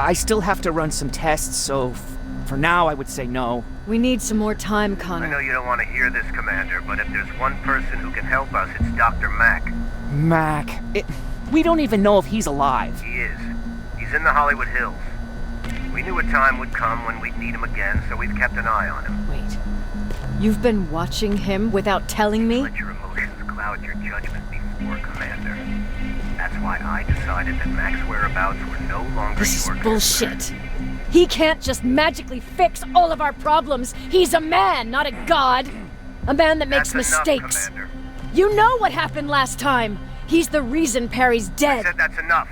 I still have to run some tests, so for now I would say no. We need some more time, Connor. I know you don't want to hear this, Commander, but if there's one person who can help us, it's Dr. Mack. Mac. We don't even know if he's alive. He is. He's in the Hollywood Hills. We knew a time would come when we'd need him again, so we've kept an eye on him. Wait. You've been watching him without telling me? Let your emotions cloud your judgment before, Commander. That's why I decided that Mack's whereabouts were no longer This your is concern. bullshit. He can't just magically fix all of our problems. He's a man, not a god. A man that makes That's mistakes. Enough, Commander. You know what happened last time. He's the reason Perry's I dead. said that's enough.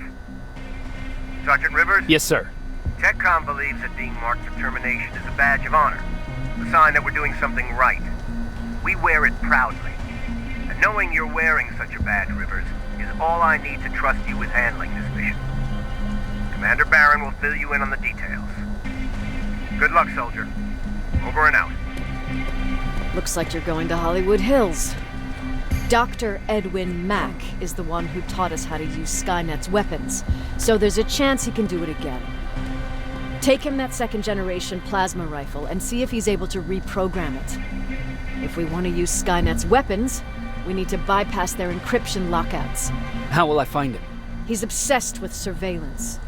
Sergeant Rivers? Yes, sir. TechCom believes that being marked for termination is a badge of honor. A sign that we're doing something right. We wear it proudly. And knowing you're wearing such a badge, Rivers, is all I need to trust you with handling this mission. Commander Barron will fill you in on the details. Good luck, soldier. Over and out. Looks like you're going to Hollywood Hills. Dr. Edwin Mack is the one who taught us how to use Skynet's weapons, so there's a chance he can do it again. Take him that second-generation plasma rifle and see if he's able to reprogram it. If we want to use Skynet's weapons, we need to bypass their encryption lockouts. How will I find him? He's obsessed with surveillance.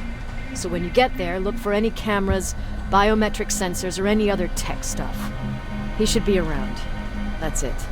So when you get there, look for any cameras, biometric sensors, or any other tech stuff. He should be around. That's it.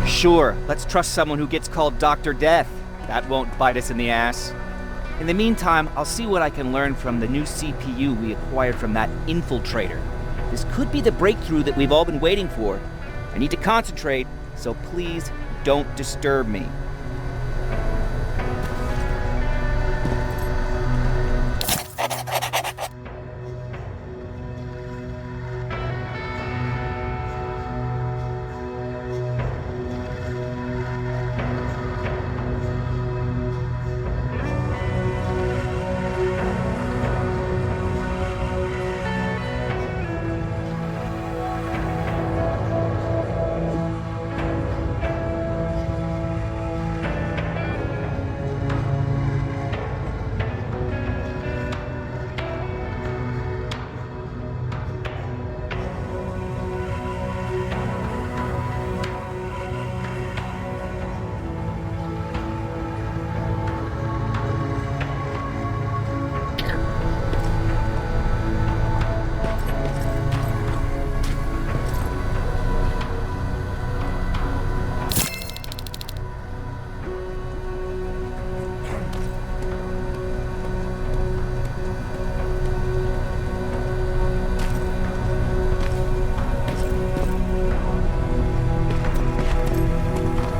Sure, let's trust someone who gets called Dr. Death. That won't bite us in the ass. In the meantime, I'll see what I can learn from the new CPU we acquired from that infiltrator. This could be the breakthrough that we've all been waiting for. I need to concentrate, so please don't disturb me.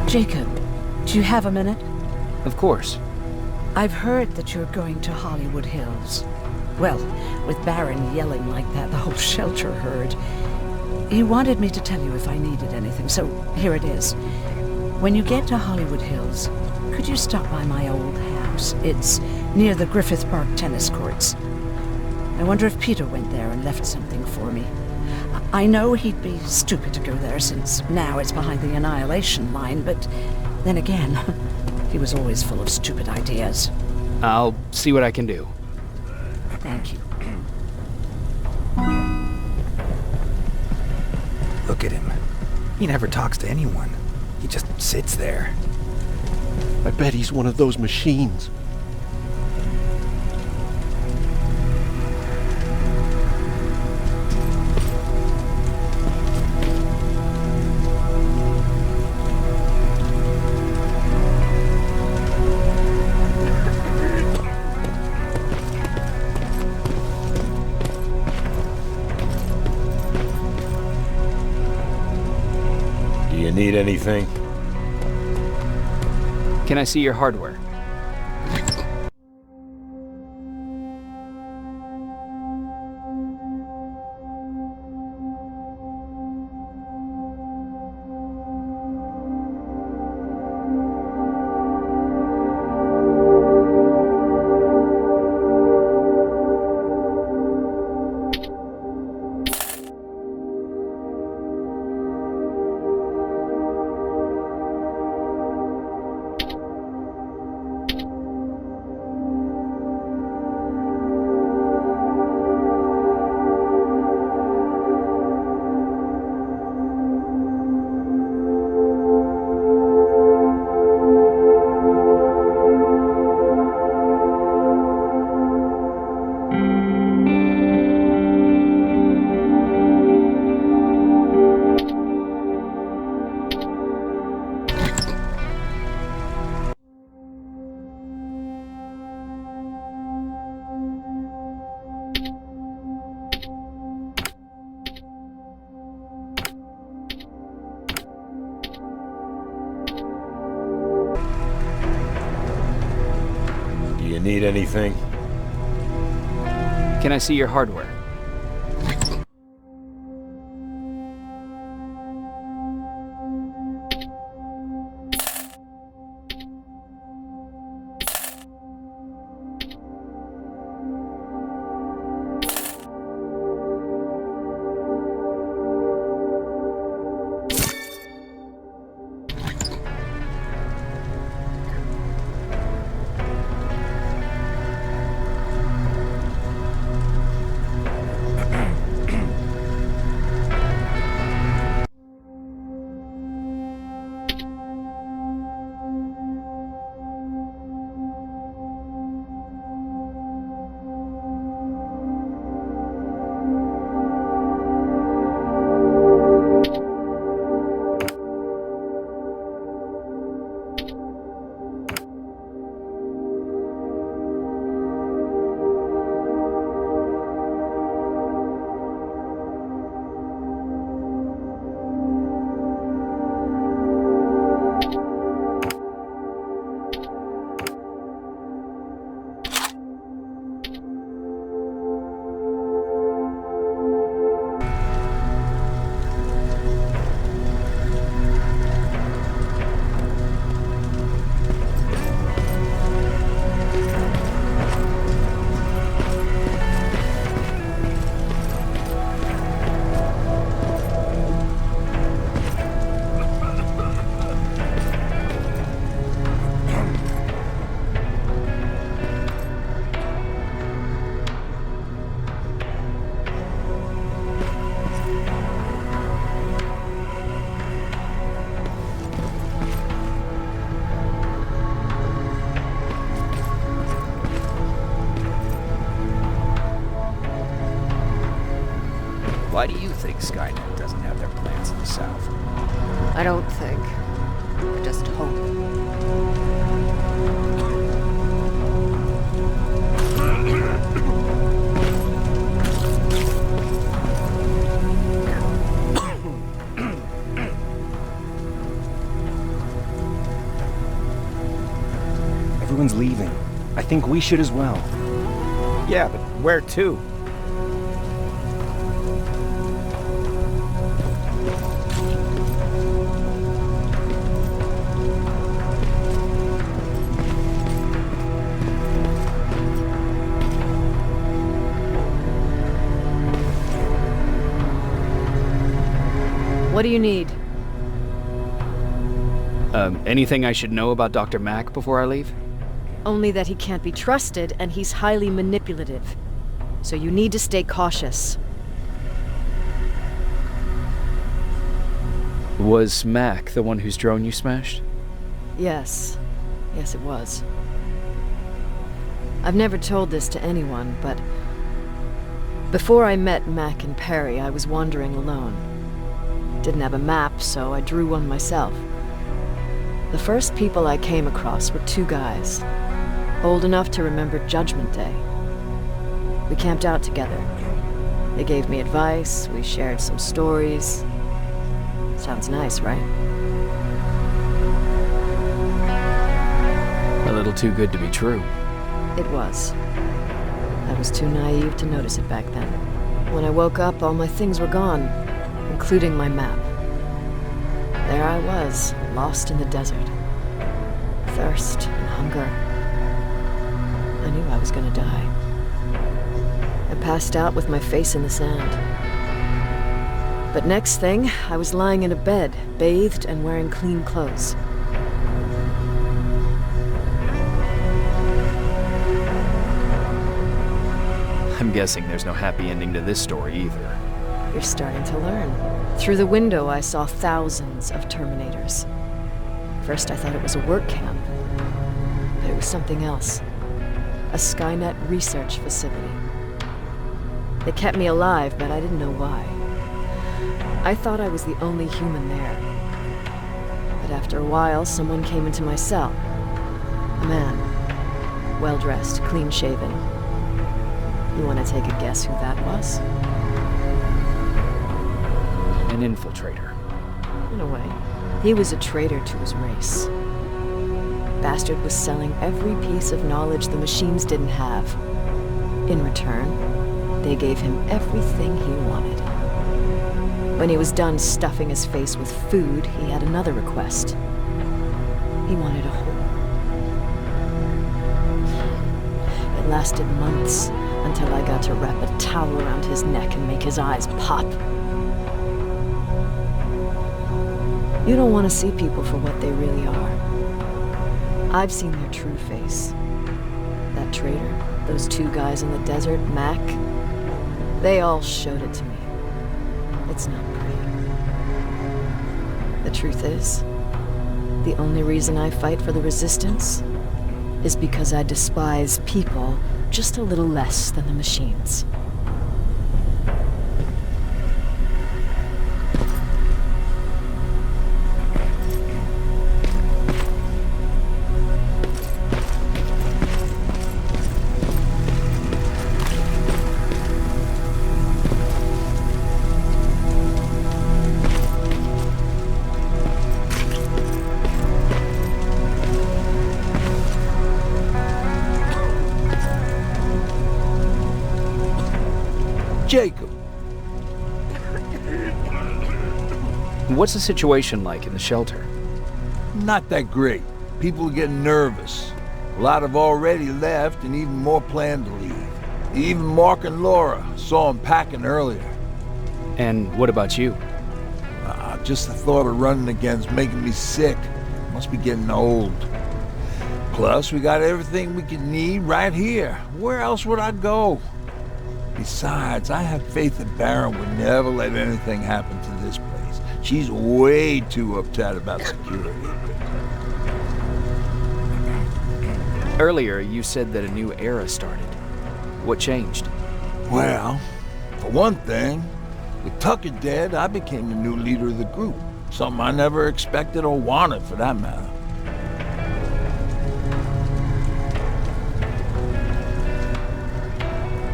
Jacob, do you have a minute? Of course. I've heard that you're going to Hollywood Hills. Well, with Barron yelling like that, the whole shelter heard. He wanted me to tell you if I needed anything, so here it is. When you get to Hollywood Hills, could you stop by my old house? It's near the Griffith Park tennis courts. I wonder if Peter went there and left something for me. I know he'd be stupid to go there since now it's behind the Annihilation line, but then again, he was always full of stupid ideas. I'll see what I can do. Thank you. Look at him. He never talks to anyone. He just sits there. I bet he's one of those machines. Need anything? Can I see your hardware? Need anything? Can I see your hardware? Why do you think Skynet doesn't have their plants in the South? I don't think. I just hope. Everyone's leaving. I think we should as well. Yeah, but where to? What do you need? Anything I should know about Dr. Mack before I leave? Only that he can't be trusted, and he's highly manipulative. So you need to stay cautious. Was Mack the one whose drone you smashed? Yes. Yes, it was. I've never told this to anyone, but before I met Mack and Perry, I was wandering alone. Didn't have a map, so I drew one myself. The first people I came across were two guys, old enough to remember Judgment Day. We camped out together. They gave me advice, we shared some stories. Sounds nice, right? little too good to be true. It was. I was too naive to notice it back then. When I woke up, all my things were gone, including my map. There I was, lost in the desert. Thirst and hunger. I knew I was gonna die. I passed out with my face in the sand. But next thing, I was lying in a bed, bathed and wearing clean clothes. I'm guessing there's no happy ending to this story either. You're starting to learn. Through the window, I saw thousands of Terminators. First, I thought it was a work camp, but it was something else. A Skynet research facility. They kept me alive, but I didn't know why. I thought I was the only human there. But after a while, someone came into my cell. A man. Well-dressed, clean-shaven. You want to take a guess who that was? An infiltrator. In a way, he was a traitor to his race. Bastard was selling every piece of knowledge the machines didn't have. In return, they gave him everything he wanted. When he was done stuffing his face with food, he had another request. He wanted a hole. It lasted months until I got to wrap a towel around his neck and make his eyes pop. You don't want to see people for what they really are. I've seen their true face. That traitor, those two guys in the desert, Mac, they all showed it to me. It's not pretty. The truth is, the only reason I fight for the Resistance is because I despise people just a little less than the machines. Jacob. What's the situation like in the shelter? Not that great. People are getting nervous. A lot have already left, and even more plan to leave. Even Mark and Laura saw them packing earlier. And what about you? Just the thought of running again's making me sick. Must be getting old. Plus, we got everything we could need right here. Where else would I go? Besides, I have faith that Baron would never let anything happen to this place. She's way too uptight about security. Earlier, you said that a new era started. What changed? Well, for one thing, with Tucker dead, I became the new leader of the group. Something I never expected or wanted, for that matter.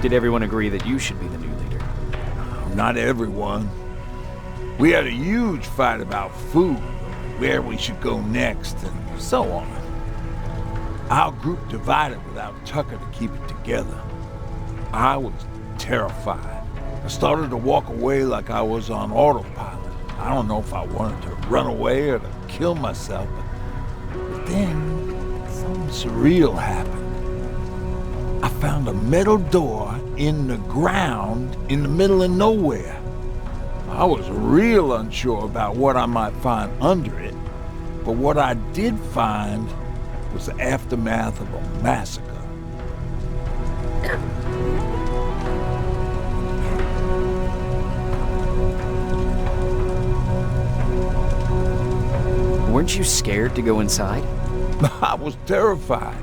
Did everyone agree that you should be the new leader? Not everyone. We had a huge fight about food, where we should go next, and so on. Our group divided without Tucker to keep it together. I was terrified. I started to walk away like I was on autopilot. I don't know if I wanted to run away or to kill myself, but then something surreal happened. I found a metal door in the ground in the middle of nowhere. I was real unsure about what I might find under it, but what I did find was the aftermath of a massacre. Weren't you scared to go inside? I was terrified.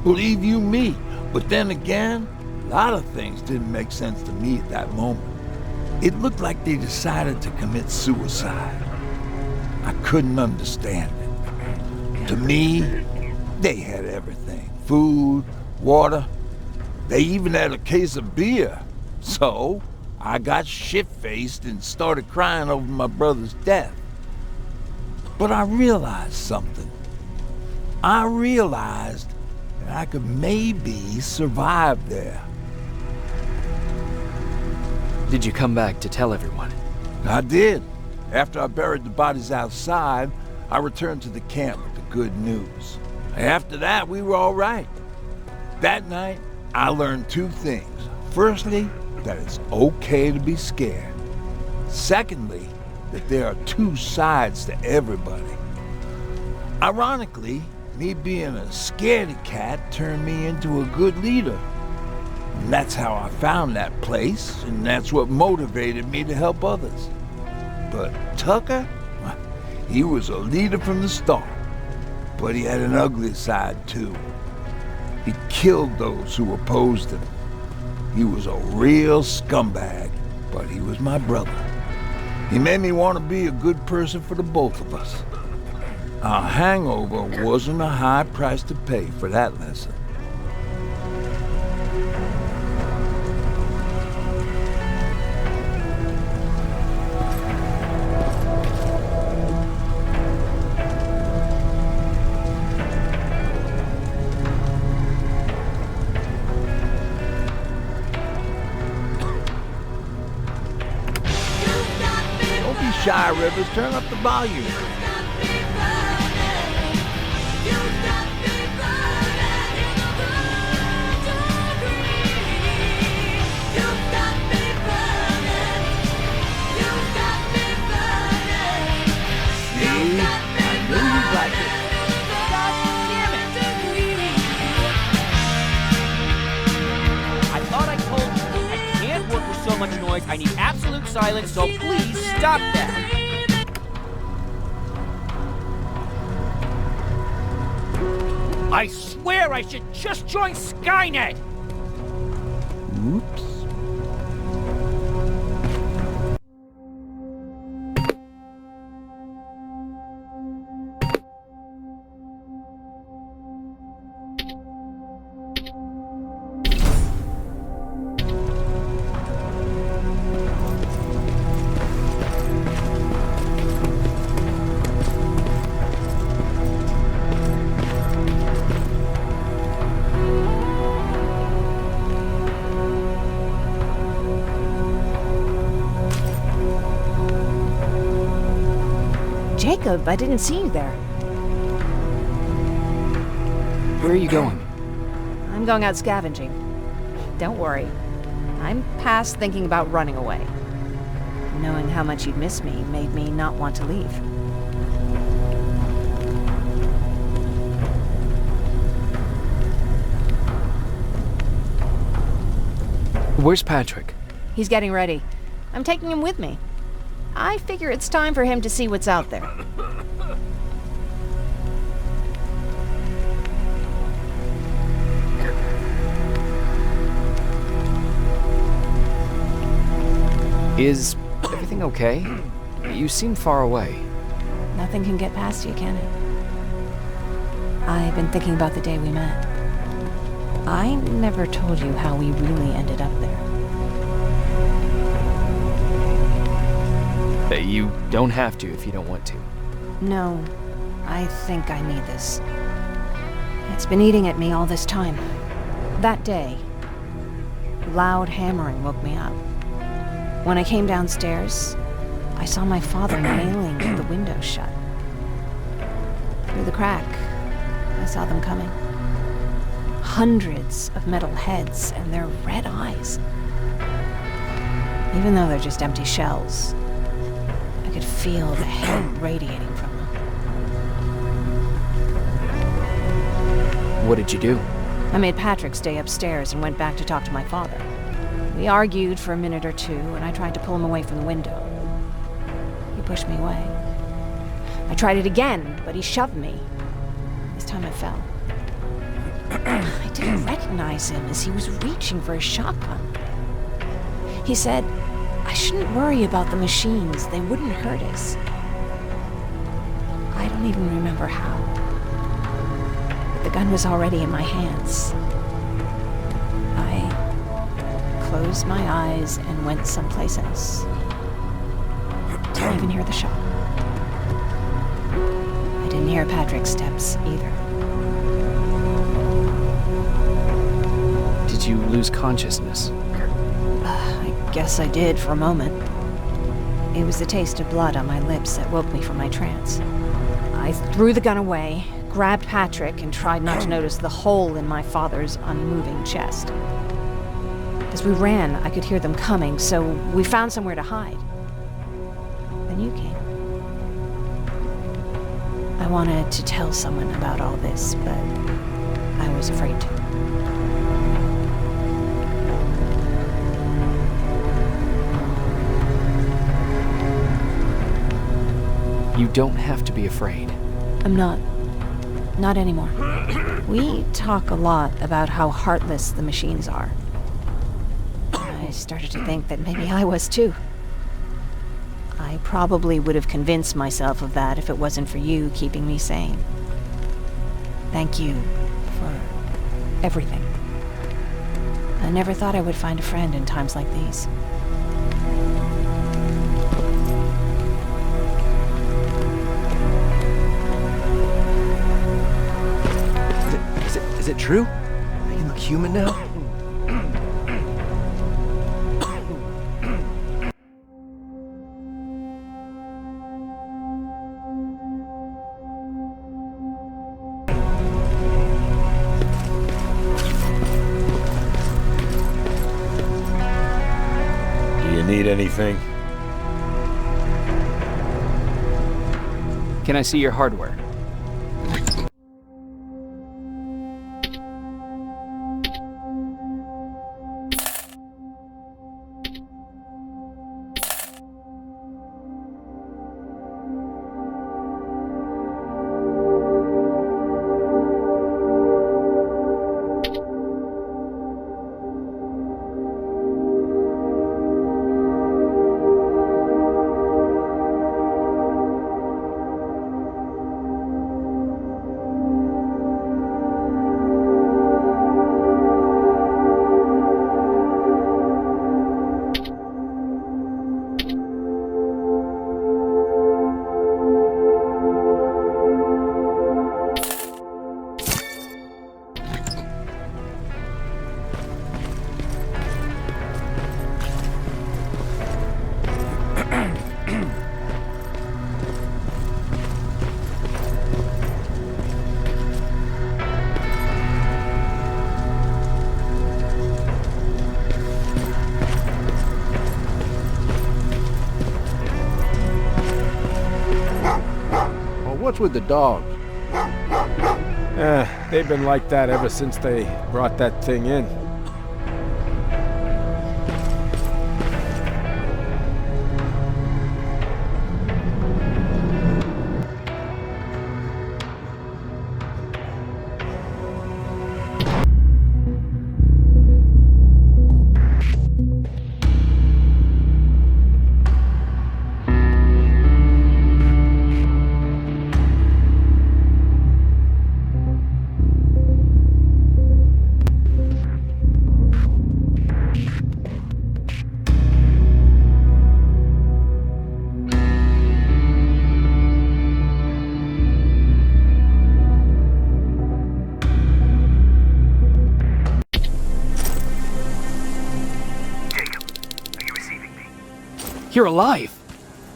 Believe you me. But then again, a lot of things didn't make sense to me at that moment. It looked like they decided to commit suicide. I couldn't understand it. To me, they had everything. Food, water. They even had a case of beer. So, I got shit-faced and started crying over my brother's death. But I realized something. I realized I could maybe survive there. Did you come back to tell everyone? I did. After I buried the bodies outside, I returned to the camp with the good news. After that, we were all right. That night, I learned two things. Firstly, that it's okay to be scared. Secondly, that there are two sides to everybody. Ironically, me being a scaredy cat turned me into a good leader. And that's how I found that place, and that's what motivated me to help others. But Tucker, he was a leader from the start, but he had an ugly side too. He killed those who opposed him. He was a real scumbag, but he was my brother. He made me want to be a good person for the both of us. Our hangover wasn't a high price to pay for that lesson. Shy Rivers, turn up the volume. So much noise, I need absolute silence, so please stop that. I swear I should just join Skynet! Oops. Jacob, I didn't see you there. Where are you going? I'm going out scavenging. Don't worry. I'm past thinking about running away. Knowing how much you'd miss me made me not want to leave. Where's Patrick? He's getting ready. I'm taking him with me. I figure it's time for him to see what's out there. Is everything okay? You seem far away. Nothing can get past you, can it? I've been thinking about the day we met. I never told you how we really ended up there. You don't have to if you don't want to. No, I think I need this. It's been eating at me all this time. That day, loud hammering woke me up. When I came downstairs, I saw my father nailing the window shut. Through the crack, I saw them coming. Hundreds of metal heads and their red eyes. Even though they're just empty shells, I could feel the hate radiating from them. What did you do? I made Patrick stay upstairs and went back to talk to my father. We argued for a minute or two, and I tried to pull him away from the window. He pushed me away. I tried it again, but he shoved me. This time I fell. I didn't recognize him as he was reaching for his shotgun. He said, I shouldn't worry about the machines. They wouldn't hurt us. I don't even remember how. But the gun was already in my hands. I closed my eyes and went someplace else. Didn't even hear the shot. I didn't hear Patrick's steps either. you lose consciousness? I guess I did for a moment. It was the taste of blood on my lips that woke me from my trance. I threw the gun away, grabbed Patrick, and tried not to notice the hole in my father's unmoving chest. As we ran, I could hear them coming, so we found somewhere to hide. Then you came. I wanted to tell someone about all this, but I was afraid to. You don't have to be afraid. I'm not. Not anymore. We talk a lot about how heartless the machines are. I started to think that maybe I was too. I probably would have convinced myself of that if it wasn't for you keeping me sane. Thank you for everything. I never thought I would find a friend in times like these. Is it true? You look human now? Do you need anything? Can I see your hardware? What's with the dogs? They've been like that ever since they brought that thing in. You're alive!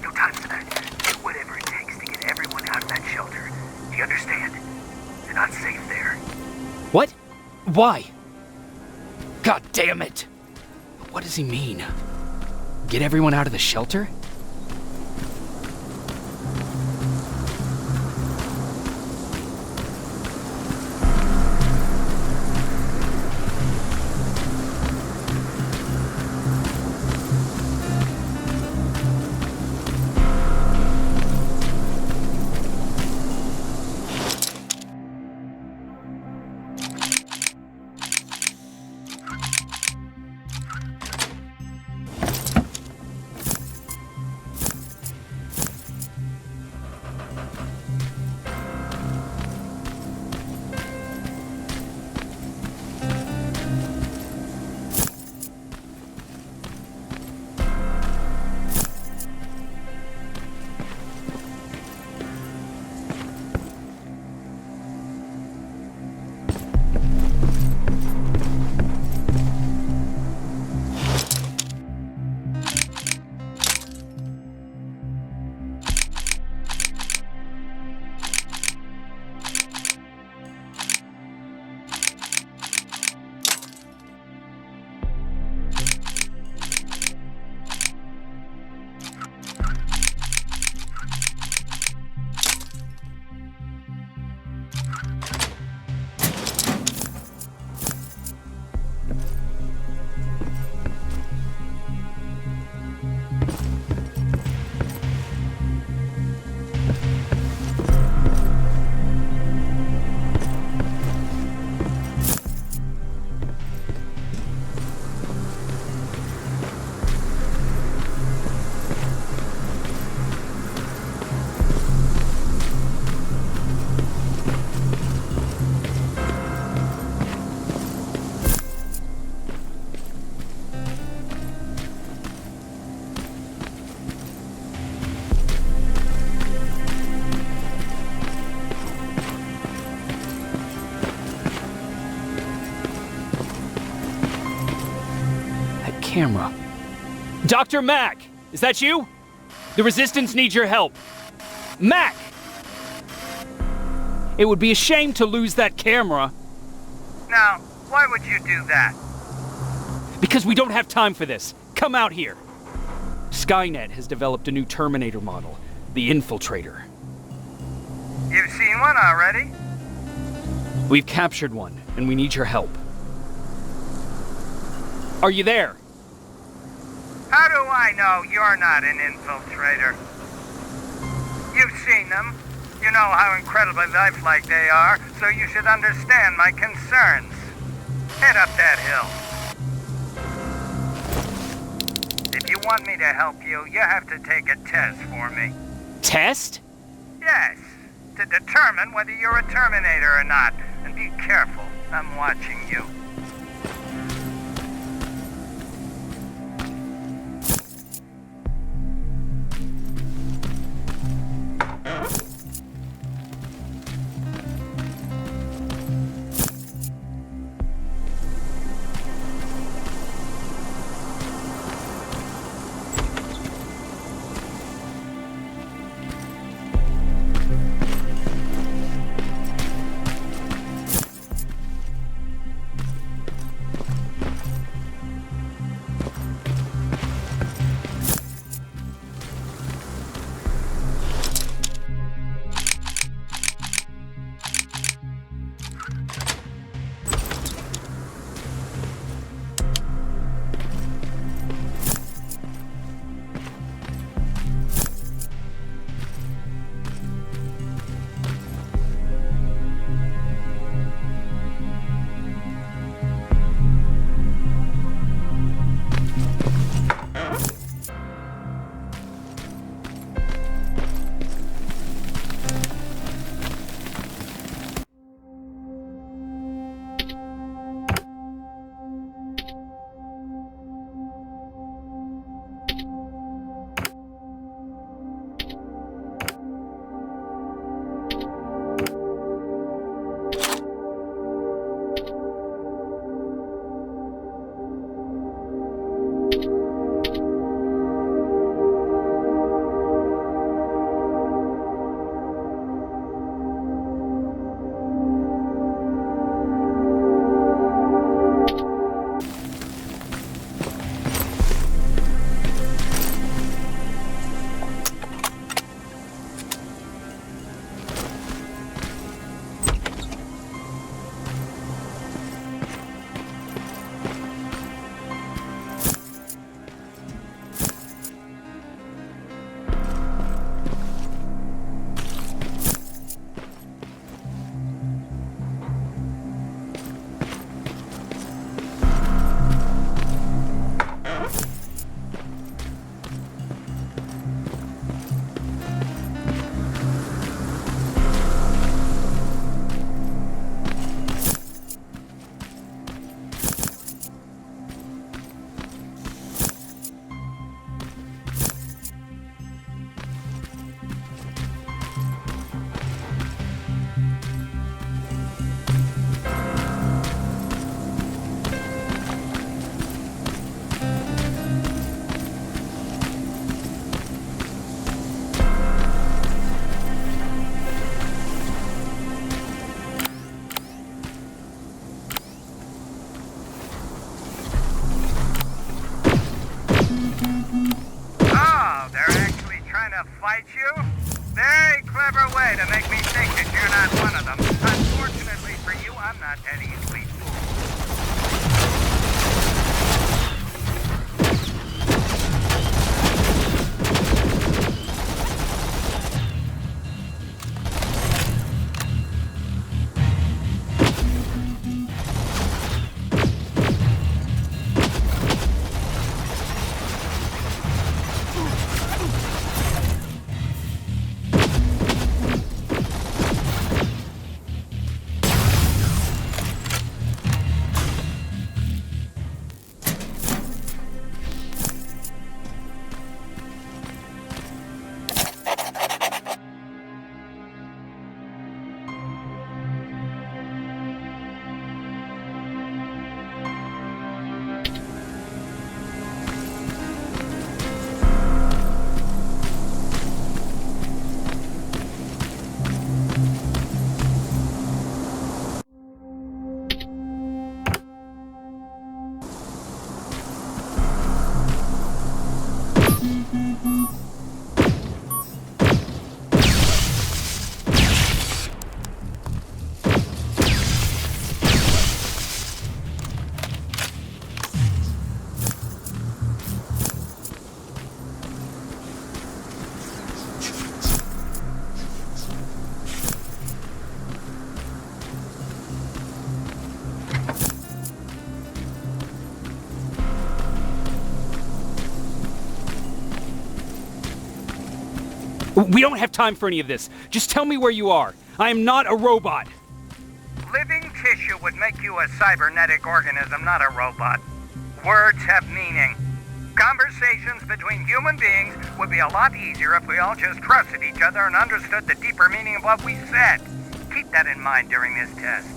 No time for that. Do whatever it takes to get everyone out of that shelter. Do you understand? They're not safe there. What? Why? God damn it! What does he mean? Get everyone out of the shelter? camera. Dr. Mack! Is that you? The Resistance needs your help. Mack! It would be a shame to lose that camera. Now, why would you do that? Because we don't have time for this. Come out here. Skynet has developed a new Terminator model, the Infiltrator. You've seen one already? We've captured one, and we need your help. Are you there? How do I know you're not an infiltrator? You've seen them. You know how incredibly lifelike they are, so you should understand my concerns. Head up that hill. If you want me to help you, you have to take a test for me. Test? Yes, to determine whether you're a Terminator or not. And be careful, I'm watching you. fight you? Very clever way to make me think that you're not one of them. Unfortunately for you, I'm not that easily We don't have time for any of this. Just tell me where you are. I am not a robot. Living tissue would make you a cybernetic organism, not a robot. Words have meaning. Conversations between human beings would be a lot easier if we all just trusted each other and understood the deeper meaning of what we said. Keep that in mind during this test.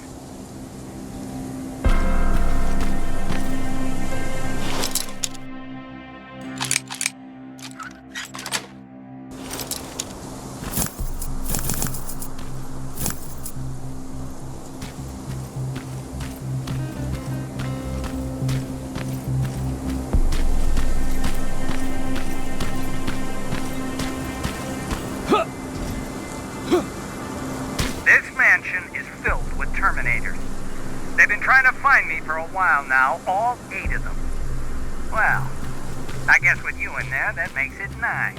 Terminators. They've been trying to find me for a while now, all 8 of them. Well, I guess with you in there, that makes it 9.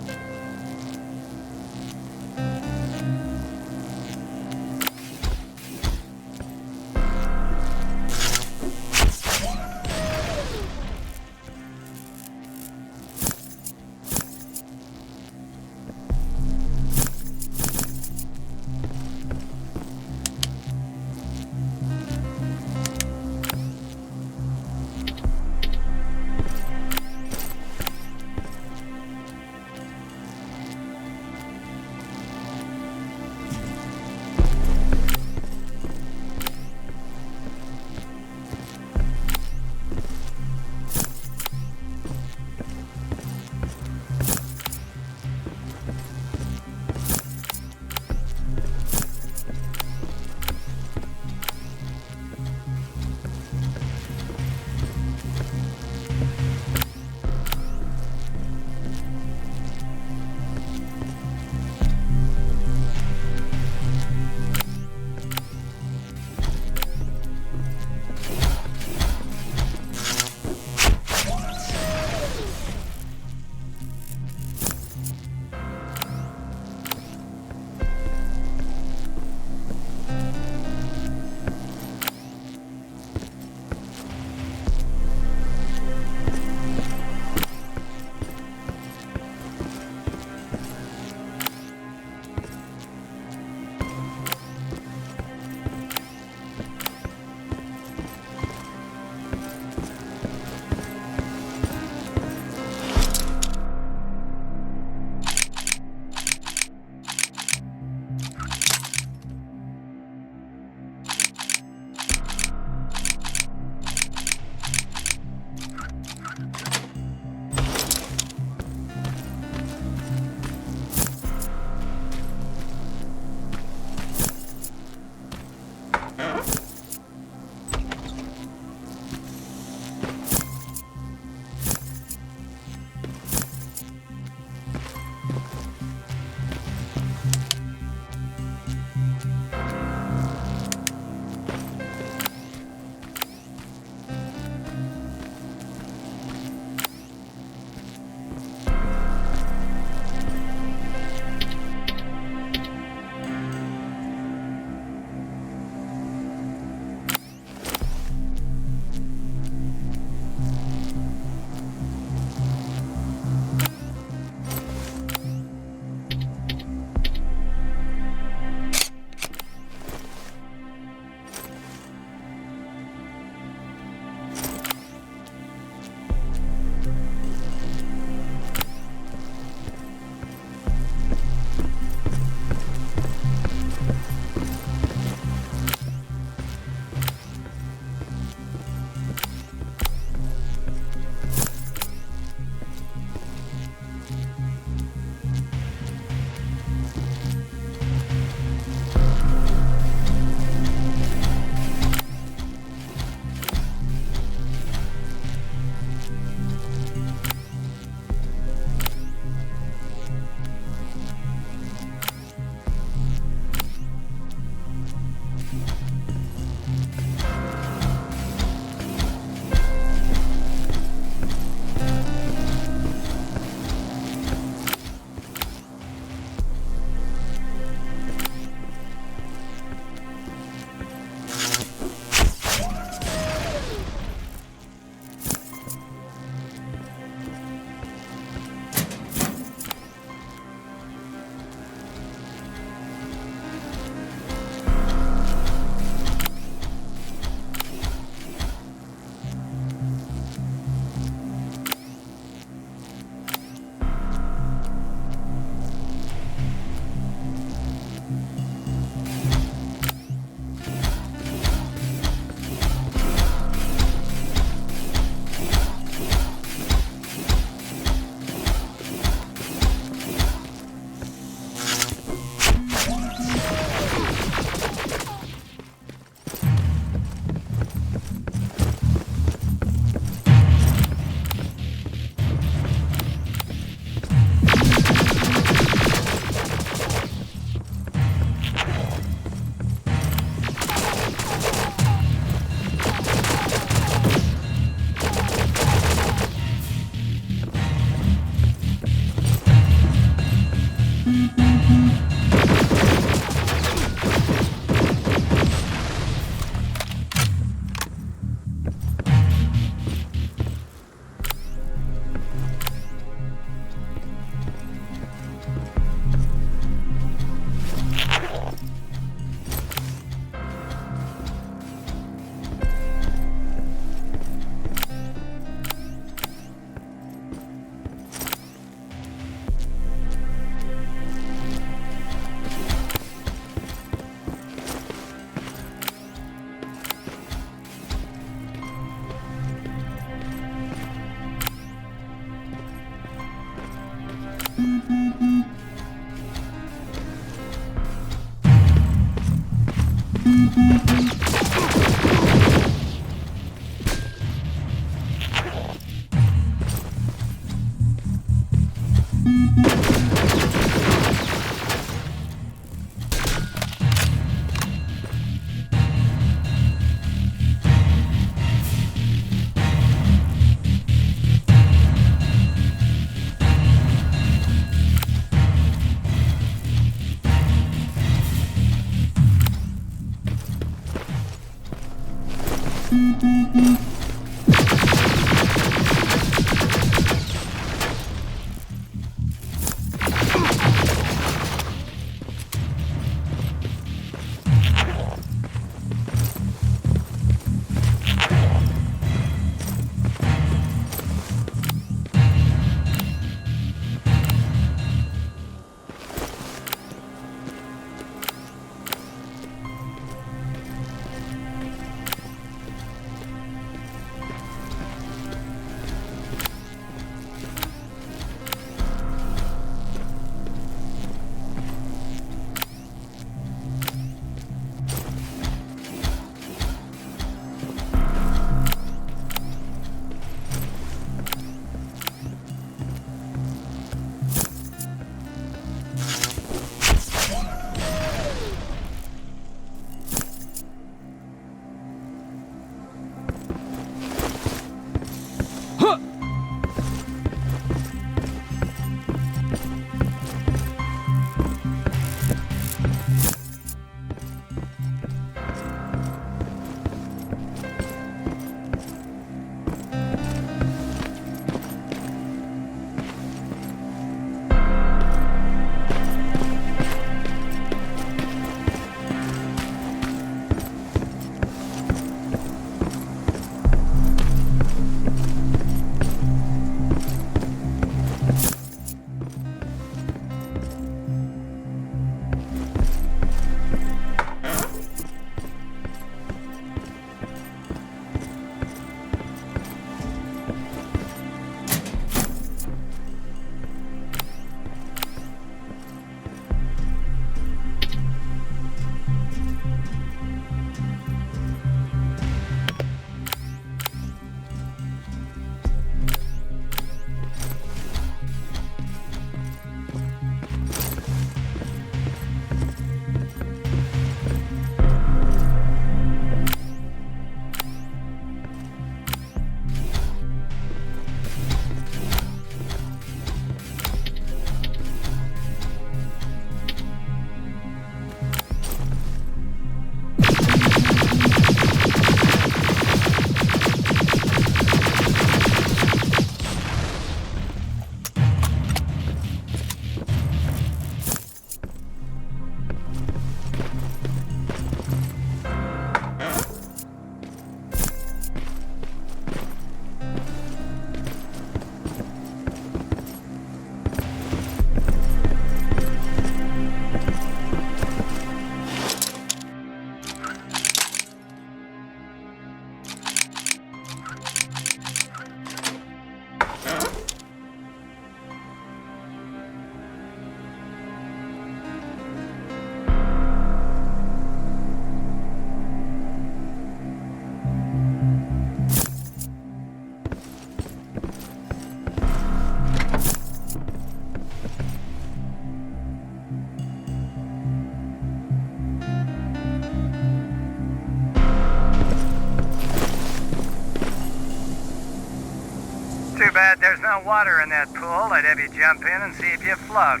of water in that pool, I'd have you jump in and see if you float.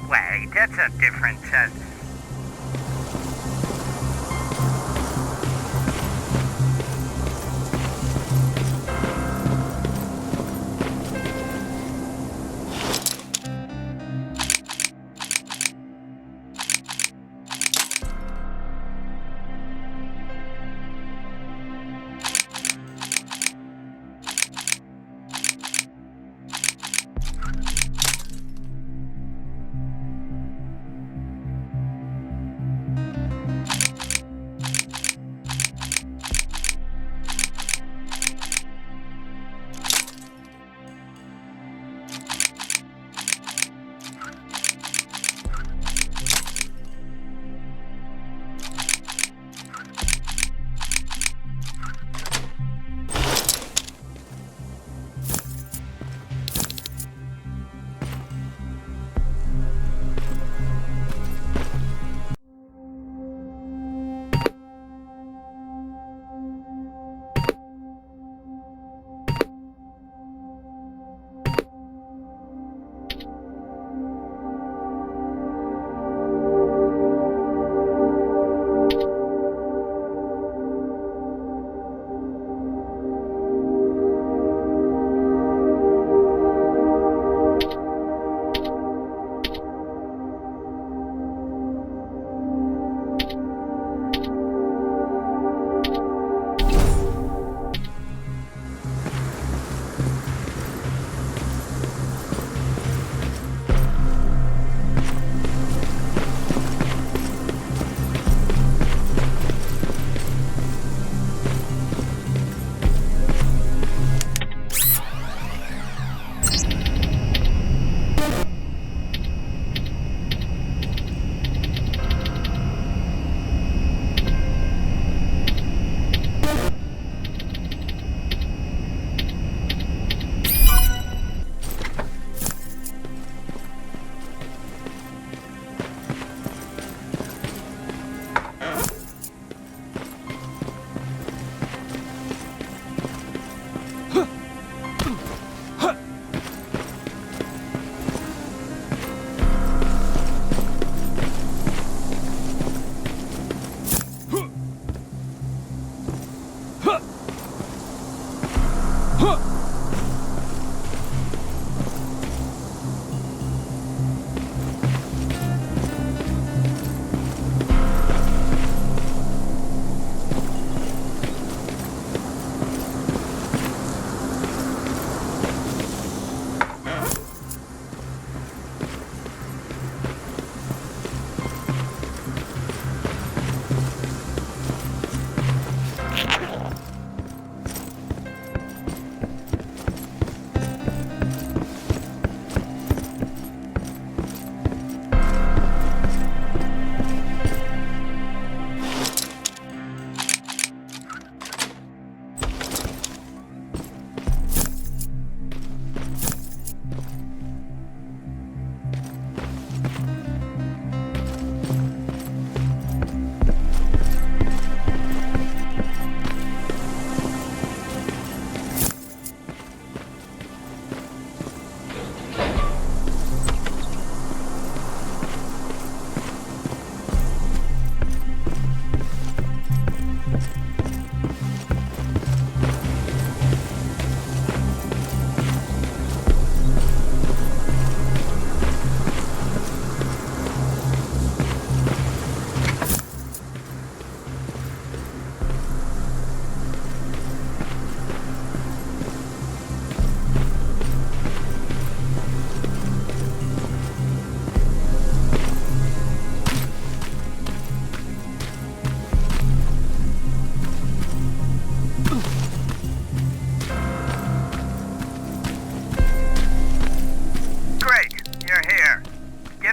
Wait, that's a different test.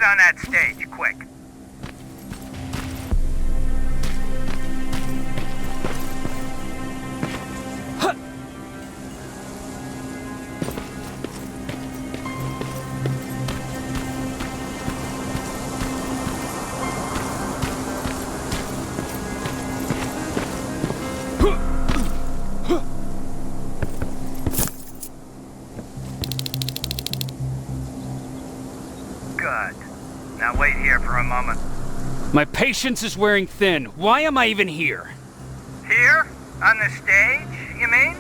on that stage, quick. Now wait here for a moment. My patience is wearing thin. Why am I even here? Here? On the stage, you mean?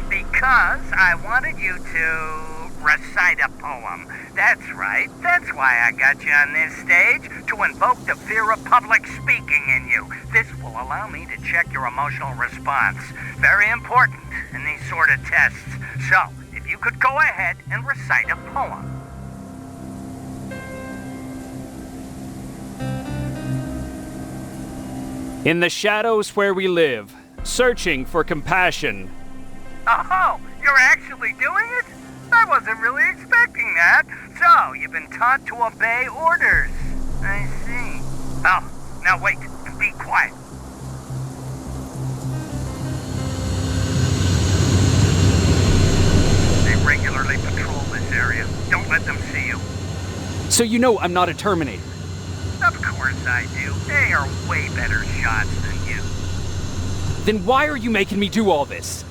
Because I wanted you to recite a poem. That's right. That's why I got you on this stage, to invoke the fear of public speaking in you. This will allow me to check your emotional response. Very important in these sort of tests. So, if you could go ahead and recite a poem. In the shadows where we live, searching for compassion. Oh, you're actually doing it? I wasn't really expecting that. So, you've been taught to obey orders. I see. Oh, now wait, and be quiet. They regularly patrol this area. Don't let them see you. So you know I'm not a Terminator. Of course I do. They are way better shots than you. Then why are you making me do all this?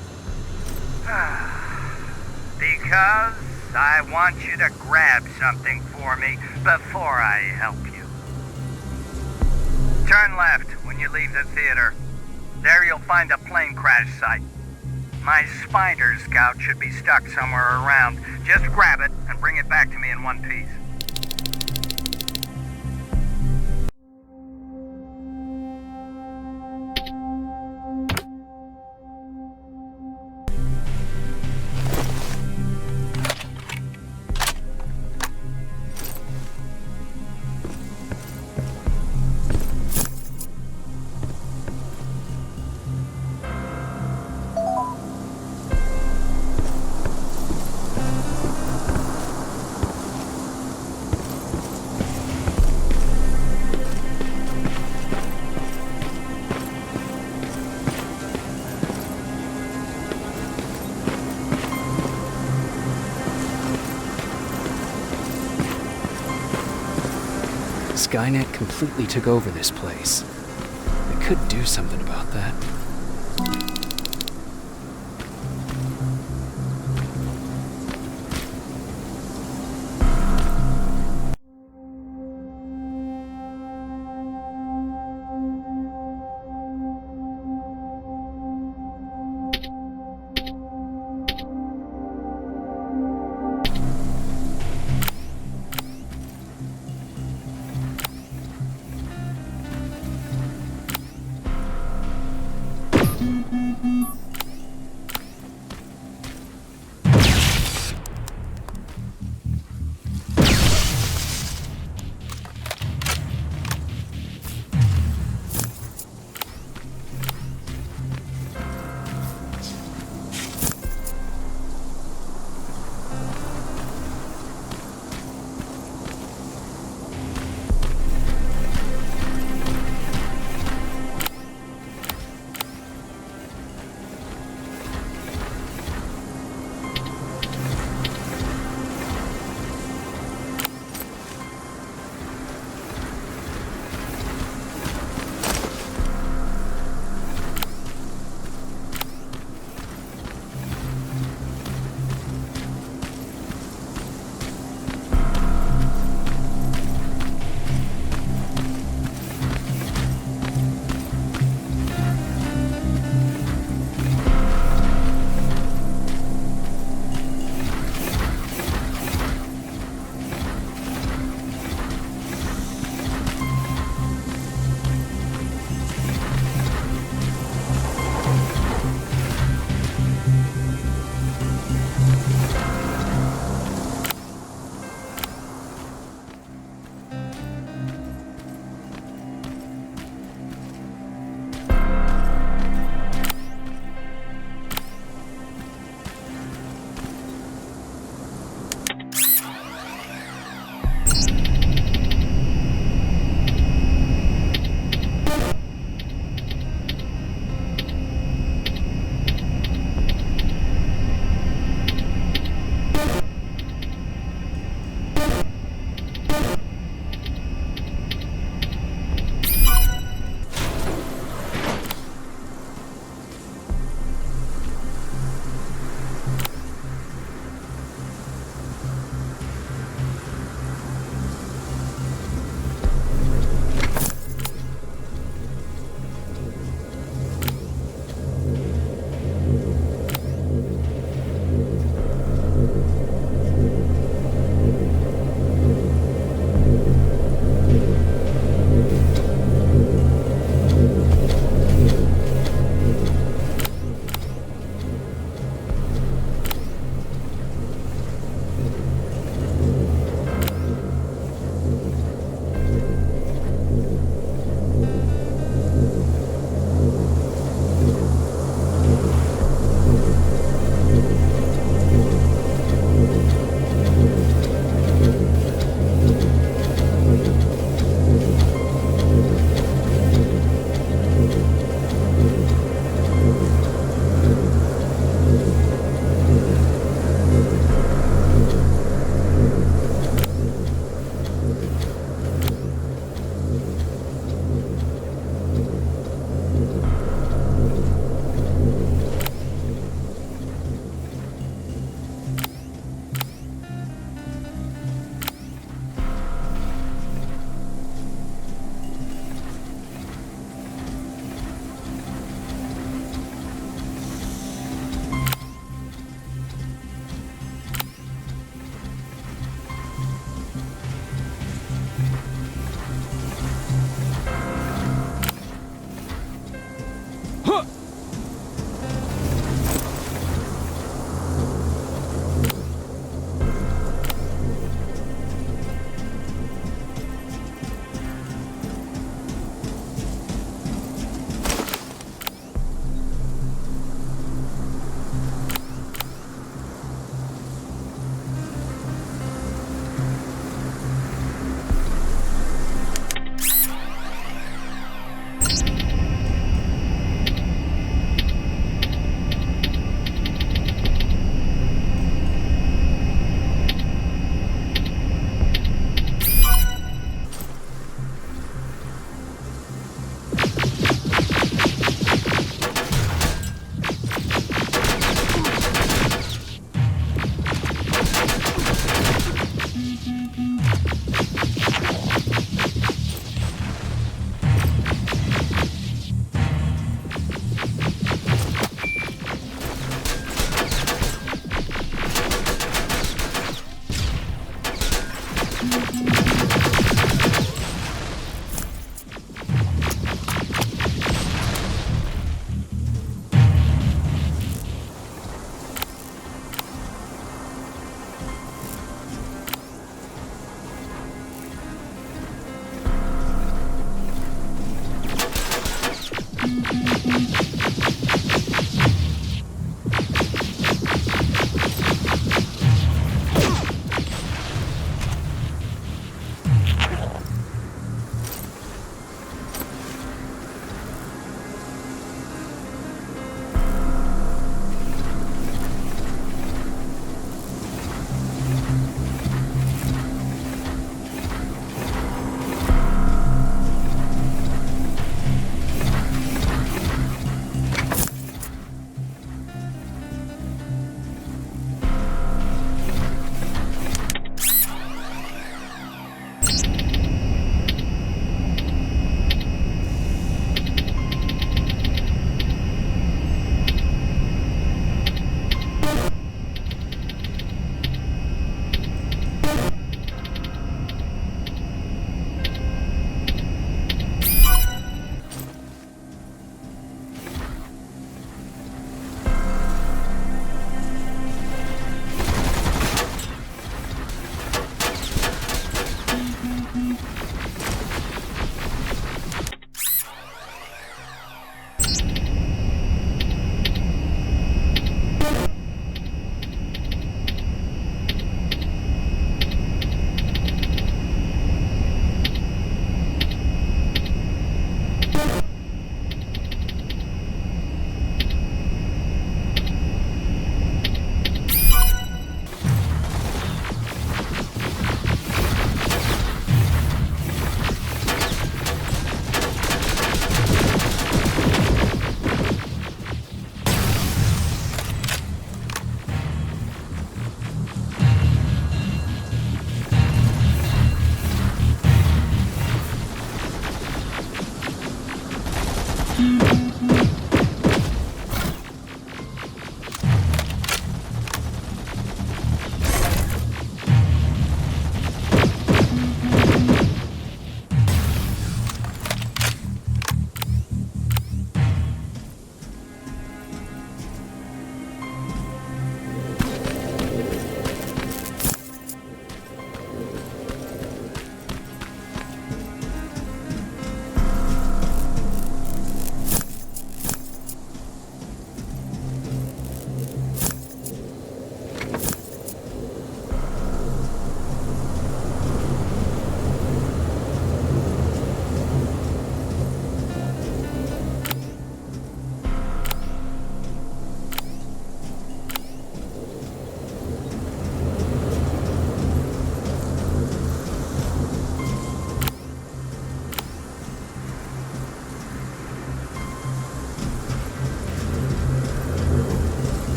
Because I want you to grab something for me before I help you. Turn left when you leave the theater. There you'll find a plane crash site. My spider scout should be stuck somewhere around. Just grab it and bring it back to me in one piece. Skynet completely took over this place. They could do something about that.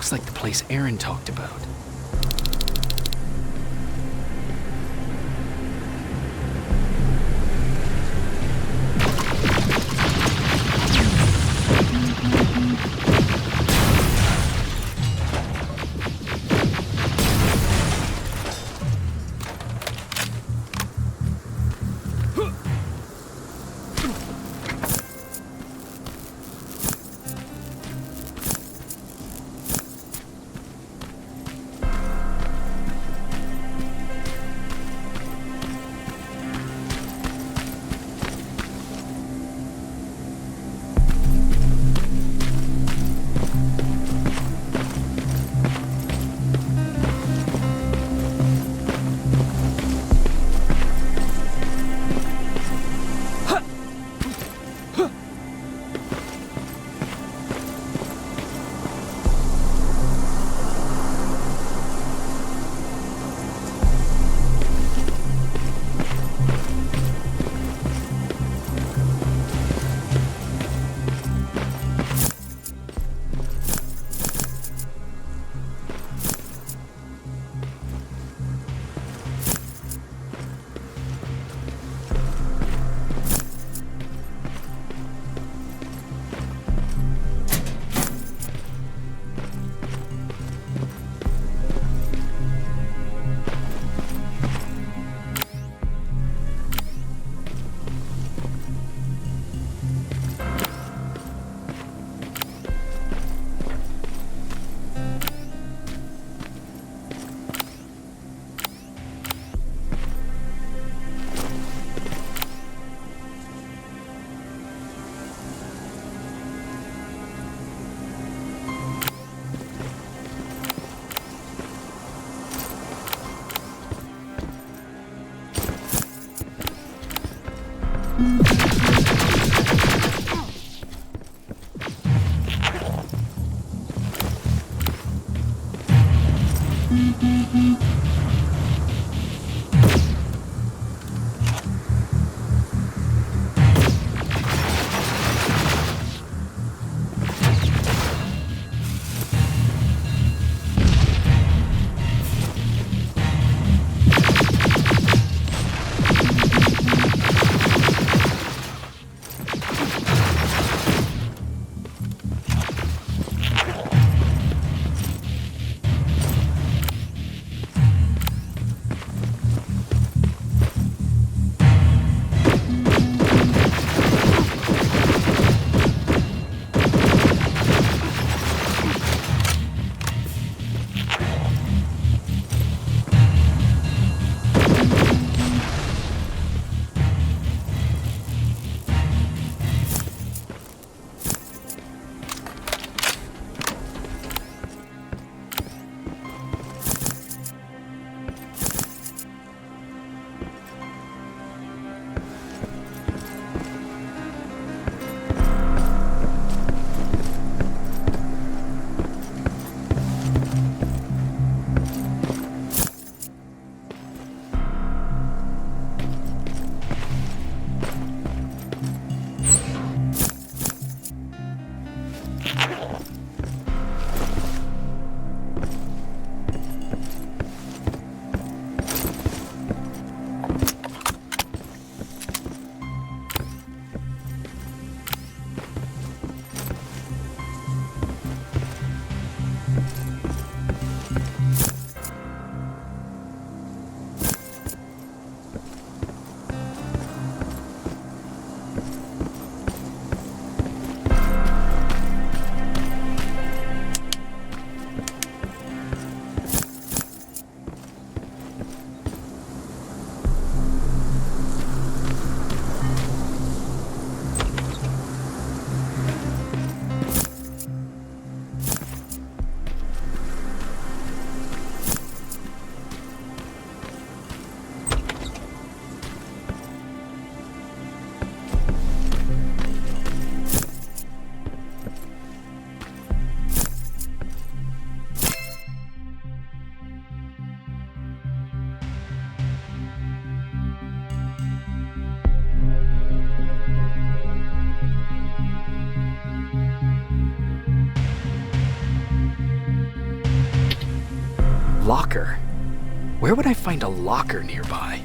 Looks like the place Aaron talked about. Locker? Where would I find a locker nearby?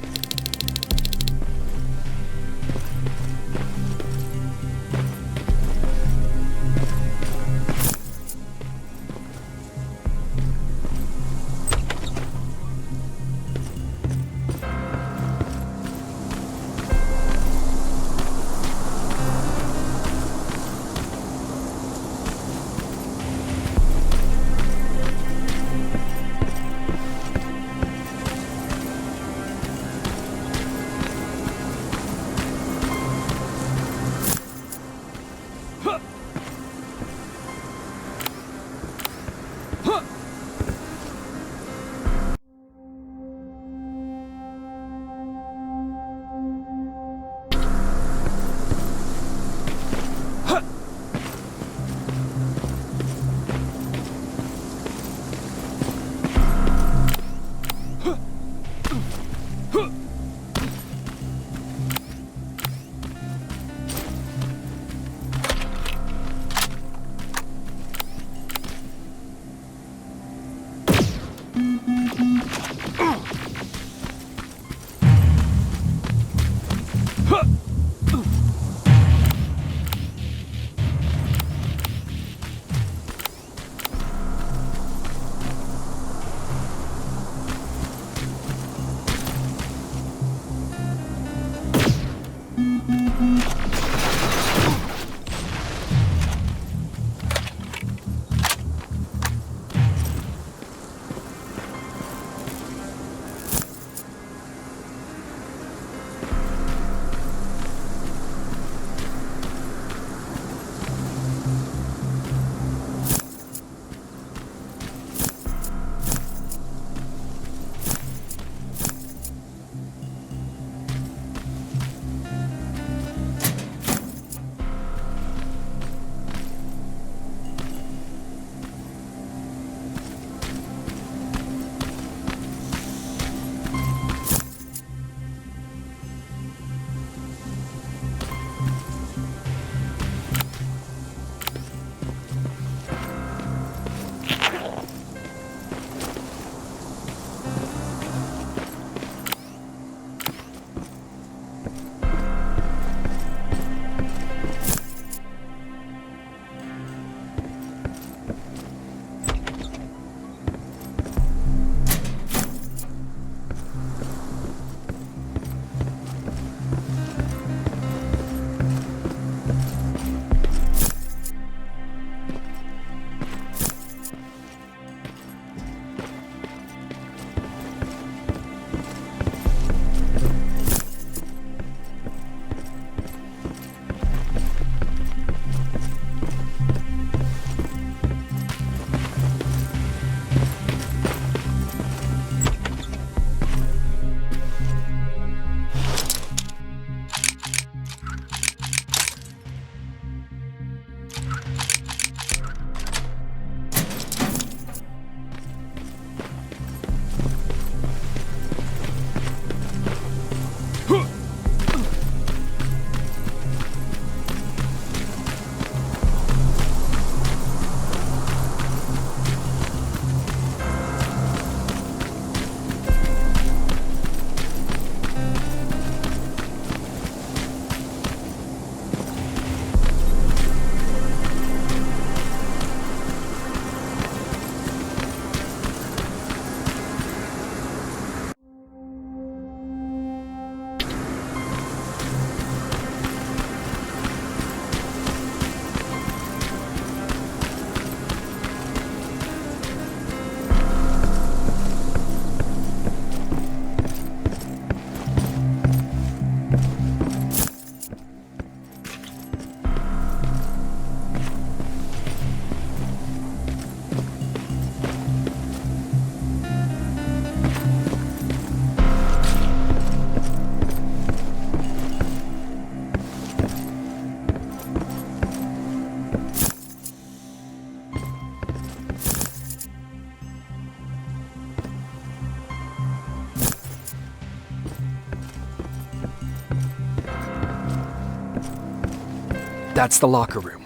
That's the locker room.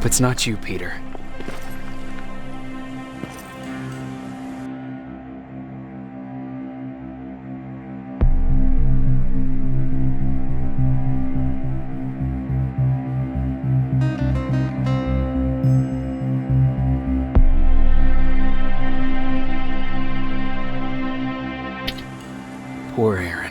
hope it's not you, Peter. Poor Aaron.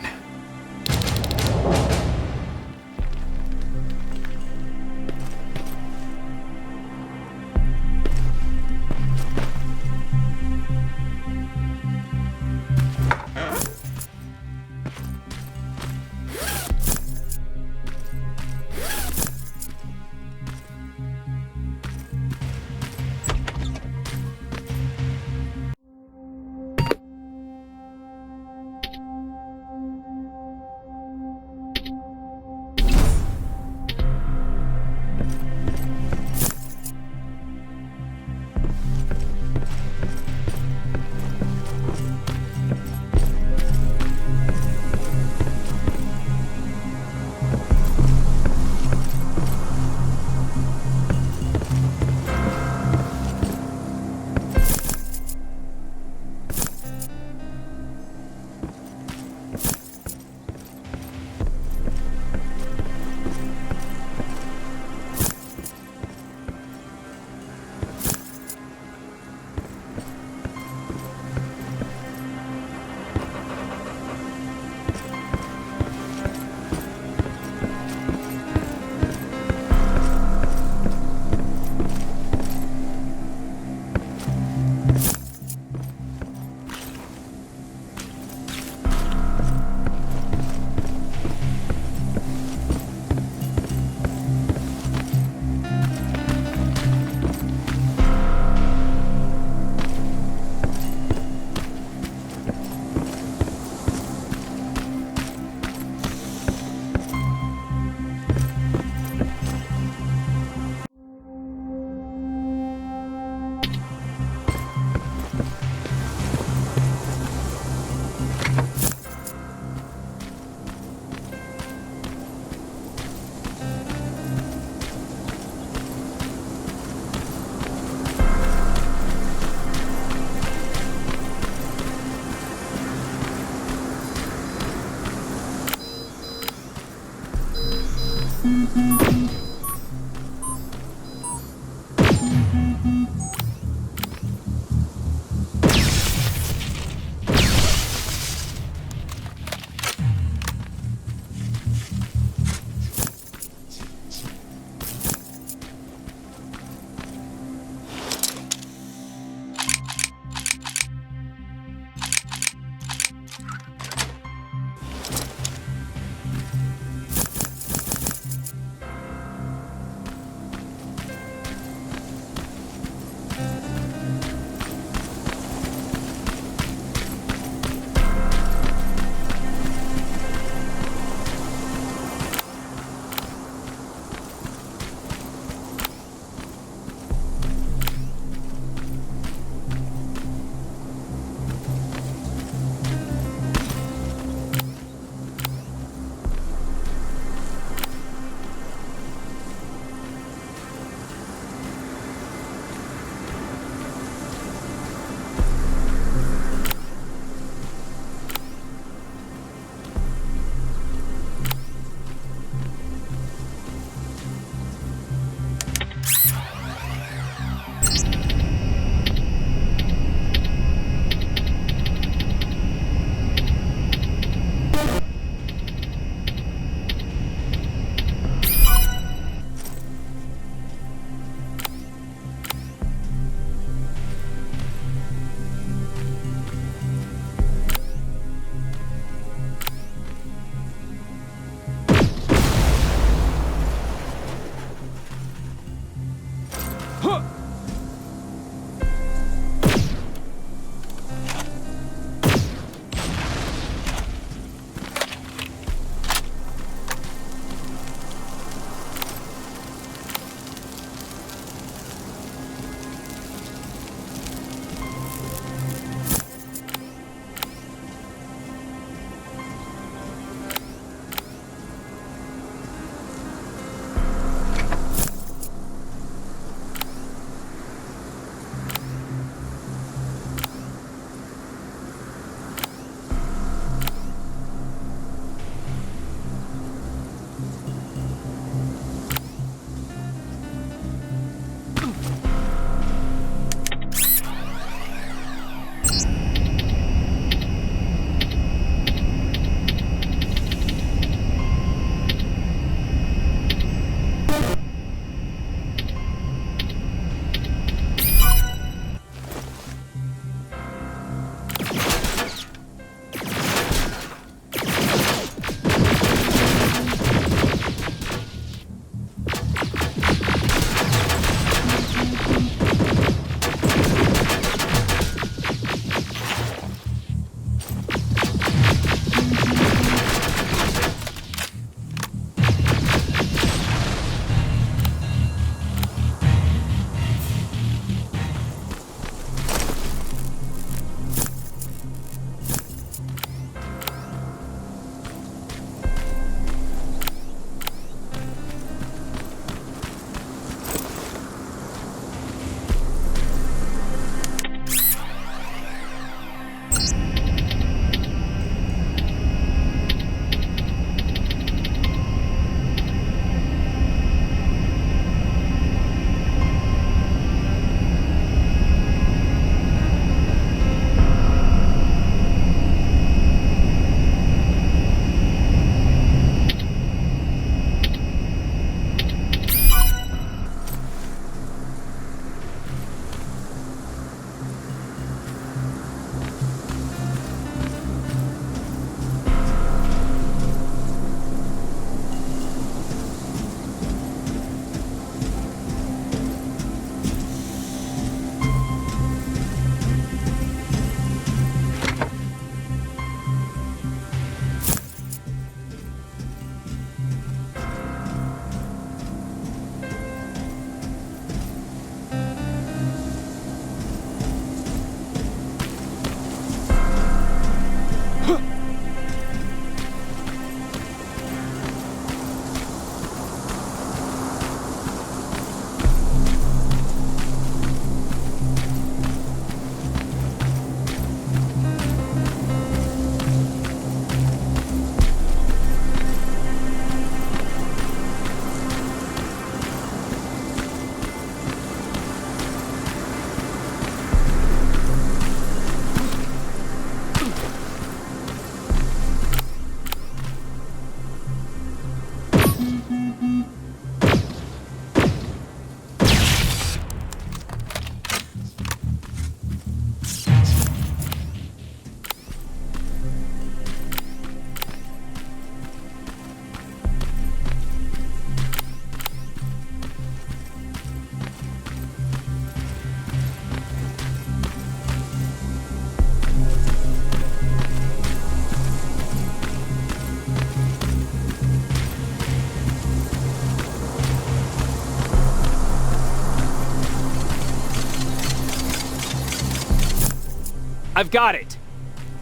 I've got it.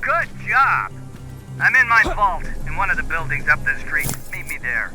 Good job. I'm in my vault in one of the buildings up the street. Meet me there.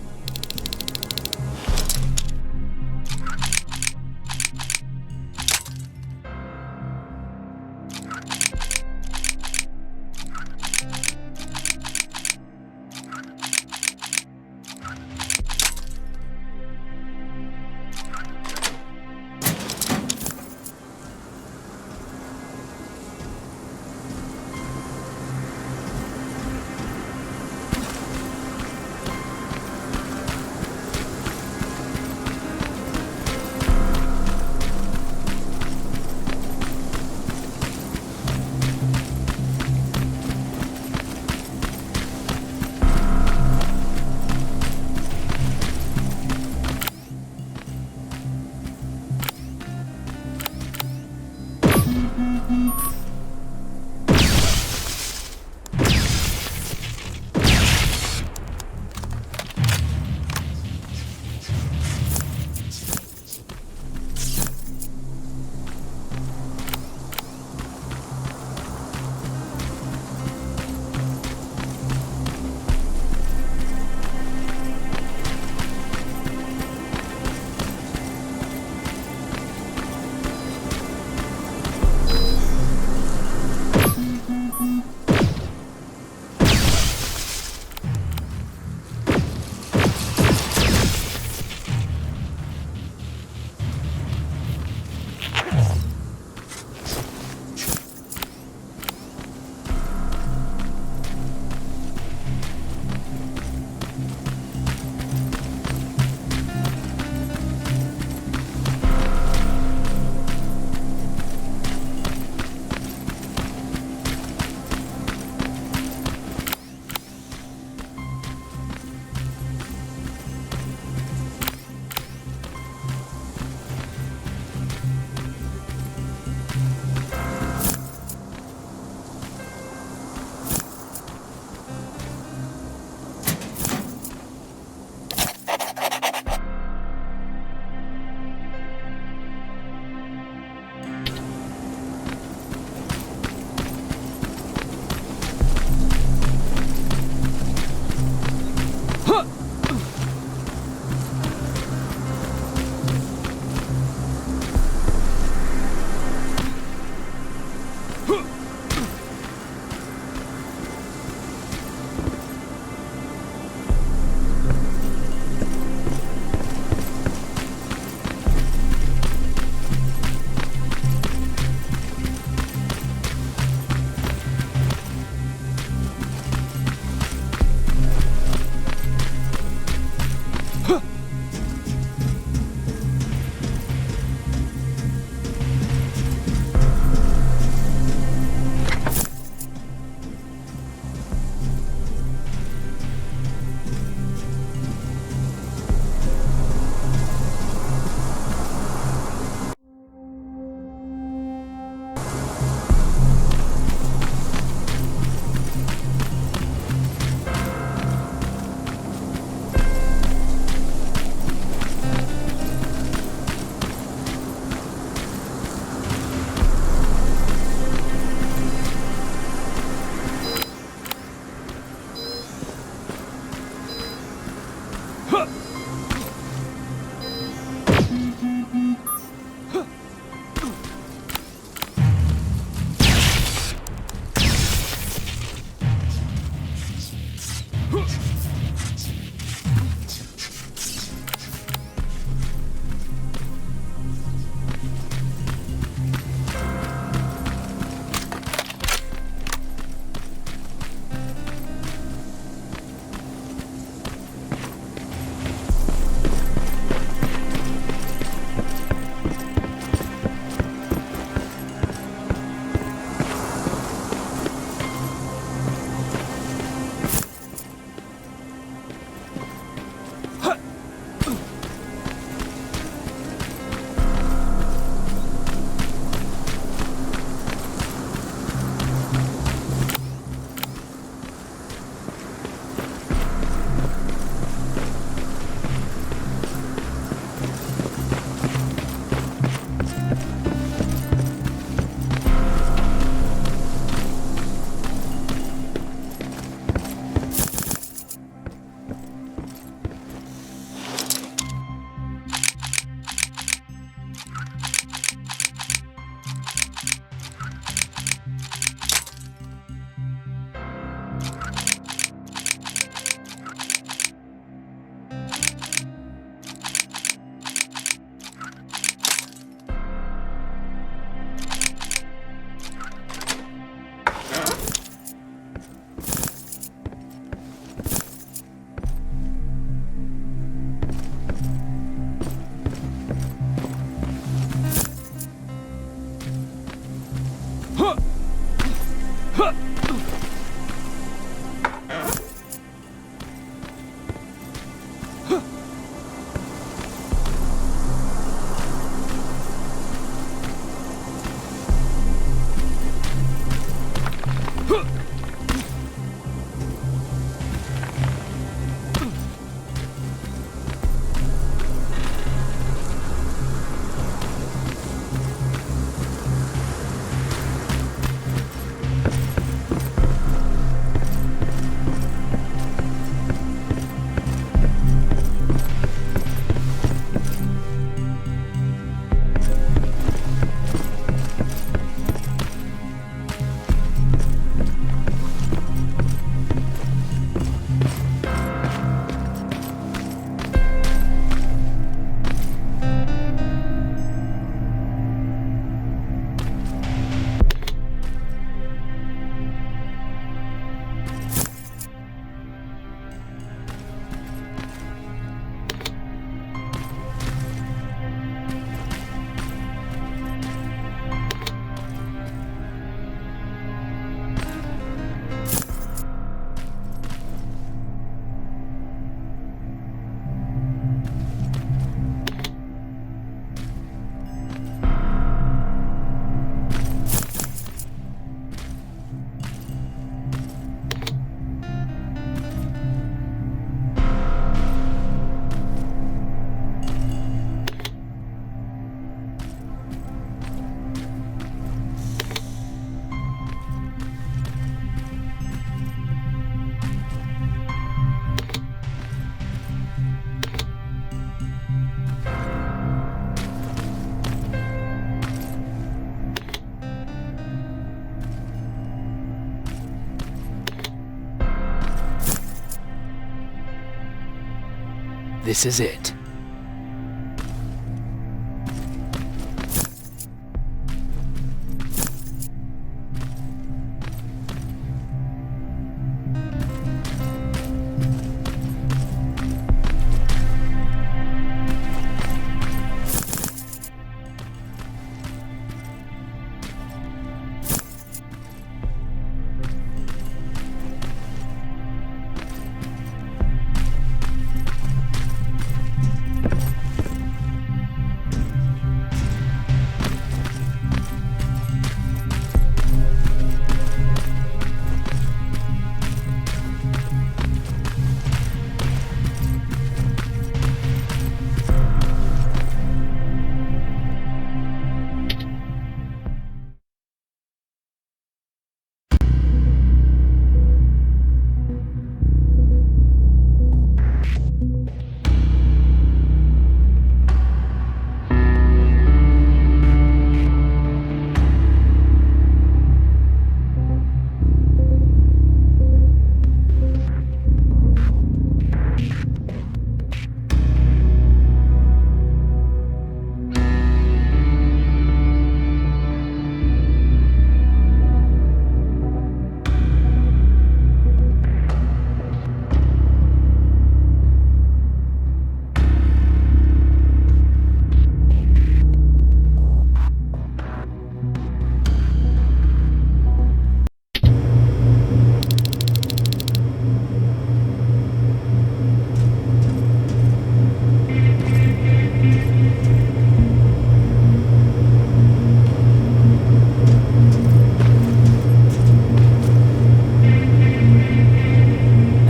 This is it.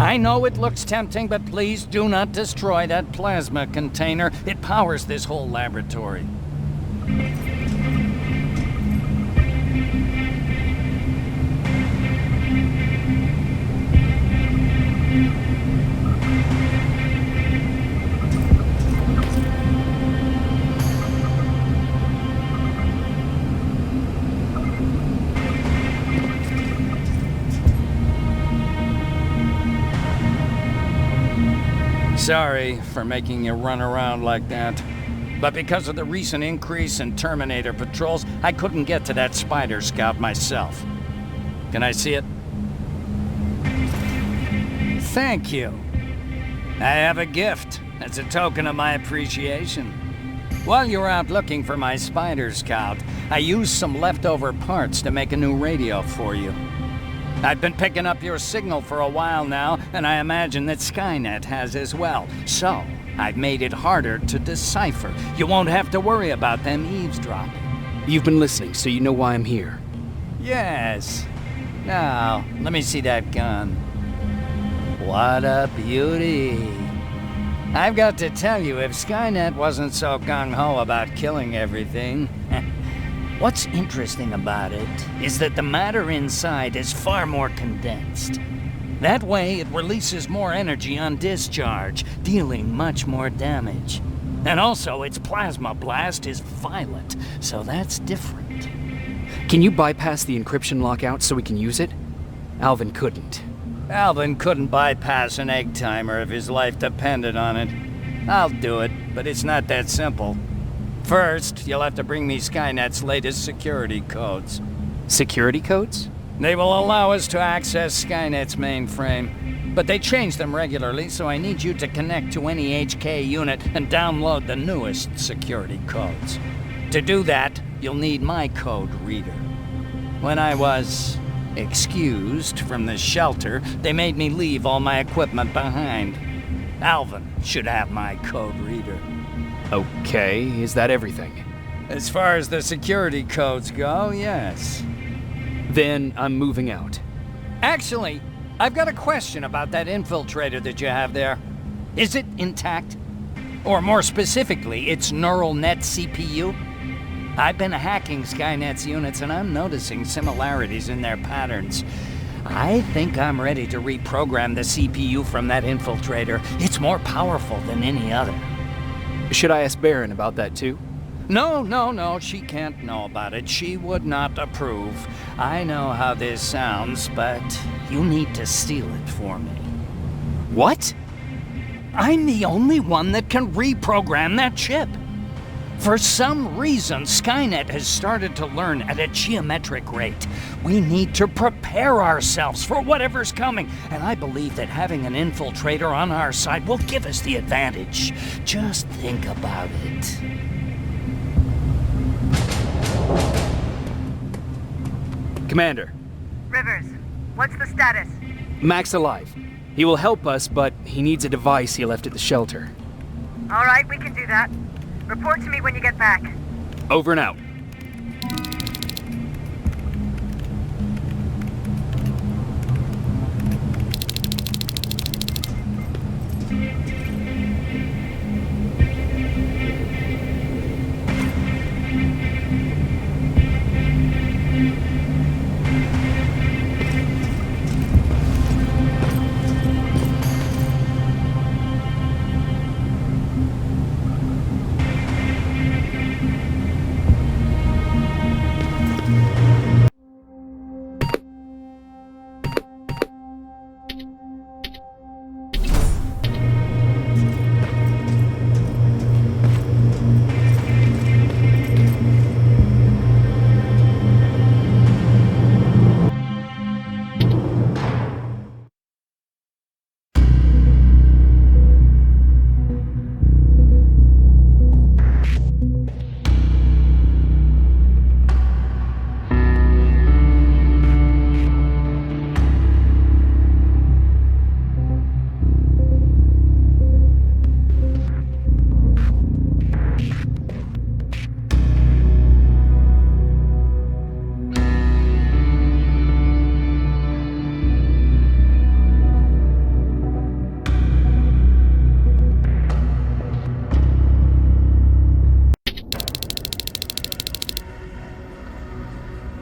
I know it looks tempting, but please do not destroy that plasma container. It powers this whole laboratory. Sorry for making you run around like that. But because of the recent increase in Terminator patrols, I couldn't get to that Spider Scout myself. Can I see it? Thank you. I have a gift as a token of my appreciation. While you were out looking for my Spider Scout, I used some leftover parts to make a new radio for you. I've been picking up your signal for a while now, and I imagine that Skynet has as well. So, I've made it harder to decipher. You won't have to worry about them eavesdropping. You've been listening, so you know why I'm here. Yes. Now, let me see that gun. What a beauty. I've got to tell you, if Skynet wasn't so gung-ho about killing everything... What's interesting about it is that the matter inside is far more condensed. That way, it releases more energy on discharge, dealing much more damage. And also, its plasma blast is violent, so that's different. Can you bypass the encryption lockout so we can use it? Alvin couldn't. Alvin couldn't bypass an egg timer if his life depended on it. I'll do it, but it's not that simple. First, you'll have to bring me Skynet's latest security codes. Security codes? They will allow us to access Skynet's mainframe, but they change them regularly, so I need you to connect to any HK unit and download the newest security codes. To do that, you'll need my code reader. When I was excused from the shelter, they made me leave all my equipment behind. Alvin should have my code reader. Okay, is that everything? As far as the security codes go, yes. Then I'm moving out. Actually, I've got a question about that infiltrator that you have there. Is it intact? Or more specifically, its neural net CPU? I've been hacking Skynet's units and I'm noticing similarities in their patterns. I think I'm ready to reprogram the CPU from that infiltrator. It's more powerful than any other. Should I ask Baron about that too? No, she can't know about it. She would not approve. I know how this sounds, but you need to steal it for me. What? I'm the only one that can reprogram that chip. For some reason, Skynet has started to learn at a geometric rate. We need to prepare ourselves for whatever's coming, and I believe that having an infiltrator on our side will give us the advantage. Just think about it. Commander. Rivers, what's the status? Mac's alive. He will help us, but he needs a device he left at the shelter. All right, we can do that. Report to me when you get back. Over and out.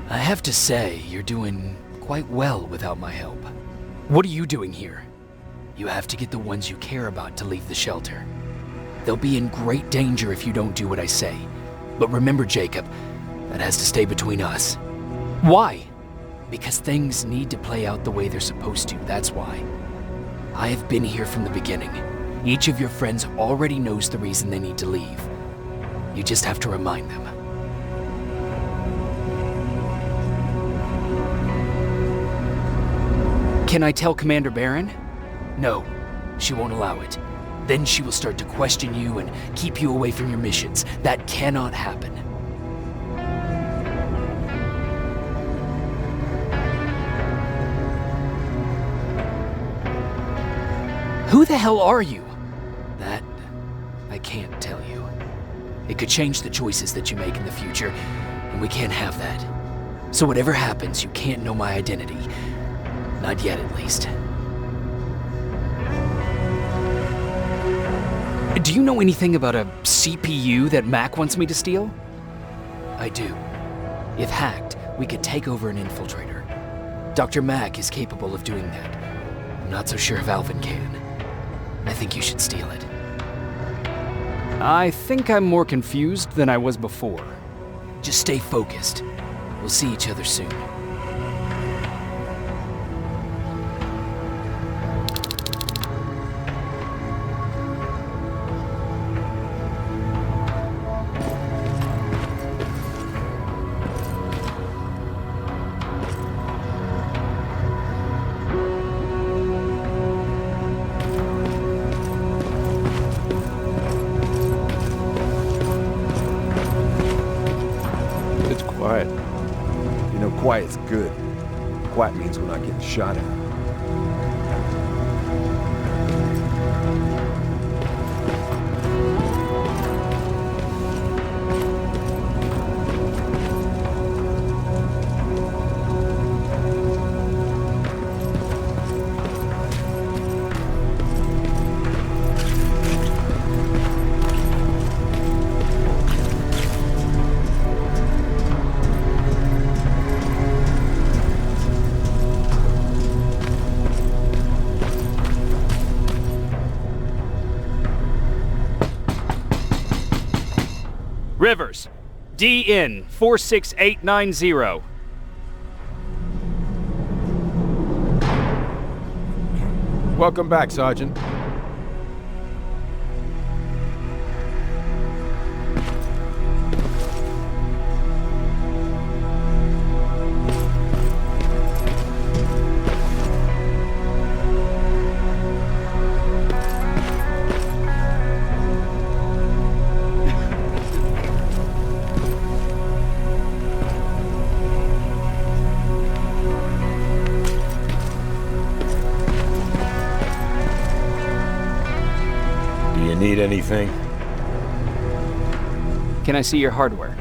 I have to say, you're doing quite well without my help. What are you doing here? You have to get the ones you care about to leave the shelter. They'll be in great danger if you don't do what I say. But remember, Jacob, that has to stay between us. Why? Because things need to play out the way they're supposed to, that's why. I have been here from the beginning. Each of your friends already knows the reason they need to leave. You just have to remind them. Can I tell Commander Barron? No, she won't allow it. Then she will start to question you and keep you away from your missions. That cannot happen. Who the hell are you? That I can't tell you. It could change the choices that you make in the future, and we can't have that. So whatever happens, you can't know my identity. Not yet, at least. Do you know anything about a CPU that Mac wants me to steal? I do. If hacked, we could take over an infiltrator. Dr. Mac is capable of doing that. I'm not so sure if Alvin can. I think you should steal it. I think I'm more confused than I was before. Just stay focused. We'll see each other soon. Quiet. You know, quiet's good. Quiet means we're not getting shot at. Rivers, DN 46890. Welcome back, Sergeant. you need anything? Can I see your hardware?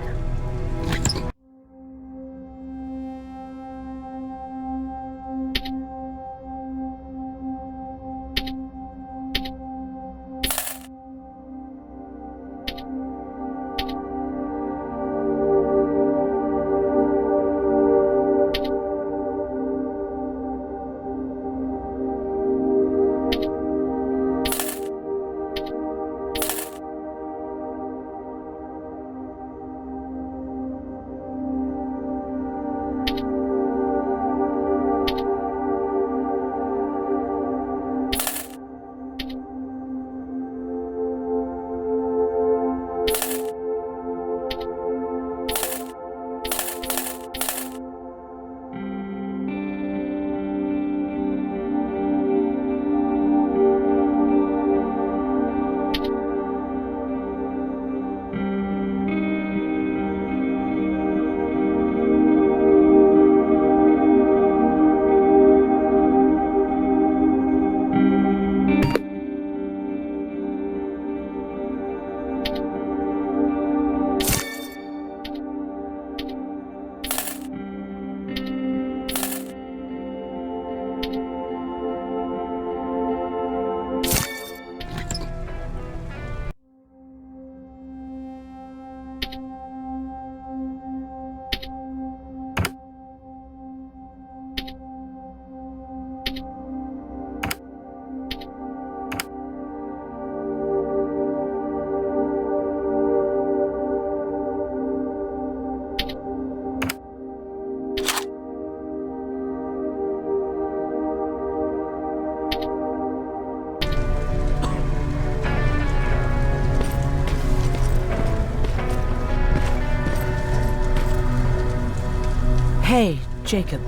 Hey, Jacob.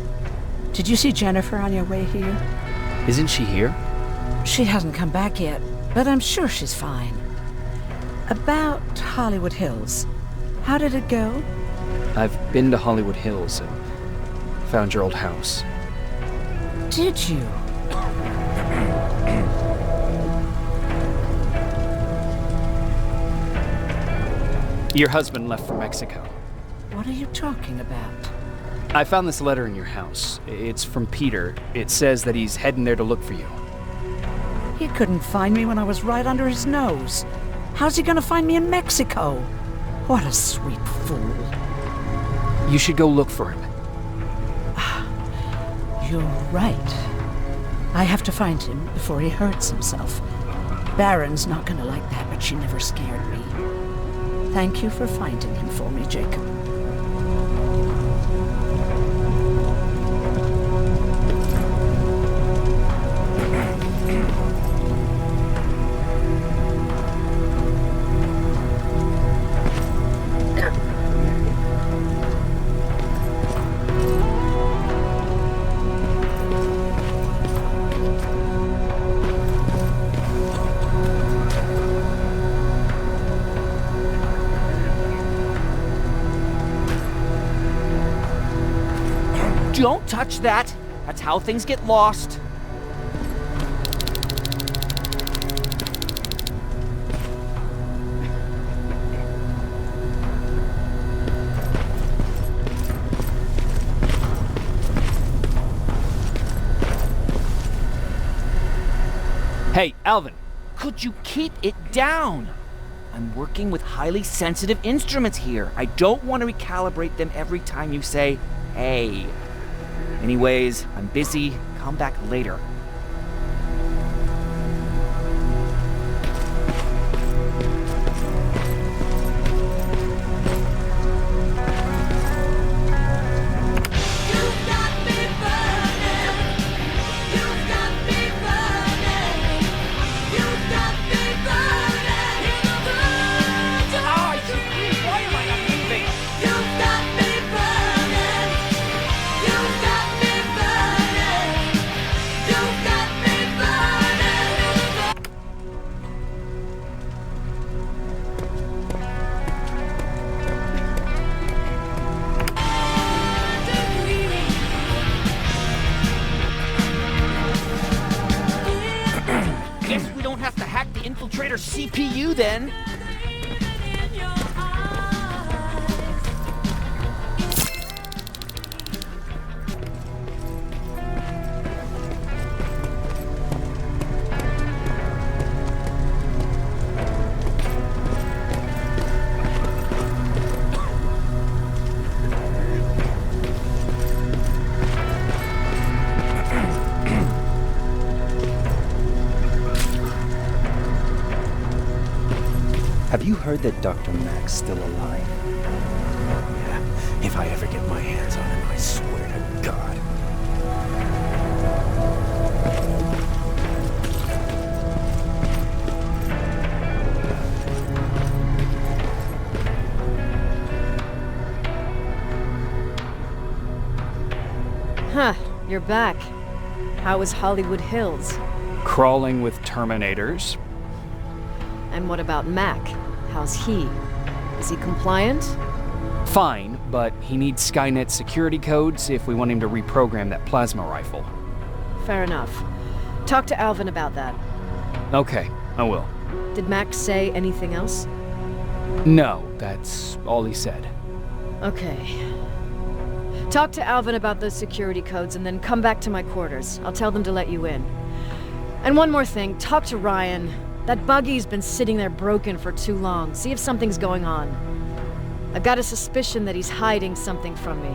Did you see Jennifer on your way here? Isn't she here? She hasn't come back yet, but I'm sure she's fine. About Hollywood Hills. How did it go? I've been to Hollywood Hills and found your old house. Did you? Your husband left for Mexico. What are you talking about? I found this letter in your house. It's from Peter. It says that he's heading there to look for you. He couldn't find me when I was right under his nose. How's he gonna find me in Mexico? What a sweet fool. You should go look for him. You're right. I have to find him before he hurts himself. Baron's not gonna like that, but she never scared me. Thank you for finding him for me, Jacob. Don't touch that! That's how things get lost. Hey, Alvin, could you keep it down? I'm working with highly sensitive instruments here. I don't want to recalibrate them every time you say, hey. Anyways, I'm busy. Come back later. You've got me burning. infiltrator CPU then. Have you heard that Dr. Mack's still alive? Yeah, if I ever get my hands on him, I swear to God. Huh, you're back. How is Hollywood Hills? Crawling with Terminators. And what about Mac? How's he? Is he compliant? Fine, but he needs Skynet security codes if we want him to reprogram that plasma rifle. Fair enough. Talk to Alvin about that. Okay, I will. Did Mac say anything else? No, that's all he said. Okay. Talk to Alvin about those security codes and then come back to my quarters. I'll tell them to let you in. And one more thing, talk to Ryan. That buggy's been sitting there broken for too long. See if something's going on. I've got a suspicion that he's hiding something from me.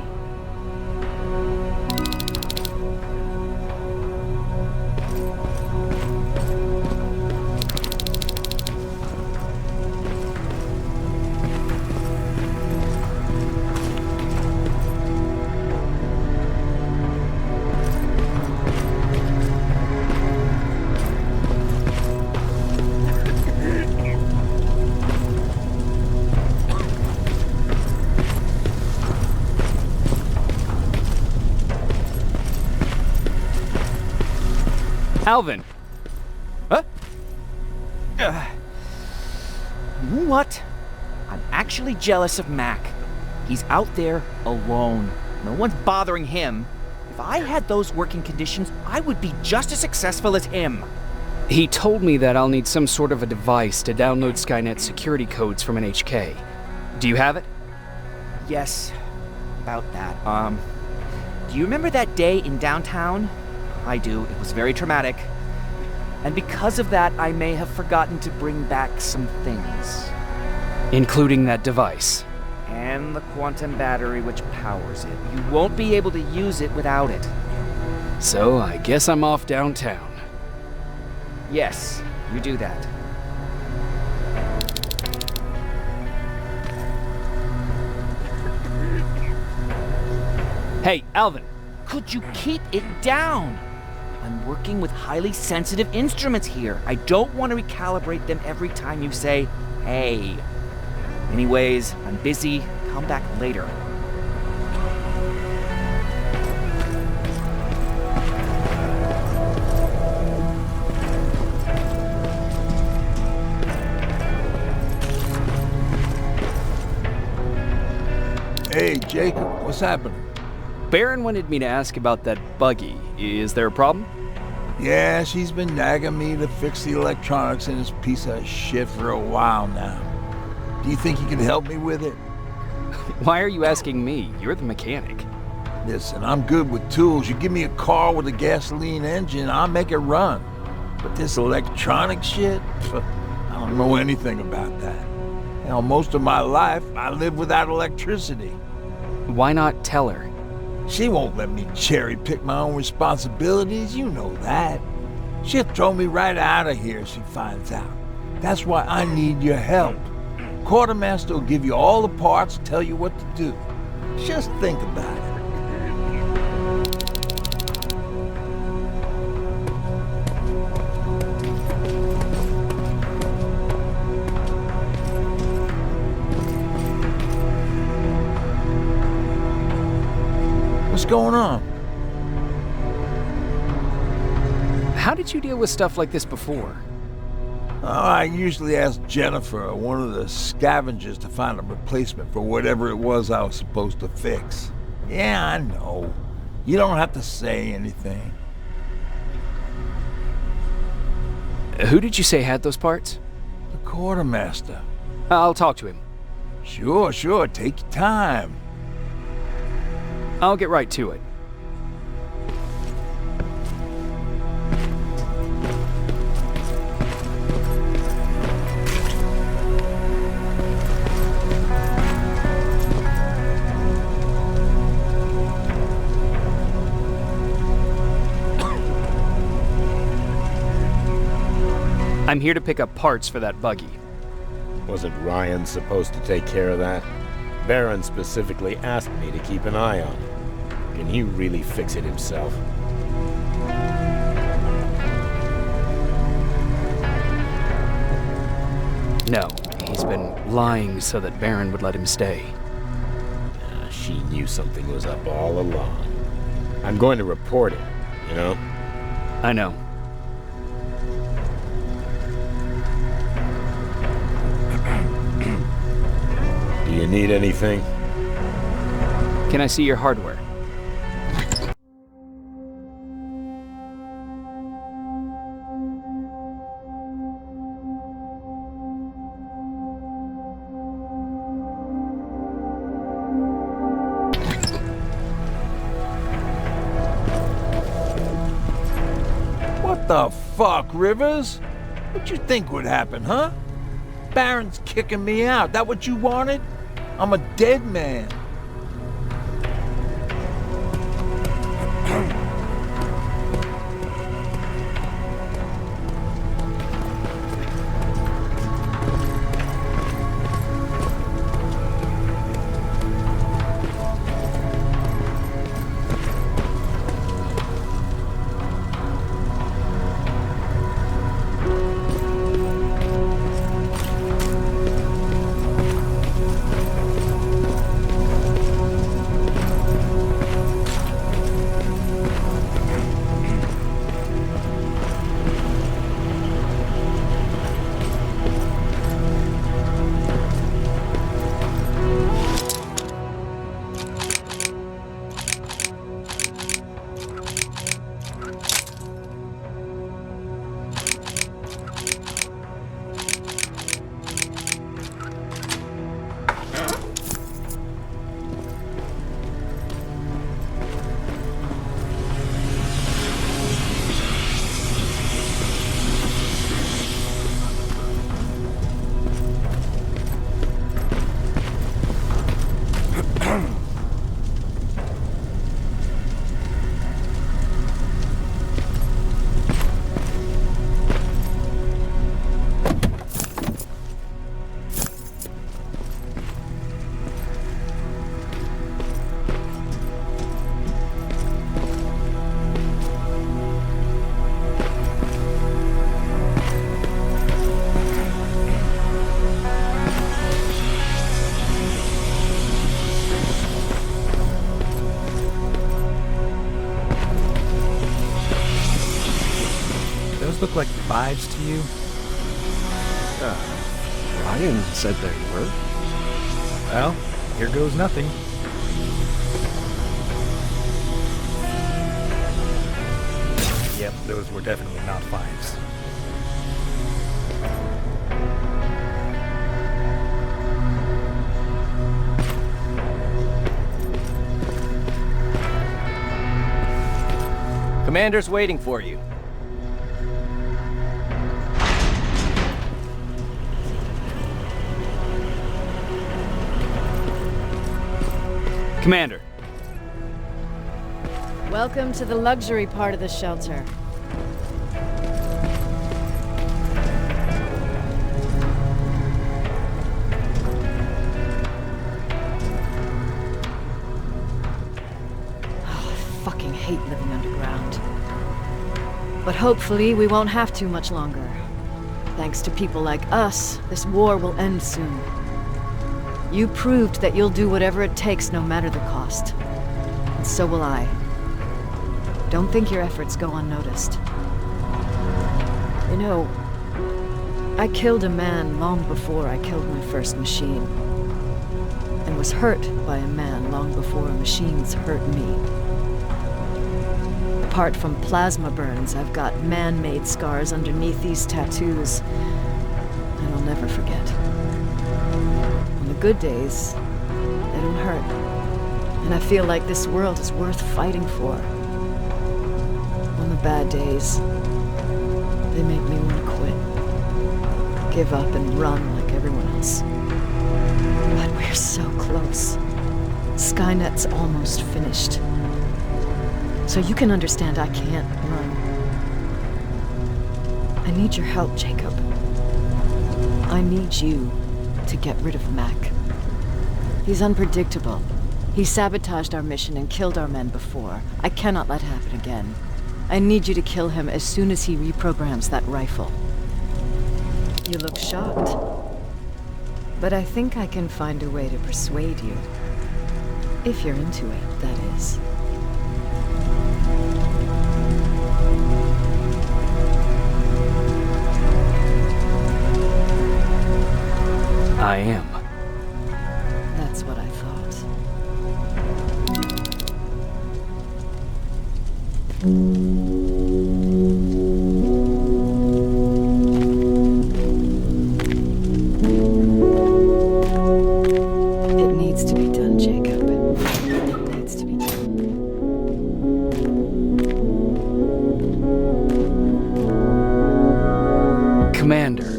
Alvin! Huh? You know what? I'm actually jealous of Mac. He's out there alone. No one's bothering him. If I had those working conditions, I would be just as successful as him. He told me that I'll need some sort of a device to download Skynet security codes from an HK. Do you have it? Yes, about that. Do you remember that day in downtown? I do. It was very traumatic. And because of that, I may have forgotten to bring back some things. Including that device. And the quantum battery which powers it. You won't be able to use it without it. So I guess I'm off downtown. Yes, you do that. Hey, Alvin! Could you keep it down? I'm working with highly sensitive instruments here. I don't want to recalibrate them every time you say, hey. Anyways, I'm busy. Come back later. Hey, Jacob, what's happening? Baron wanted me to ask about that buggy. Is there a problem? Yeah, she's been nagging me to fix the electronics in this piece of shit for a while now. Do you think you can help me with it? Why are you asking me? You're the mechanic. Listen, I'm good with tools. You give me a car with a gasoline engine, I'll make it run. But this electronic shit, I don't know anything about that. Hell, most of my life, I lived without electricity. Why not tell her? She won't let me cherry-pick my own responsibilities, you know that. She'll throw me right out of here if she finds out. That's why I need your help. Quartermaster will give you all the parts, tell you what to do. Just think about it. What's going on? How did you deal with stuff like this before? Oh, I usually ask Jennifer or one of the scavengers to find a replacement for whatever it was I was supposed to fix. Yeah, I know. You don't have to say anything. Who did you say had those parts? quartermaster. I'll talk to him. Sure, take your time. I'll get right to it. I'm here to pick up parts for that buggy. Wasn't Ryan supposed to take care of that? Baron specifically asked me to keep an eye on it. Can he really fix it himself? No, he's been lying so that Baron would let him stay. She knew something was up all along. I'm going to report it, you know? I know. Do you need anything? Can I see your hardware? What the fuck, Rivers? What'd you think would happen, huh? Baron's kicking me out. That what you wanted? I'm a dead man. Look like 5s to you? Ryan said they were. Well, here goes nothing. Yep, those were definitely not 5s. Commander's waiting for you. Commander. Welcome to the luxury part of the shelter. Oh, I fucking hate living underground. But hopefully we won't have to much longer. Thanks to people like us, this war will end soon. You proved that you'll do whatever it takes, no matter the cost. And so will I. Don't think your efforts go unnoticed. You know, I killed a man long before I killed my first machine. And was hurt by a man long before machines hurt me. Apart from plasma burns, I've got man-made scars underneath these tattoos. And a never forget. On the good days, they don't hurt. And I feel like this world is worth fighting for. On the bad days, they make me want to quit. Give up and run like everyone else. But we're so close. Skynet's almost finished. So you can understand I can't run. I need your help, Jacob. I need you to get rid of Mac. He's unpredictable. He sabotaged our mission and killed our men before. I cannot let it happen again. I need you to kill him as soon as he reprograms that rifle. You look shocked. But I think I can find a way to persuade you. If you're into it, that is. I am. That's what I thought. It needs to be done, Jacob. It needs to be done. Commander.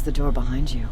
The door behind you.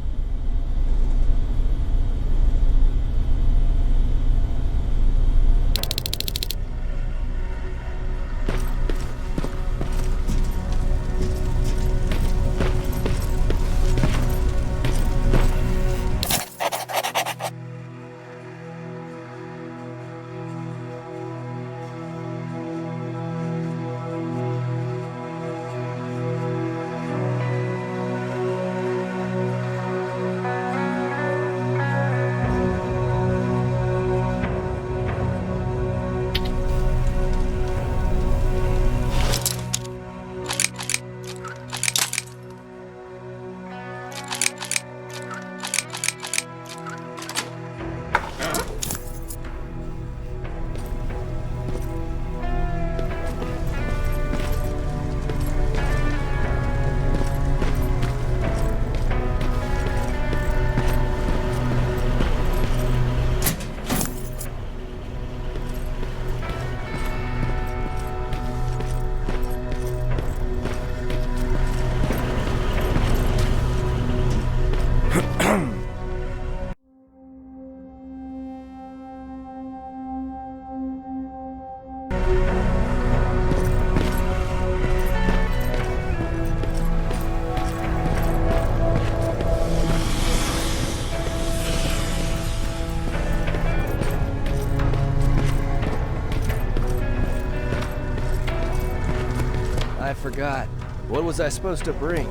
I forgot. What was I supposed to bring?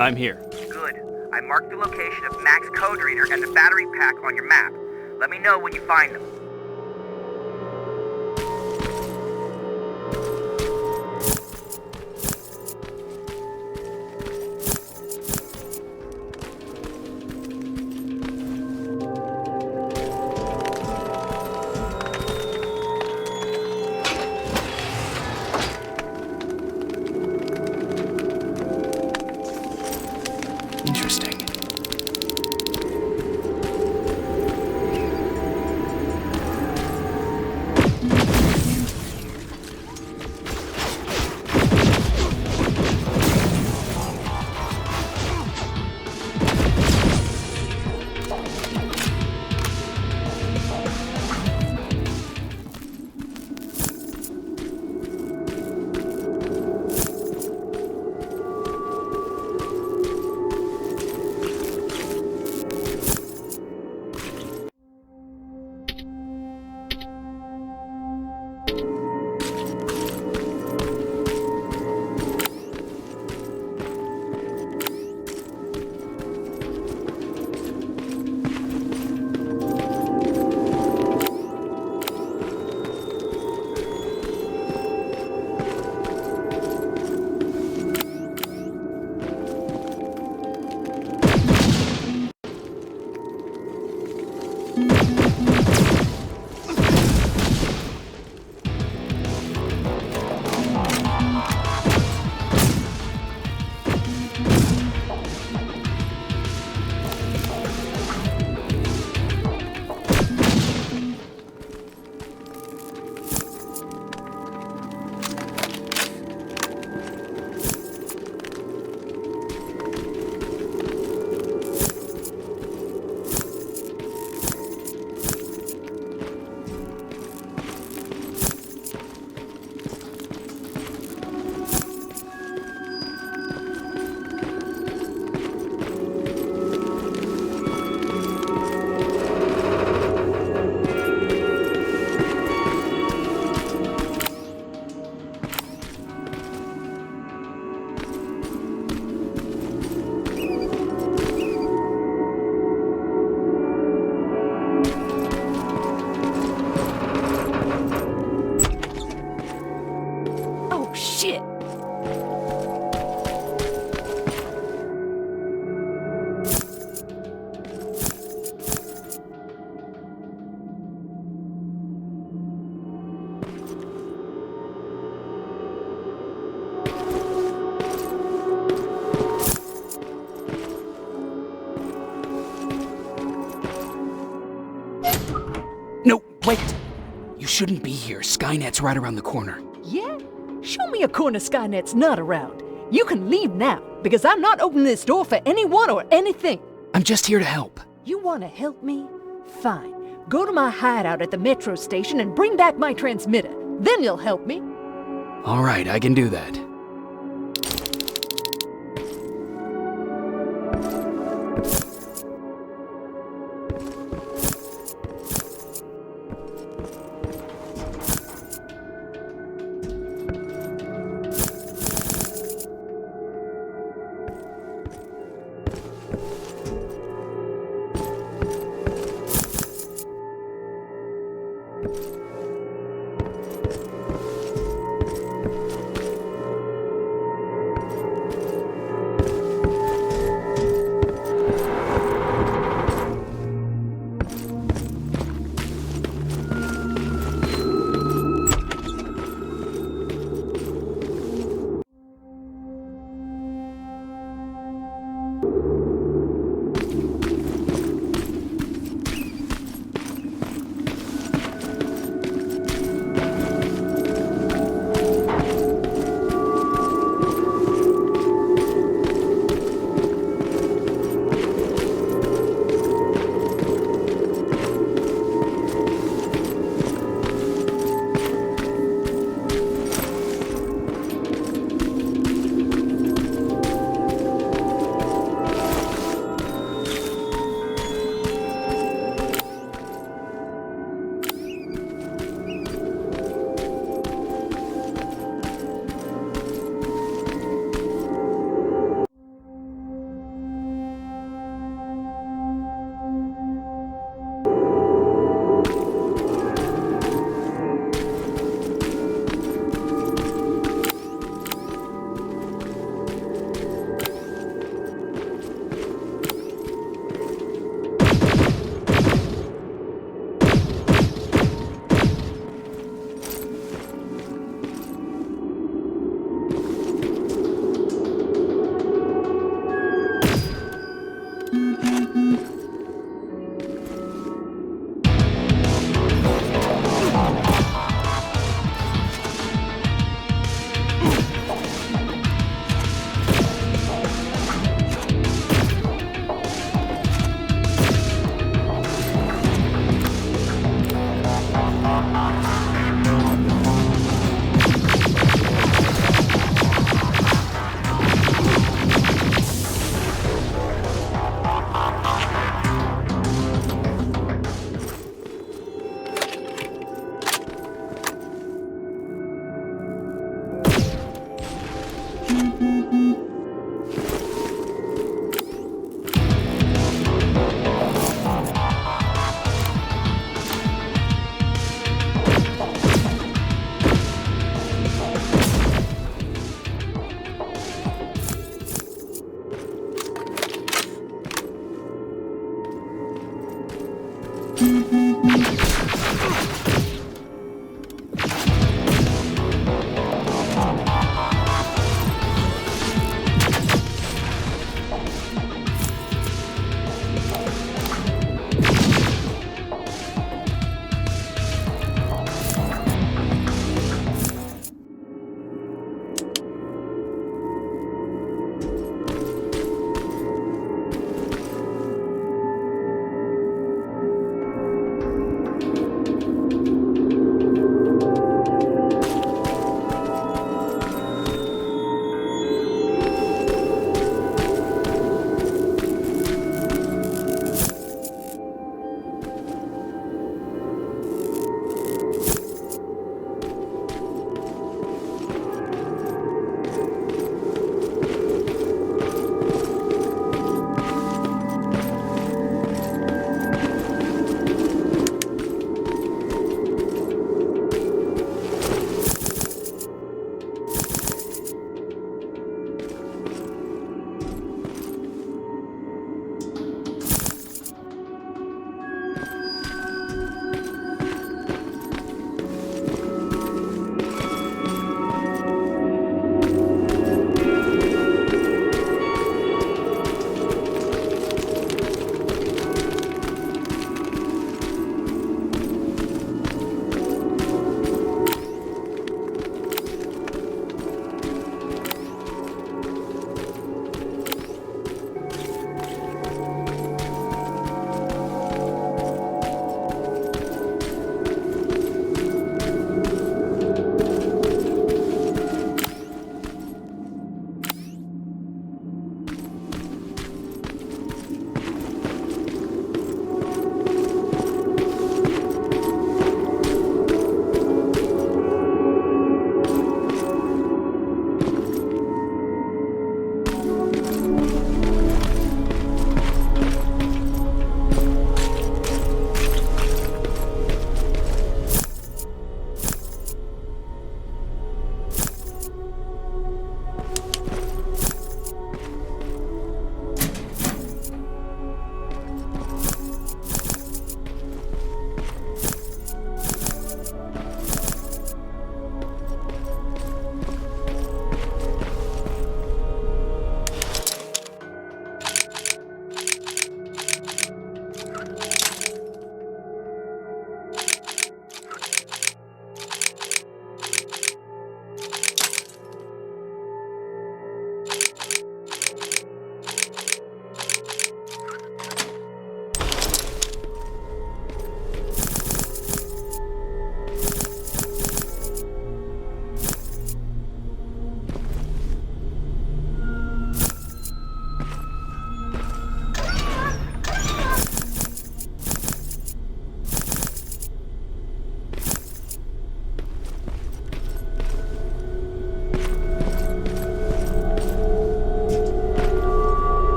I'm here. Good. I marked the location of Mac's code reader and the battery pack on your map. Let me know when you find them. Interesting. No, wait! You shouldn't be here. Skynet's right around the corner. Yeah? Show me a corner Skynet's not around. You can leave now, because I'm not opening this door for anyone or anything. I'm just here to help. You want to help me? Fine. Go to my hideout at the metro station and bring back my transmitter. Then you'll help me. All right, I can do that.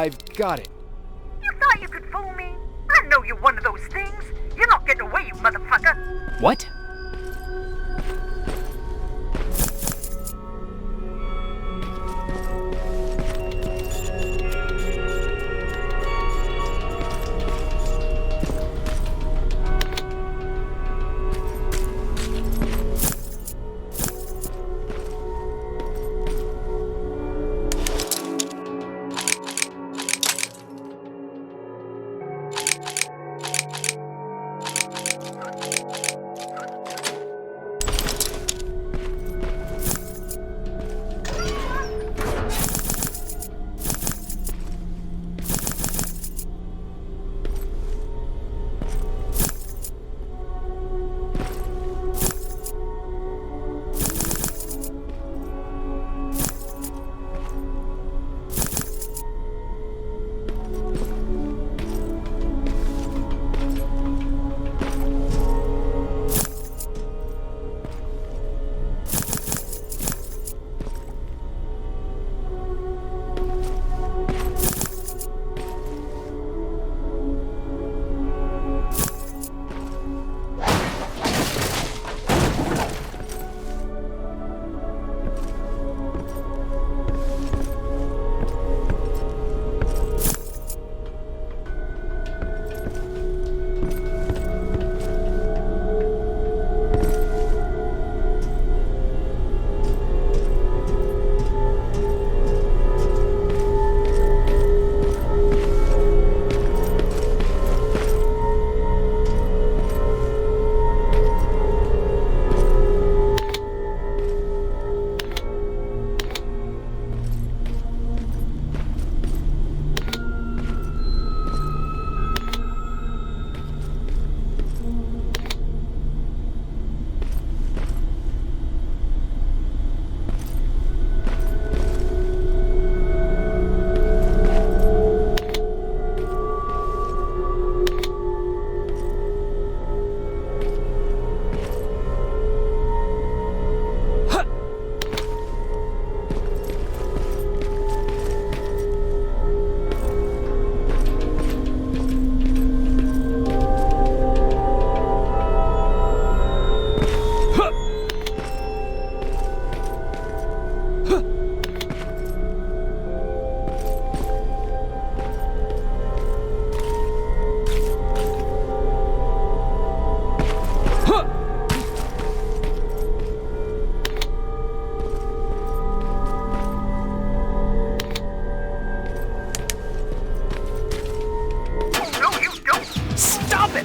I've got it. know you're one of those things. You're not getting away, you motherfucker. What?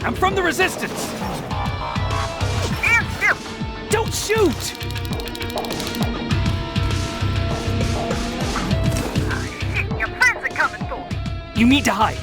I'm from the Resistance! Stand still! Don't shoot! Shit, your friends are coming for me! You need to hide.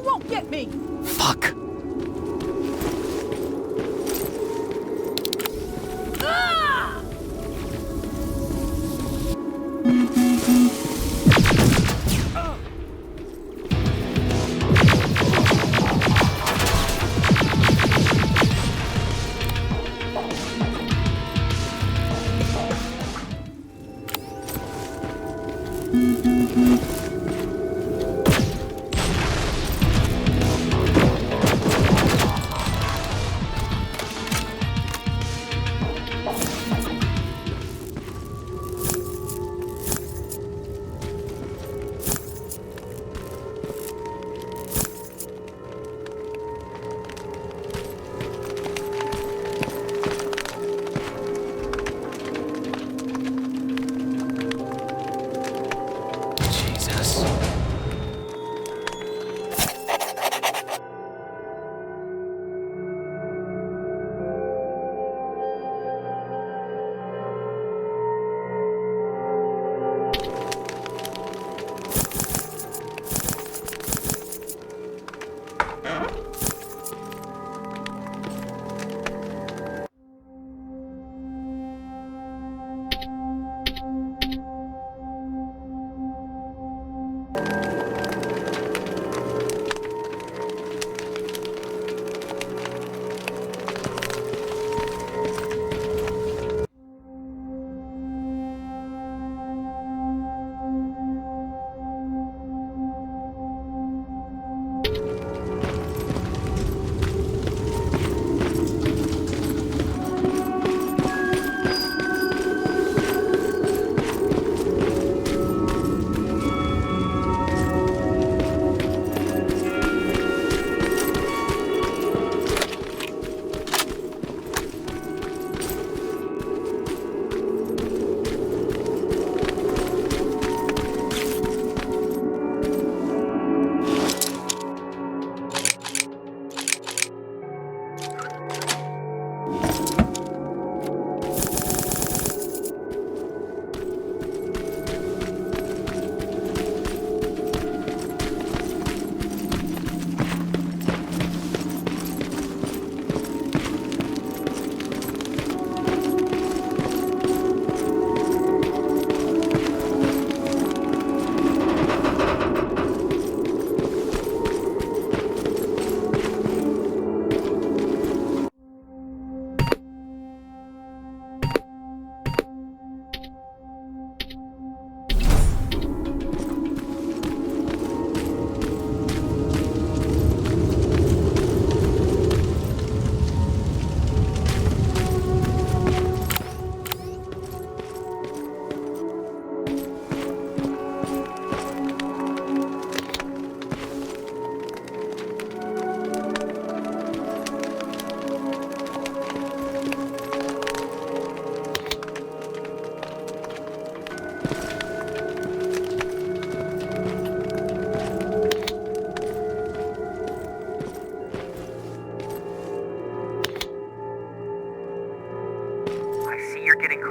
won't get me! Fuck. Ah!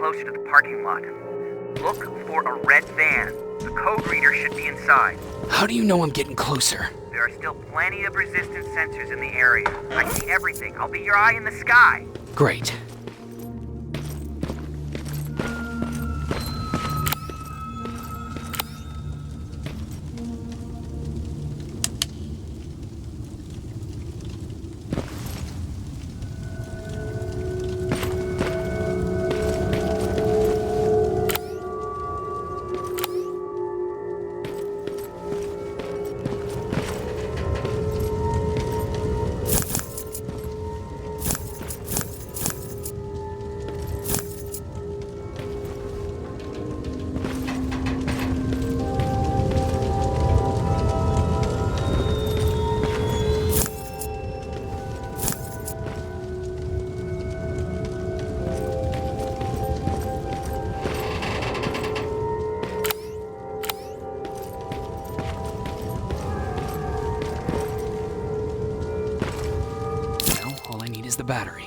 closer to the parking lot. Look for a red van. The code reader should be inside. How do you know I'm getting closer? There are still plenty of resistance sensors in the area. I see everything. I'll be your eye in the sky. Great. The battery.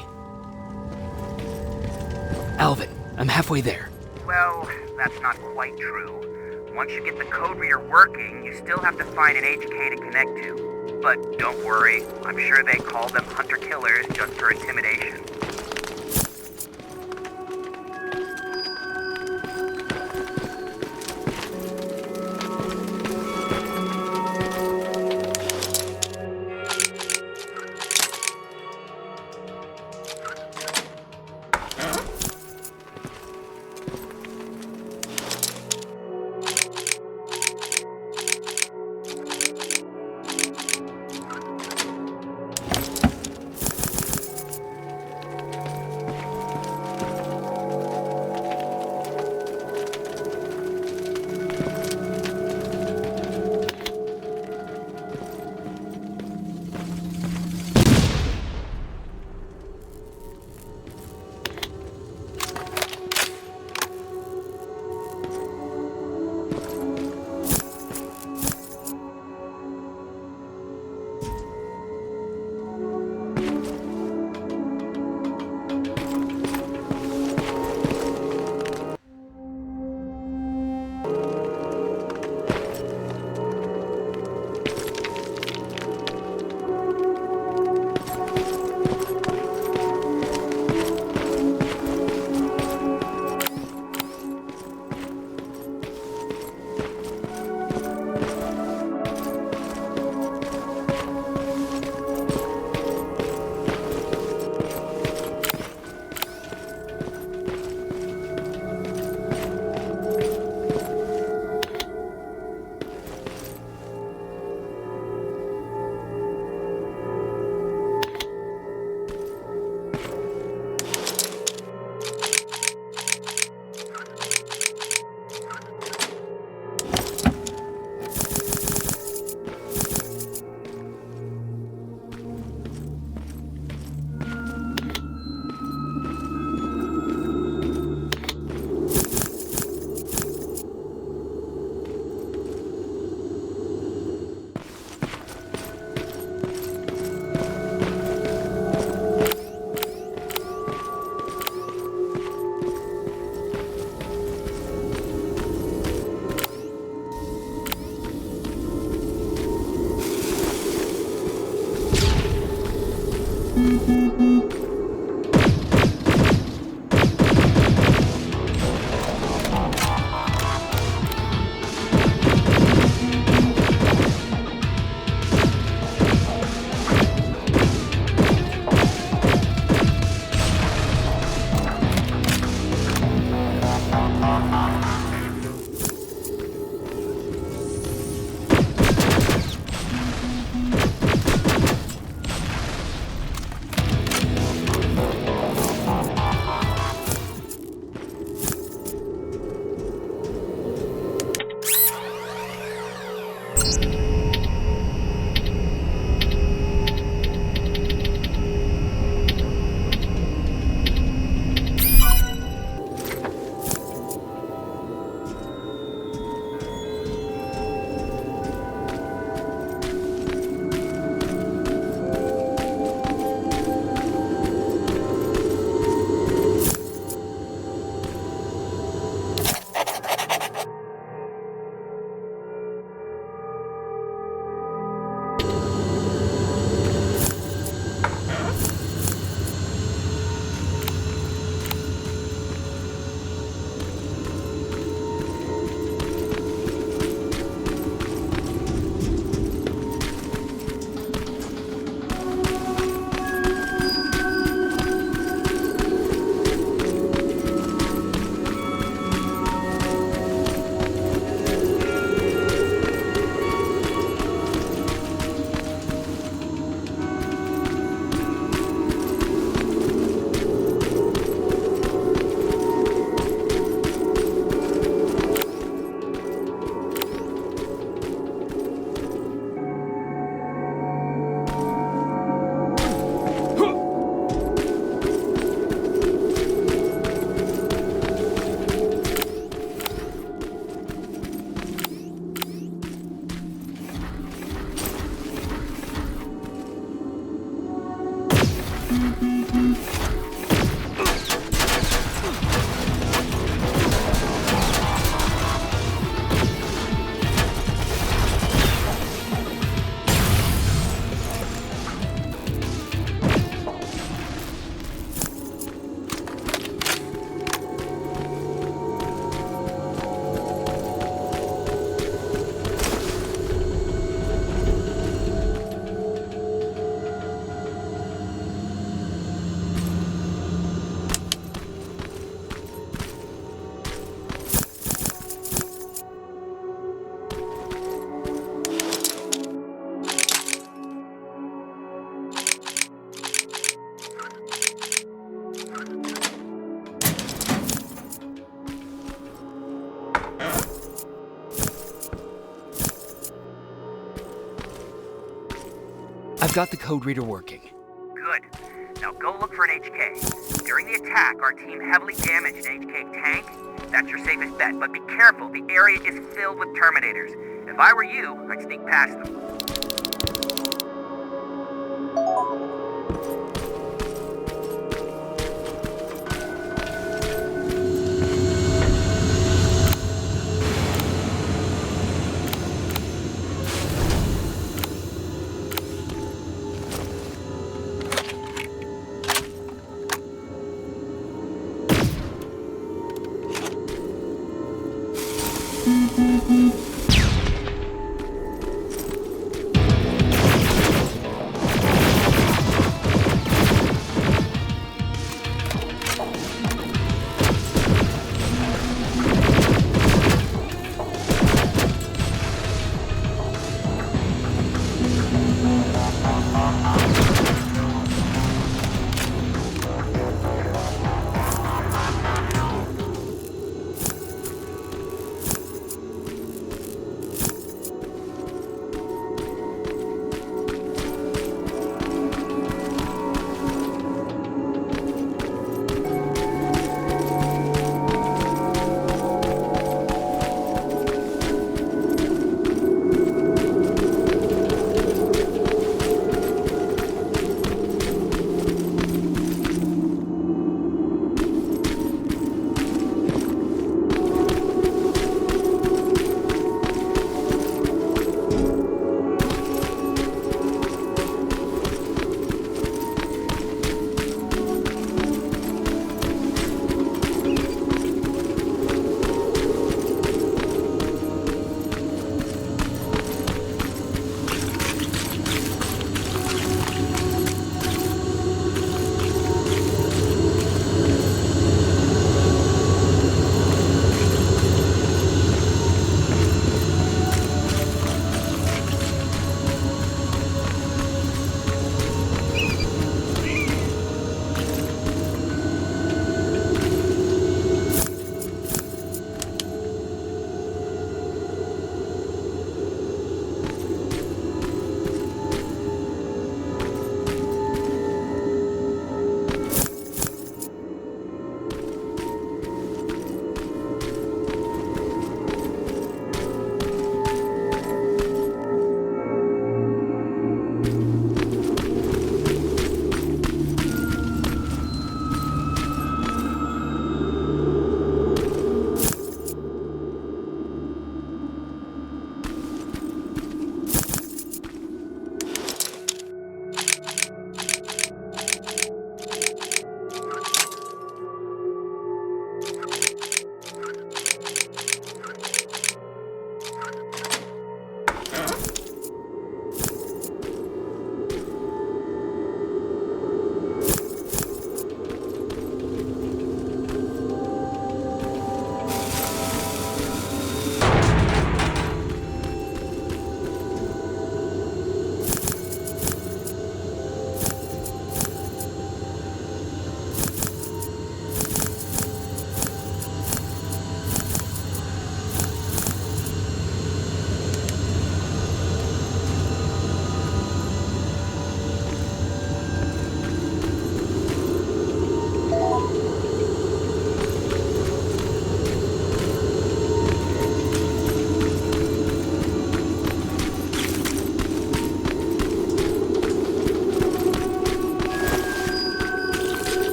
Alvin, I'm halfway there. Well, that's not quite true. Once you get the code reader working, you still have to find an HK to connect to. But don't worry, I'm sure they call them hunter-killers just for intimidation. I've got the code reader working. Good. Now go look for an HK. During the attack, our team heavily damaged an HK tank. That's your safest bet, but be careful. The area is filled with Terminators. If I were you, I'd sneak past them.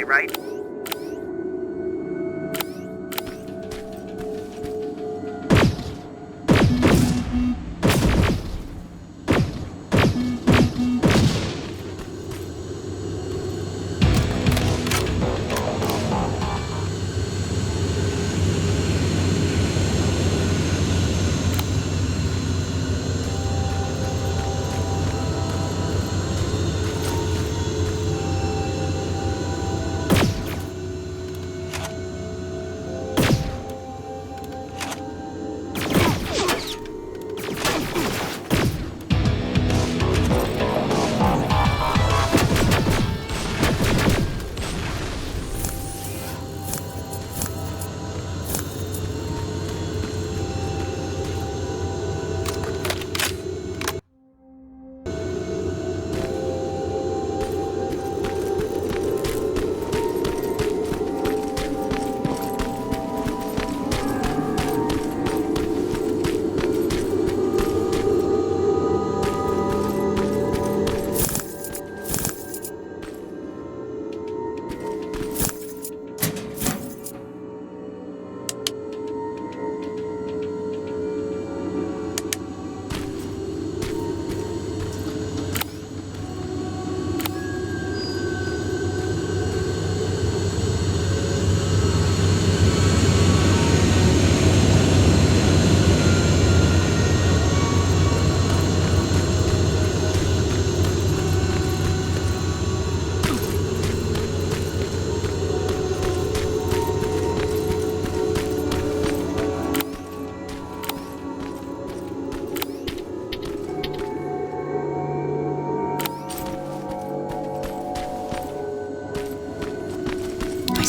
right?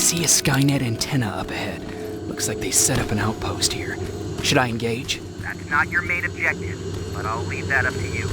see a Skynet antenna up ahead. Looks like they set up an outpost here. Should I engage? That's not your main objective, but I'll leave that up to you.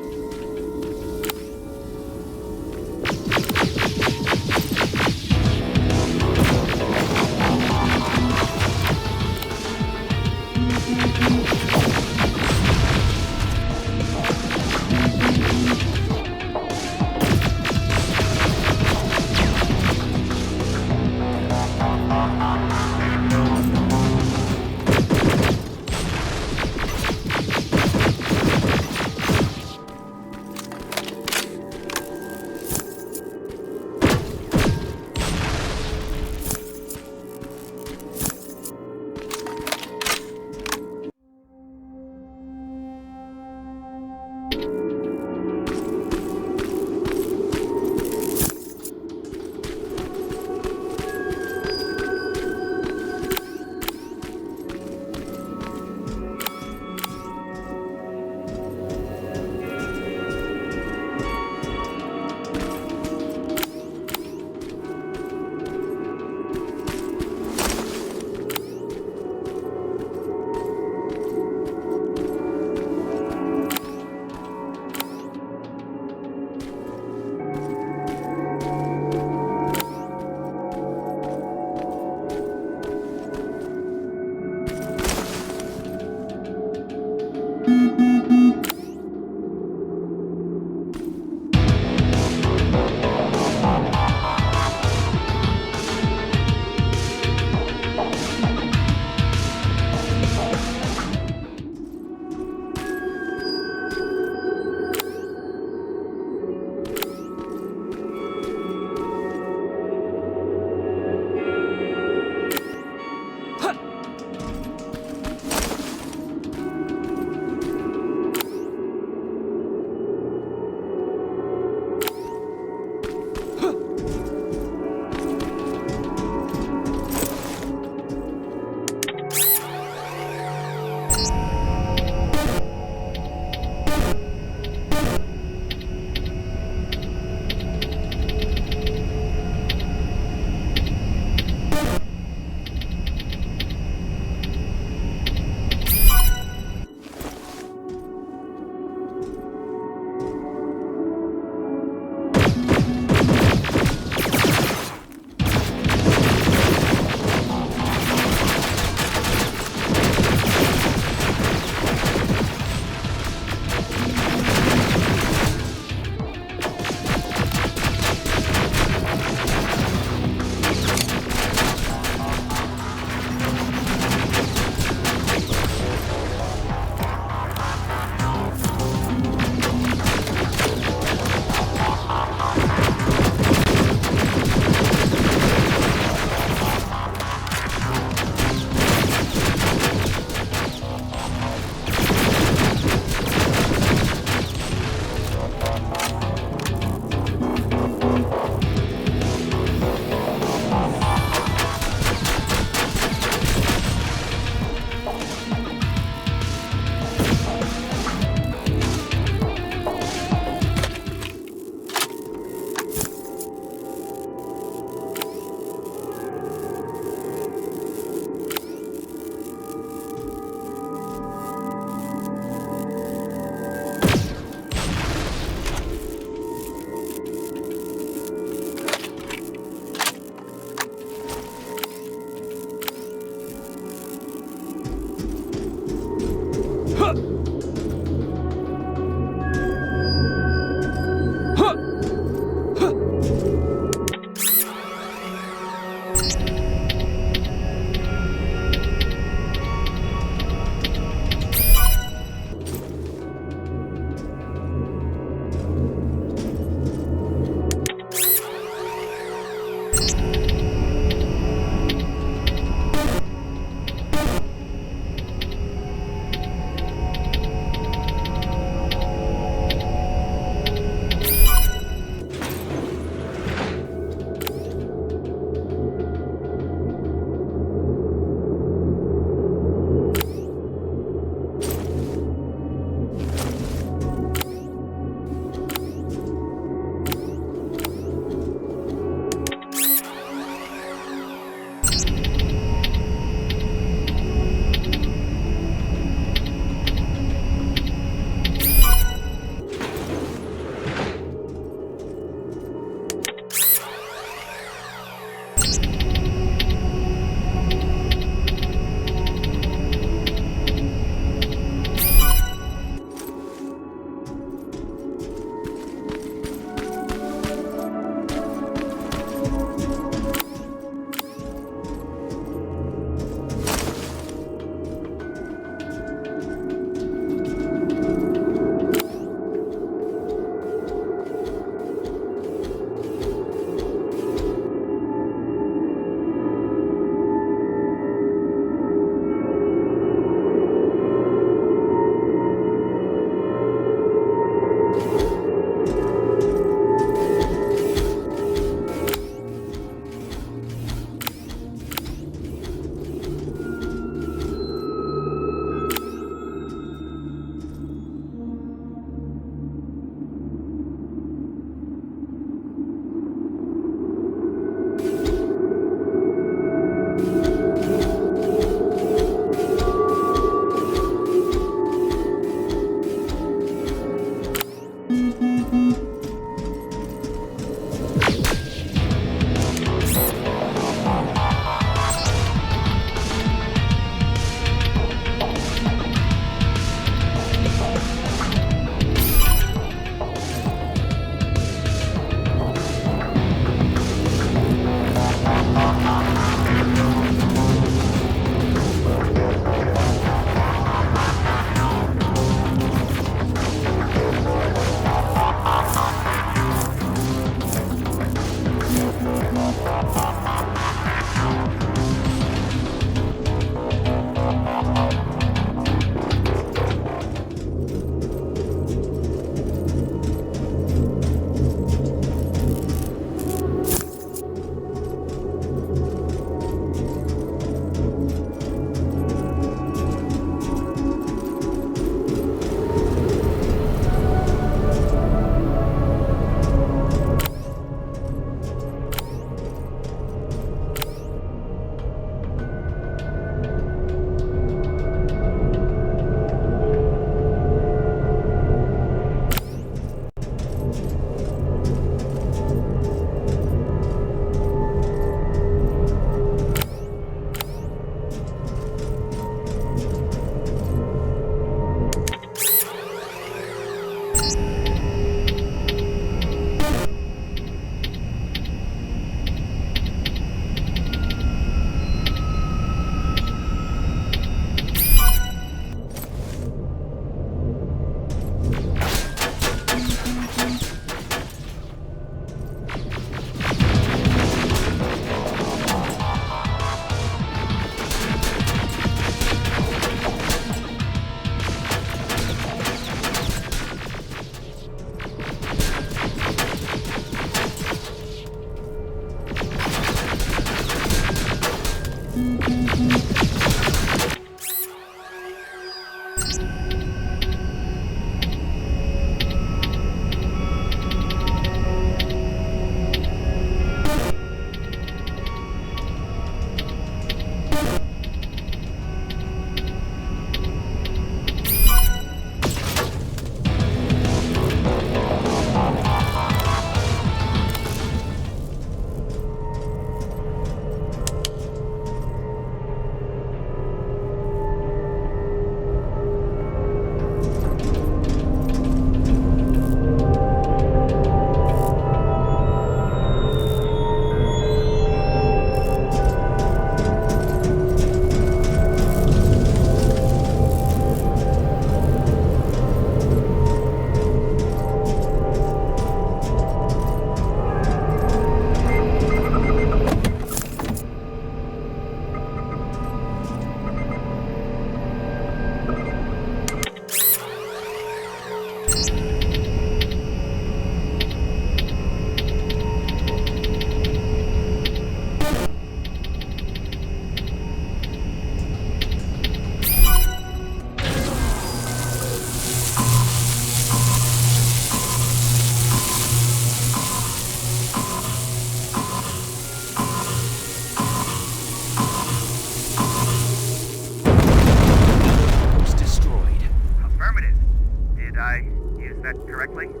correctly?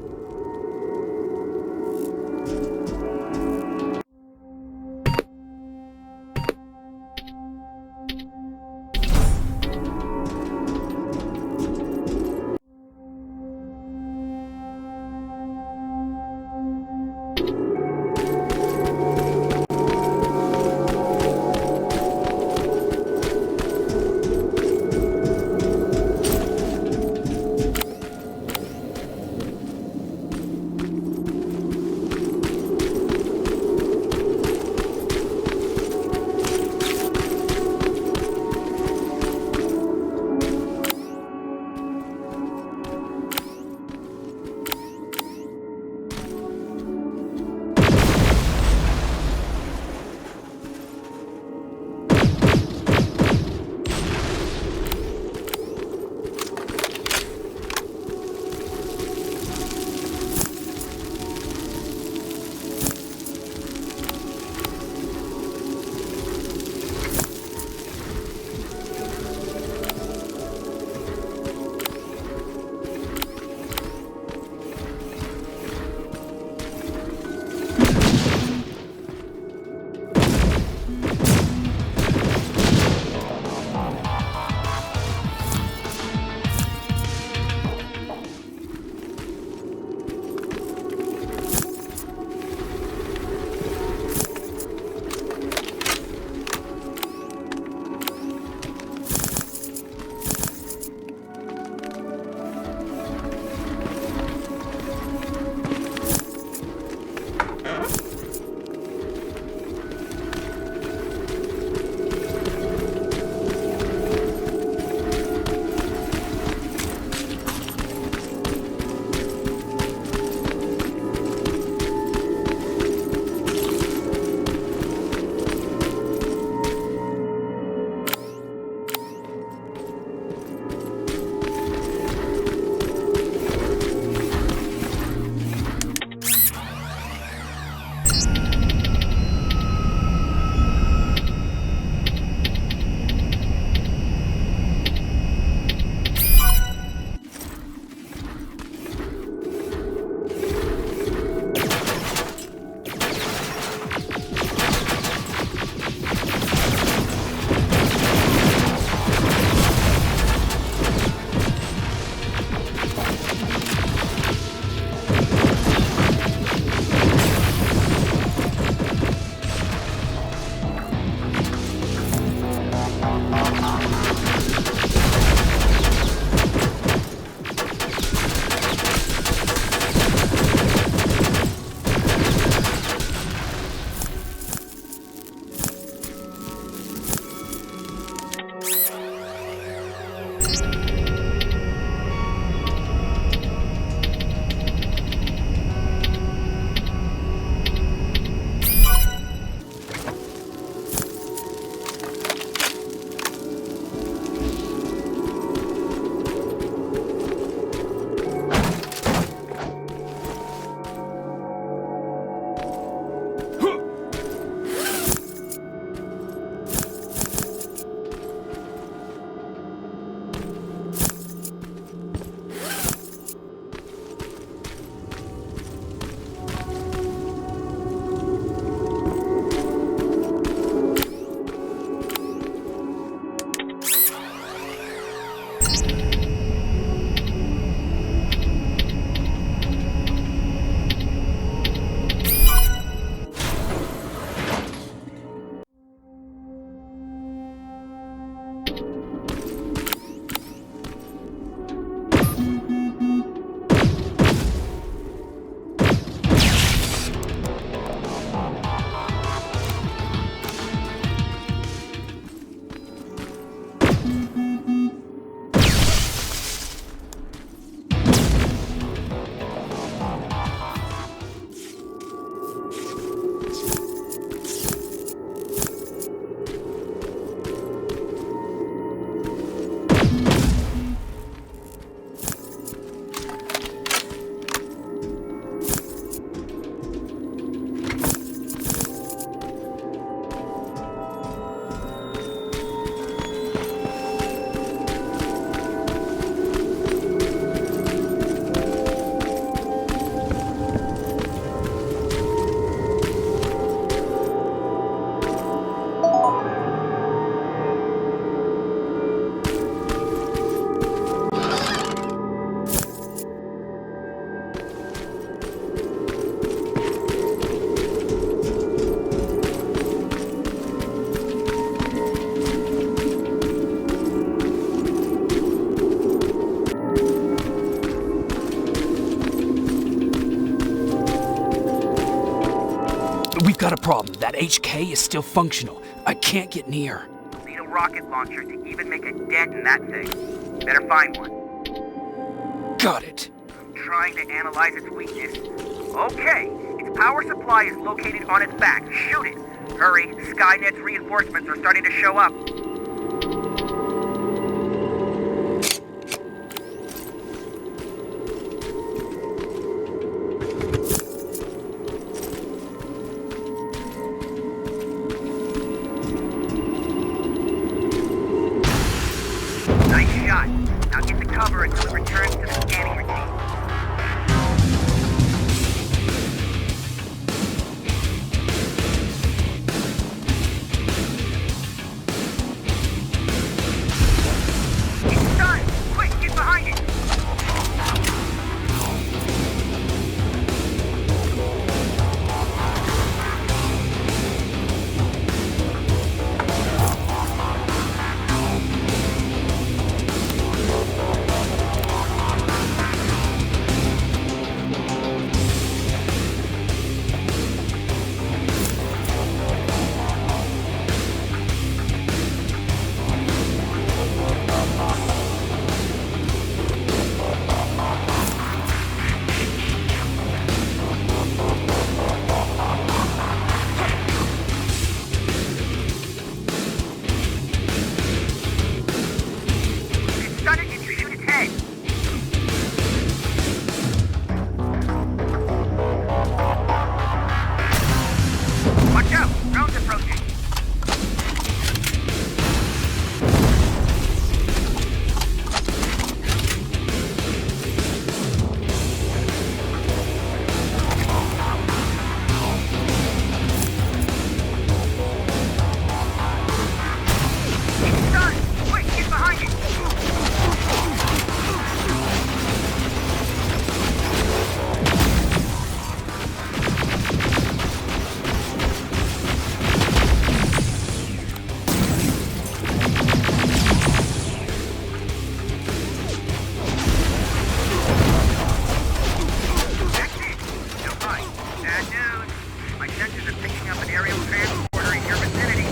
HK is still functional. I can't get near. Need a rocket launcher to even make a dent in that thing. Better find one. Got it. I'm trying to analyze its weakness. Okay, its power supply is located on its back. Shoot it. Hurry, Skynet's reinforcements are starting to show up. Nice shot. Now get the cover until it returns to the scanning routine. It's done! Quick, get behind it! Watch out! Drone's approaching! It's done! Quick, get behind it! That's it! Still fine. Bad news. My sensors are picking up an aerial transporter in your vicinity.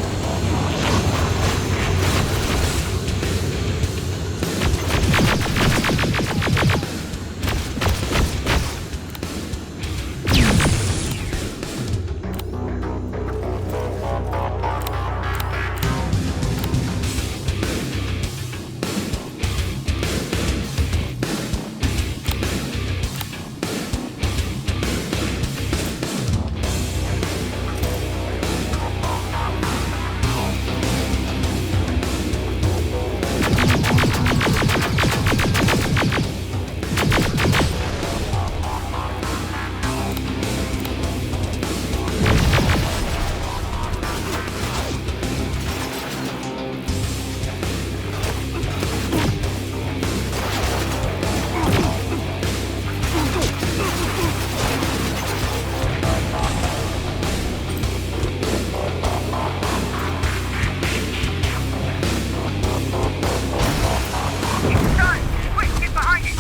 It's done! Quick, get behind it!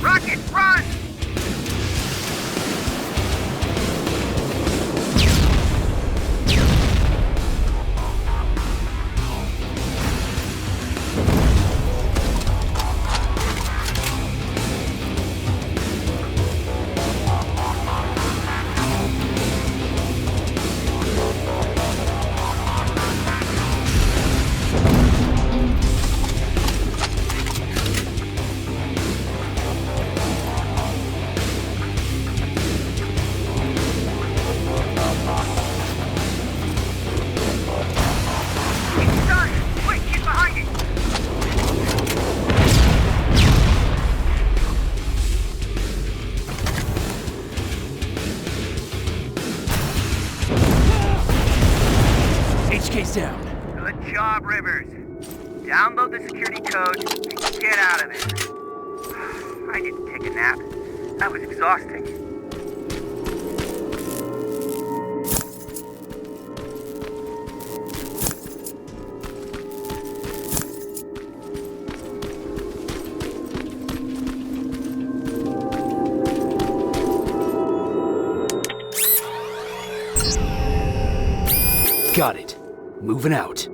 Rocket, run! It's done! Quick, get behind it! HK's down. Good job, Rivers. Download the security code and get out of there. I didn't take a nap. That was exhausting. moving out.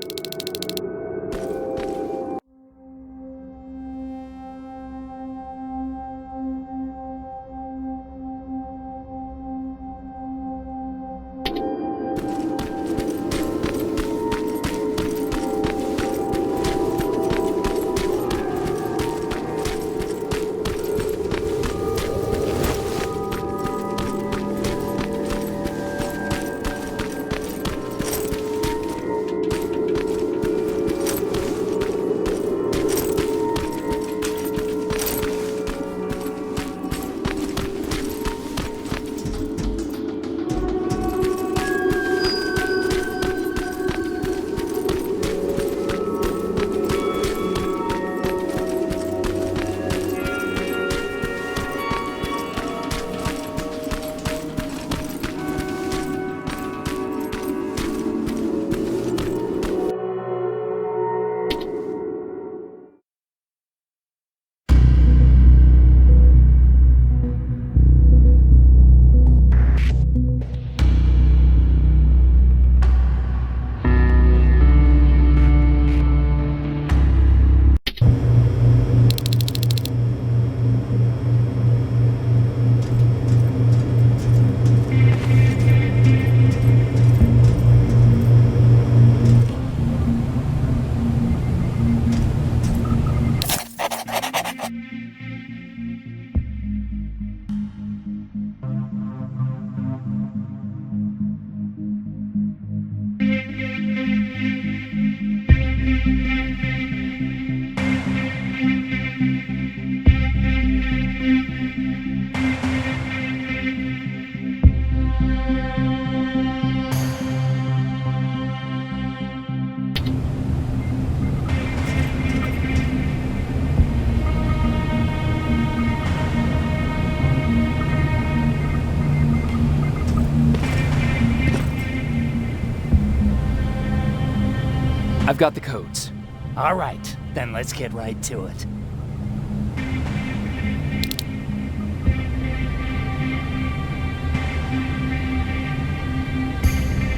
I've got the codes. All right, then let's get right to it.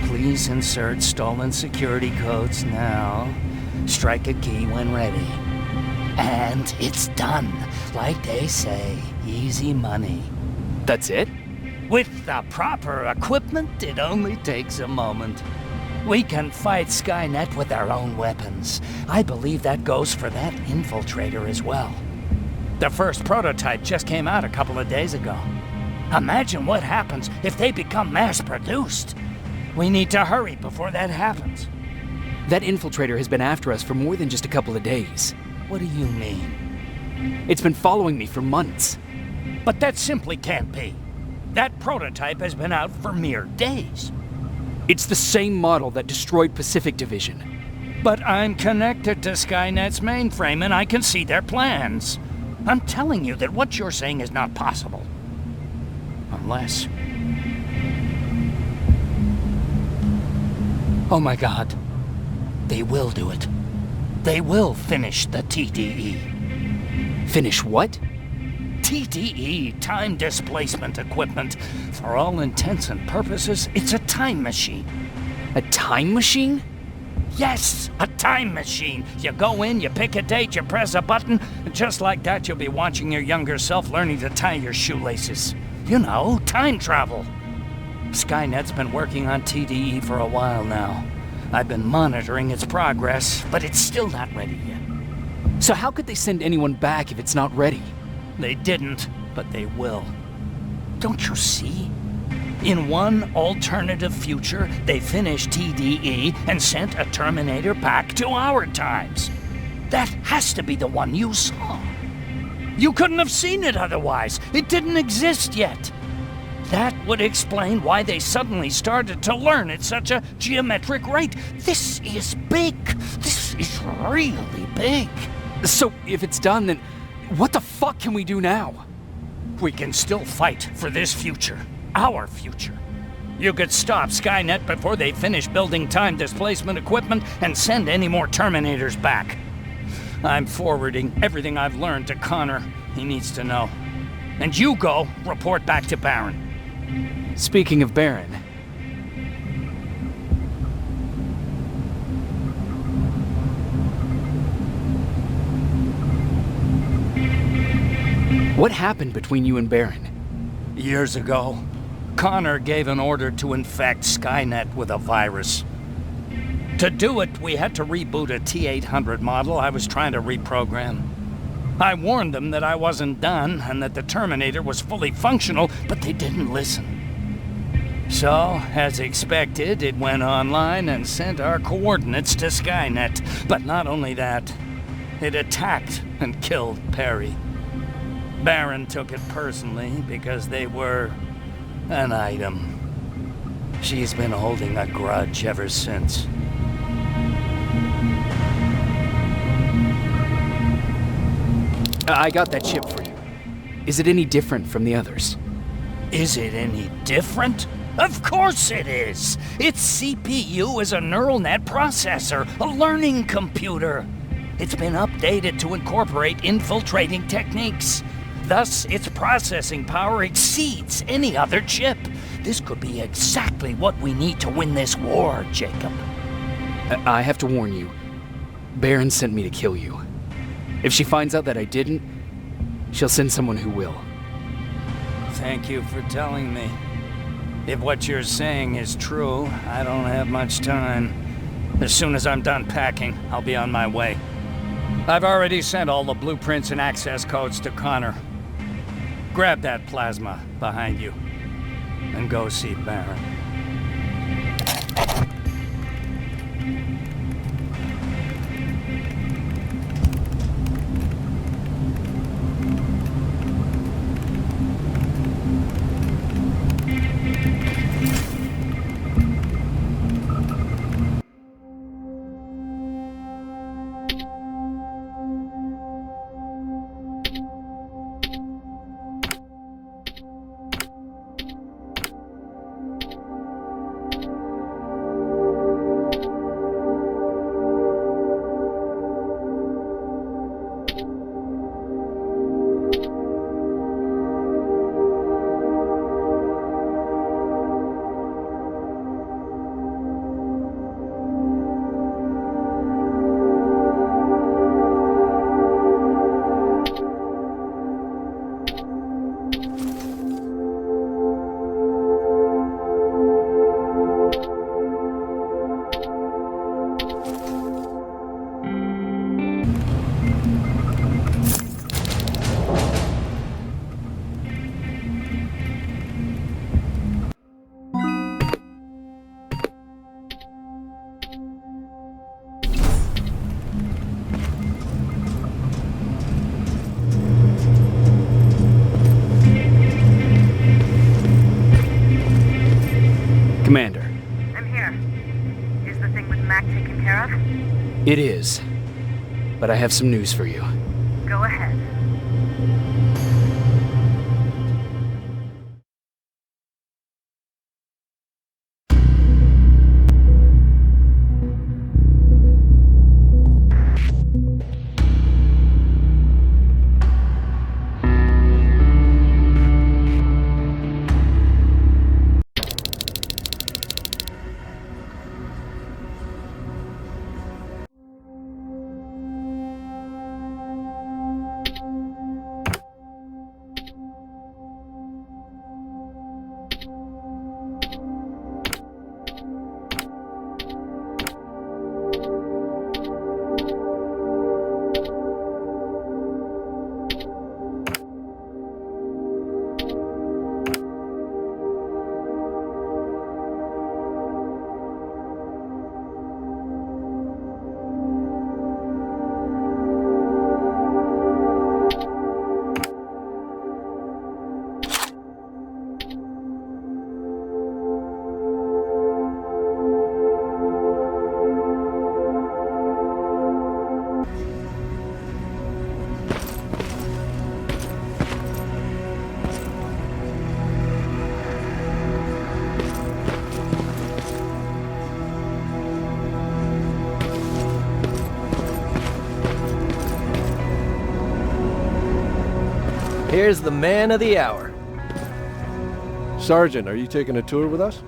Please insert stolen security codes now. Strike a key when ready. And it's done. Like they say, easy money. That's it? With the proper equipment, it only takes a moment. We can fight Skynet with our own weapons. I believe that goes for that infiltrator as well. The first prototype just came out a couple of days ago. Imagine what happens if they become mass-produced. We need to hurry before that happens. That infiltrator has been after us for more than just a couple of days. What do you mean? It's been following me for months. But that simply can't be. That prototype has been out for mere days. It's the same model that destroyed Pacific Division. But I'm connected to Skynet's mainframe and I can see their plans. I'm telling you that what you're saying is not possible. Unless... Oh my God. They will do it. They will finish the TDE. Finish what? TDE, time displacement equipment. For all intents and purposes, it's a time machine. A time machine? Yes, a time machine. You go in, you pick a date, you press a button, and just like that you'll be watching your younger self learning to tie your shoelaces. You know, time travel. Skynet's been working on TDE for a while now. I've been monitoring its progress, but it's still not ready yet. So how could they send anyone back if it's not ready? They didn't, but they will. Don't you see? In one alternative future, they finished TDE and sent a Terminator back to our times. That has to be the one you saw. You couldn't have seen it otherwise. It didn't exist yet. That would explain why they suddenly started to learn at such a geometric rate. This is big. This is really big. So if it's done, then what the fuck can we do now? We can still fight for this future. Our future. You could stop Skynet before they finish building time displacement equipment and send any more Terminators back. I'm forwarding everything I've learned to Connor. He needs to know. And you go report back to Baron. Speaking of Baron... What happened between you and Baron? Years ago, Connor gave an order to infect Skynet with a virus. To do it, we had to reboot a T-800 model I was trying to reprogram. I warned them that I wasn't done and that the Terminator was fully functional, but they didn't listen. So, as expected, it went online and sent our coordinates to Skynet. But not only that, it attacked and killed Perry. Baron took it personally because they were an item. She's been holding a grudge ever since. I got that chip for you. Is it any different from the others? Is it any different? Of course it is! Its CPU is a neural net processor, a learning computer. It's been updated to incorporate infiltrating techniques. Thus, its processing power exceeds any other chip. This could be exactly what we need to win this war, Jacob. I have to warn you. Baron sent me to kill you. If she finds out that I didn't, she'll send someone who will. Thank you for telling me. If what you're saying is true, I don't have much time. As soon as I'm done packing, I'll be on my way. I've already sent all the blueprints and access codes to Connor. Grab that plasma behind you, and go see Baron. Commander. I'm here. Is the thing with Mac taken care of? It is. But I have some news for you. Go ahead. Here's the man of the hour. Sergeant, are you taking a tour with us?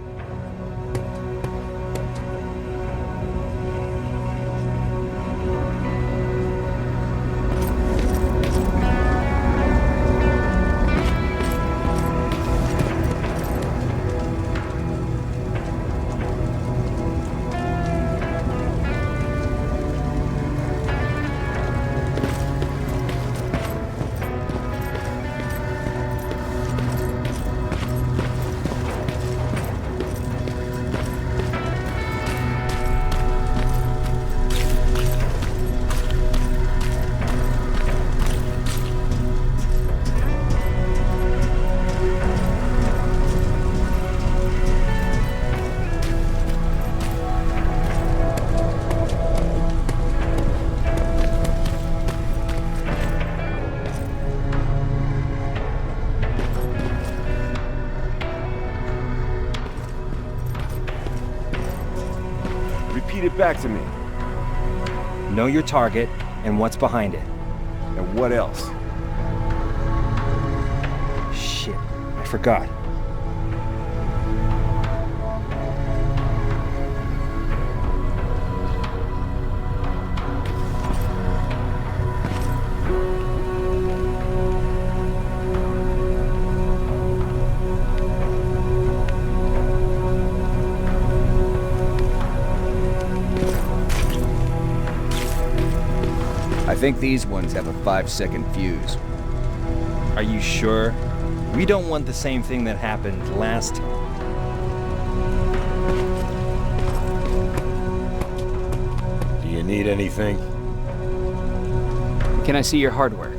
back to me. Know your target and what's behind it. And what else? Shit, I forgot. I think these ones have a 5-second fuse. Are you sure? We don't want the same thing that happened last time. Do you need anything? Can I see your hardware?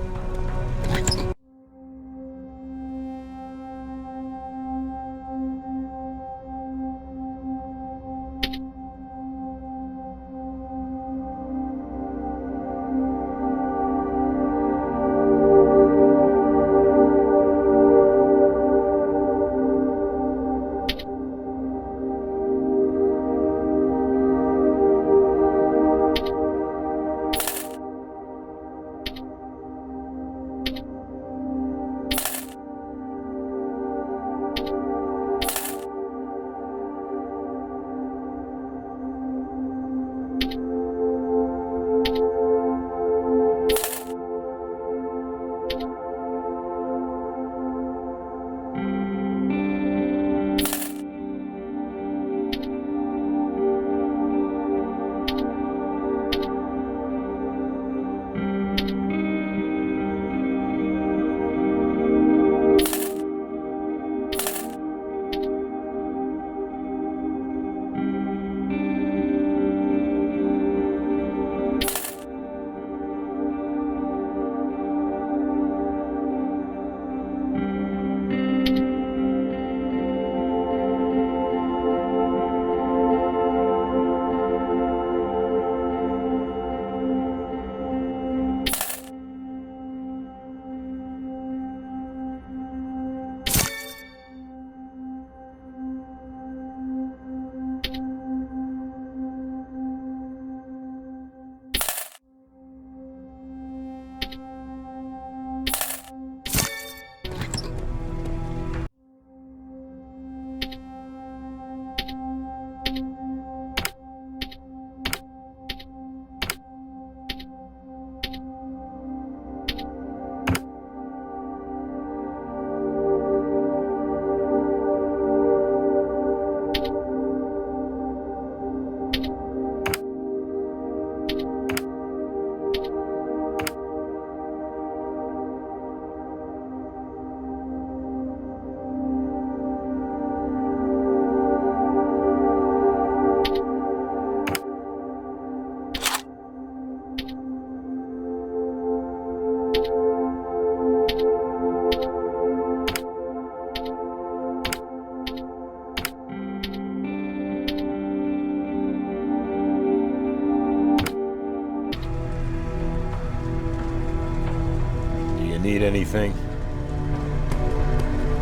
Need anything?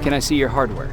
Can I see your hardware?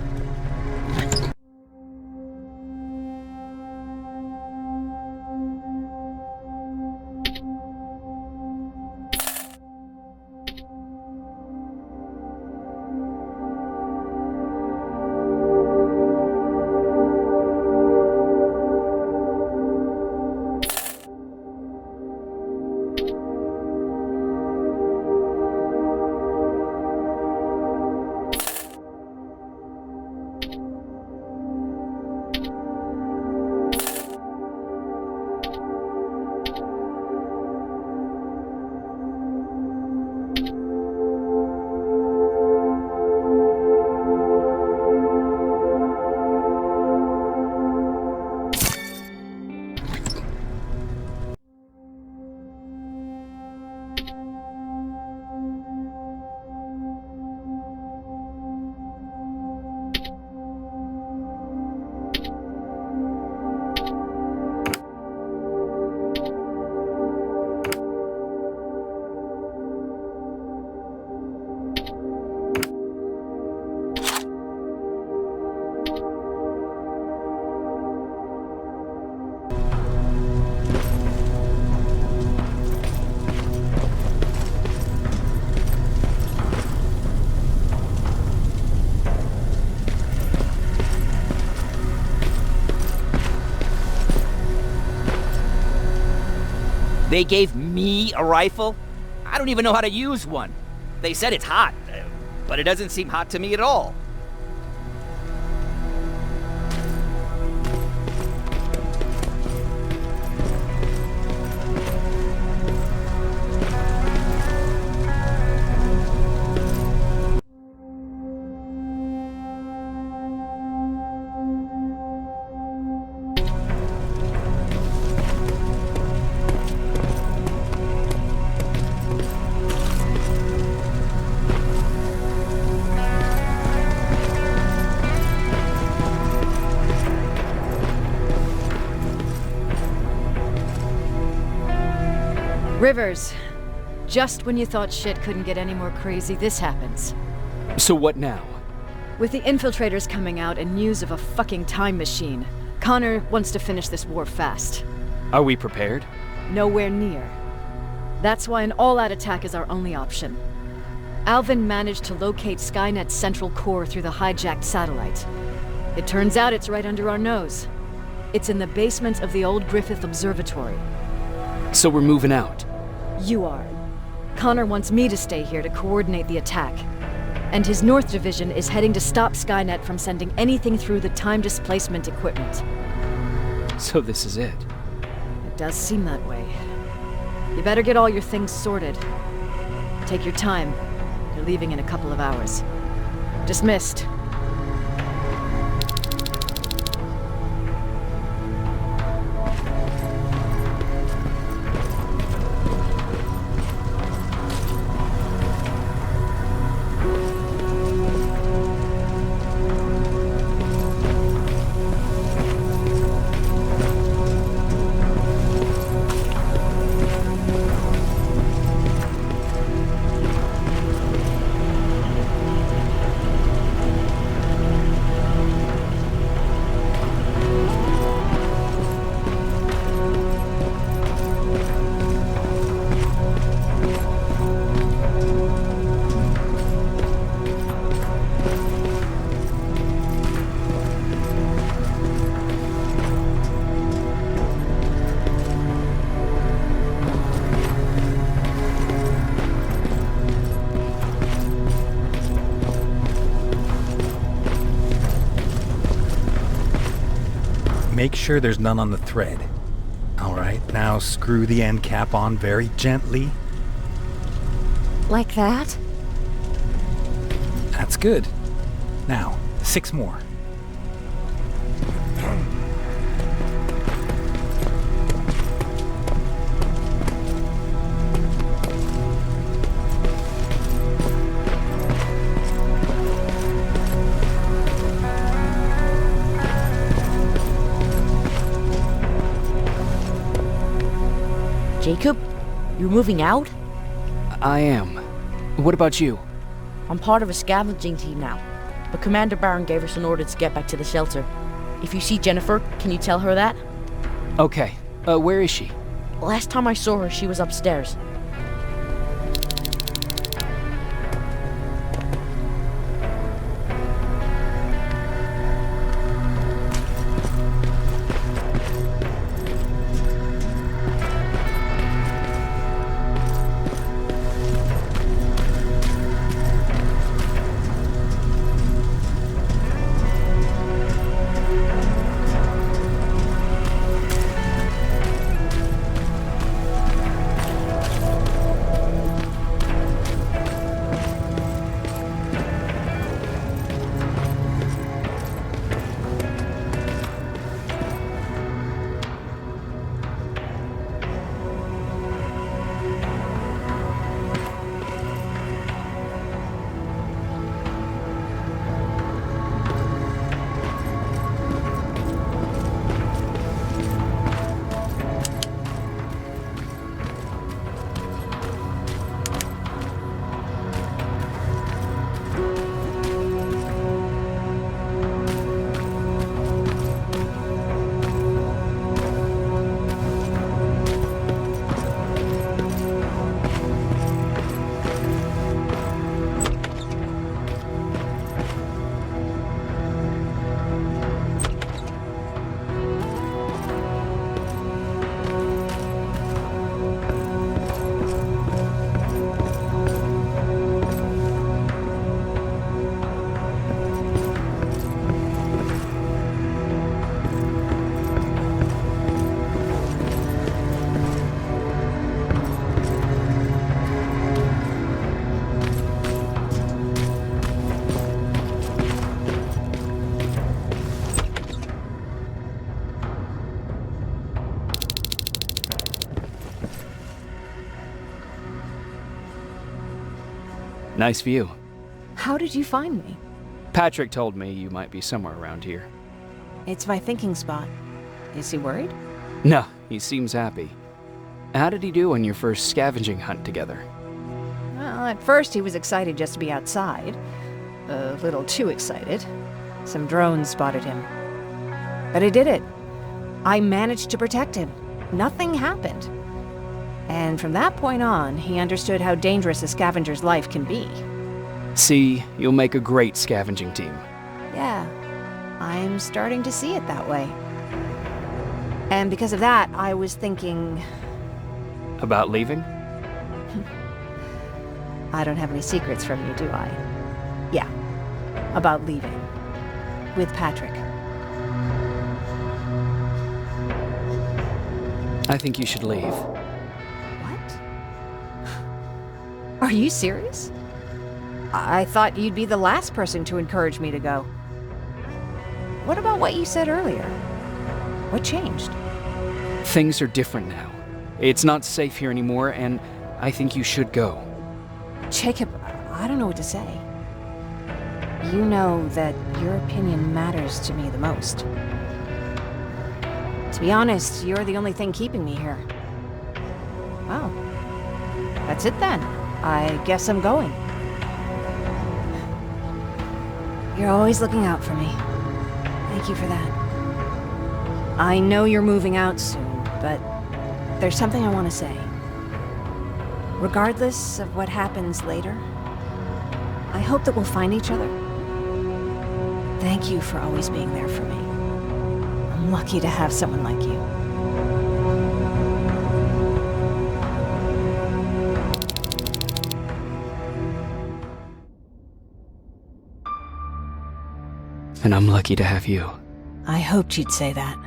They gave me a rifle? I don't even know how to use one. They said it's hot, but it doesn't seem hot to me at all. Rivers, just when you thought shit couldn't get any more crazy, this happens. So what now? With the infiltrators coming out and news of a fucking time machine, Connor wants to finish this war fast. Are we prepared? Nowhere near. That's why an all-out attack is our only option. Alvin managed to locate Skynet's central core through the hijacked satellite. It turns out it's right under our nose. It's in the basement of the old Griffith Observatory. So we're moving out? You are. Connor wants me to stay here to coordinate the attack. And his North Division is heading to stop Skynet from sending anything through the time displacement equipment. So this is it? It does seem that way. You better get all your things sorted. Take your time. You're leaving in a couple of hours. Dismissed. Make sure there's none on the thread. Alright, now screw the end cap on very gently. Like that? That's good. Now, 6 more. Jacob, you're moving out? I am. What about you? I'm part of a scavenging team now, but Commander Barron gave us an order to get back to the shelter. If you see Jennifer, can you tell her that? Okay. Where is she? Last time I saw her, she was upstairs. Nice view. How did you find me? Patrick told me you might be somewhere around here. It's my thinking spot. Is he worried? No, he seems happy. How did he do on your first scavenging hunt together? Well, at first he was excited just to be outside. A little too excited. Some drones spotted him. But I did it. I managed to protect him. Nothing happened. And from that point on, he understood how dangerous a scavenger's life can be. See, you'll make a great scavenging team. Yeah, I'm starting to see it that way. And because of that, I was thinking... About leaving? I don't have any secrets from you, do I? Yeah, about leaving. With Patrick. I think you should leave. What? Are you serious? I thought you'd be the last person to encourage me to go. What about what you said earlier? What changed? Things are different now. It's not safe here anymore, and I think you should go. Jacob, I don't know what to say. You know that your opinion matters to me the most. To be honest, you're the only thing keeping me here. Well, that's it then. I guess I'm going. You're always looking out for me. Thank you for that. I know you're moving out soon, but there's something I want to say. Regardless of what happens later, I hope that we'll find each other. Thank you for always being there for me. I'm lucky to have someone like you. And I'm lucky to have you. I hoped you'd say that.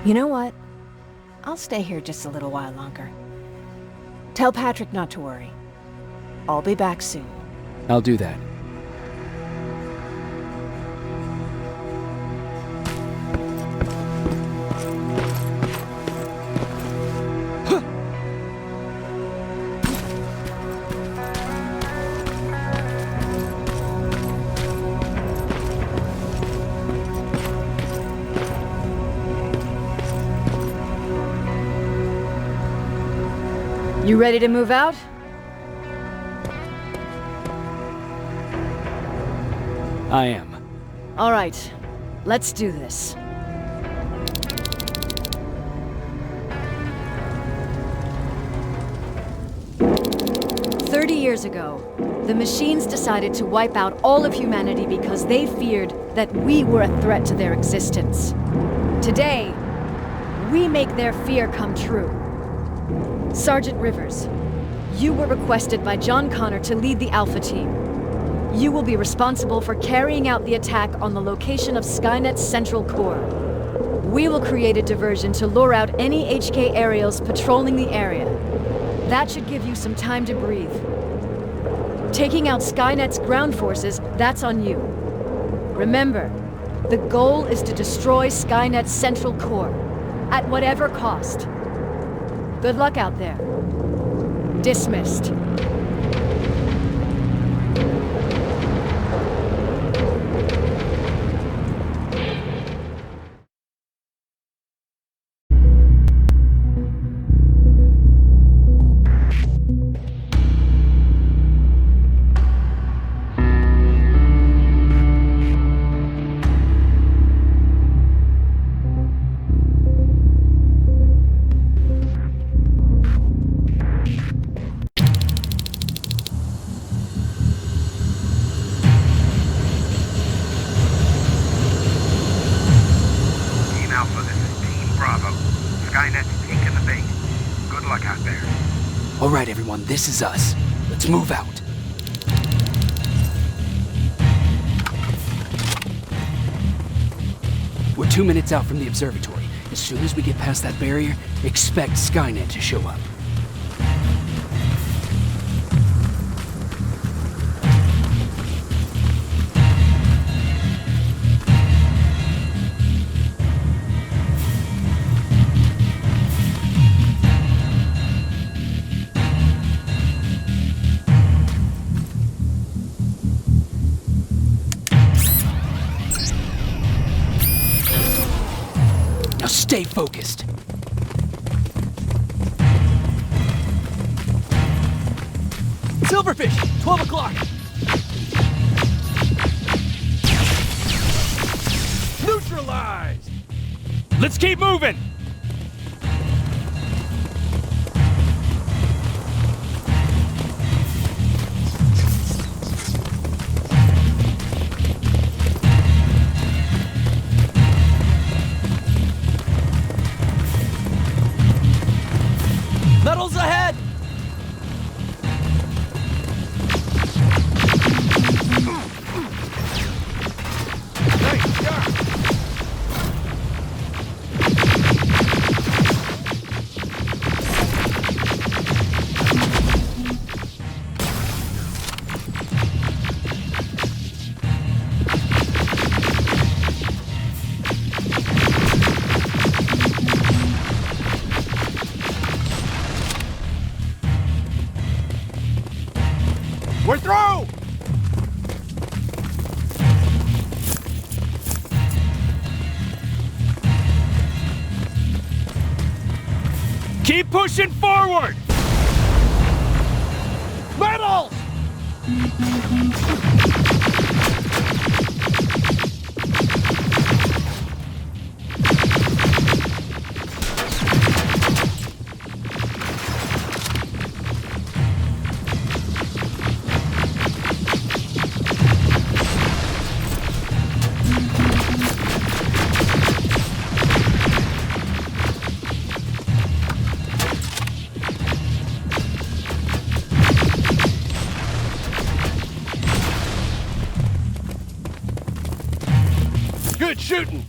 You know what? I'll stay here just a little while longer. Tell Patrick not to worry. I'll be back soon. I'll do that. You ready to move out? I am. All right, let's do this. Years ago, the machines decided to wipe out all of humanity because they feared that we were a threat to their existence. Today, we make their fear come true. Sergeant Rivers, you were requested by John Connor to lead the Alpha team. You will be responsible for carrying out the attack on the location of Skynet's central core. We will create a diversion to lure out any HK aerials patrolling the area. That should give you some time to breathe. Taking out Skynet's ground forces, that's on you. Remember, The goal is to destroy Skynet's central core, at whatever cost. Good luck out there. Dismissed. All right, everyone, this is us. Let's move out. We're 2 minutes out from the observatory. As soon as we get past that barrier, expect Skynet to show up. Now stay focused. Silverfish, 12 o'clock. Neutralized! Let's keep moving! Metals ahead! We're through! Keep pushing forward! Metals! Good shooting!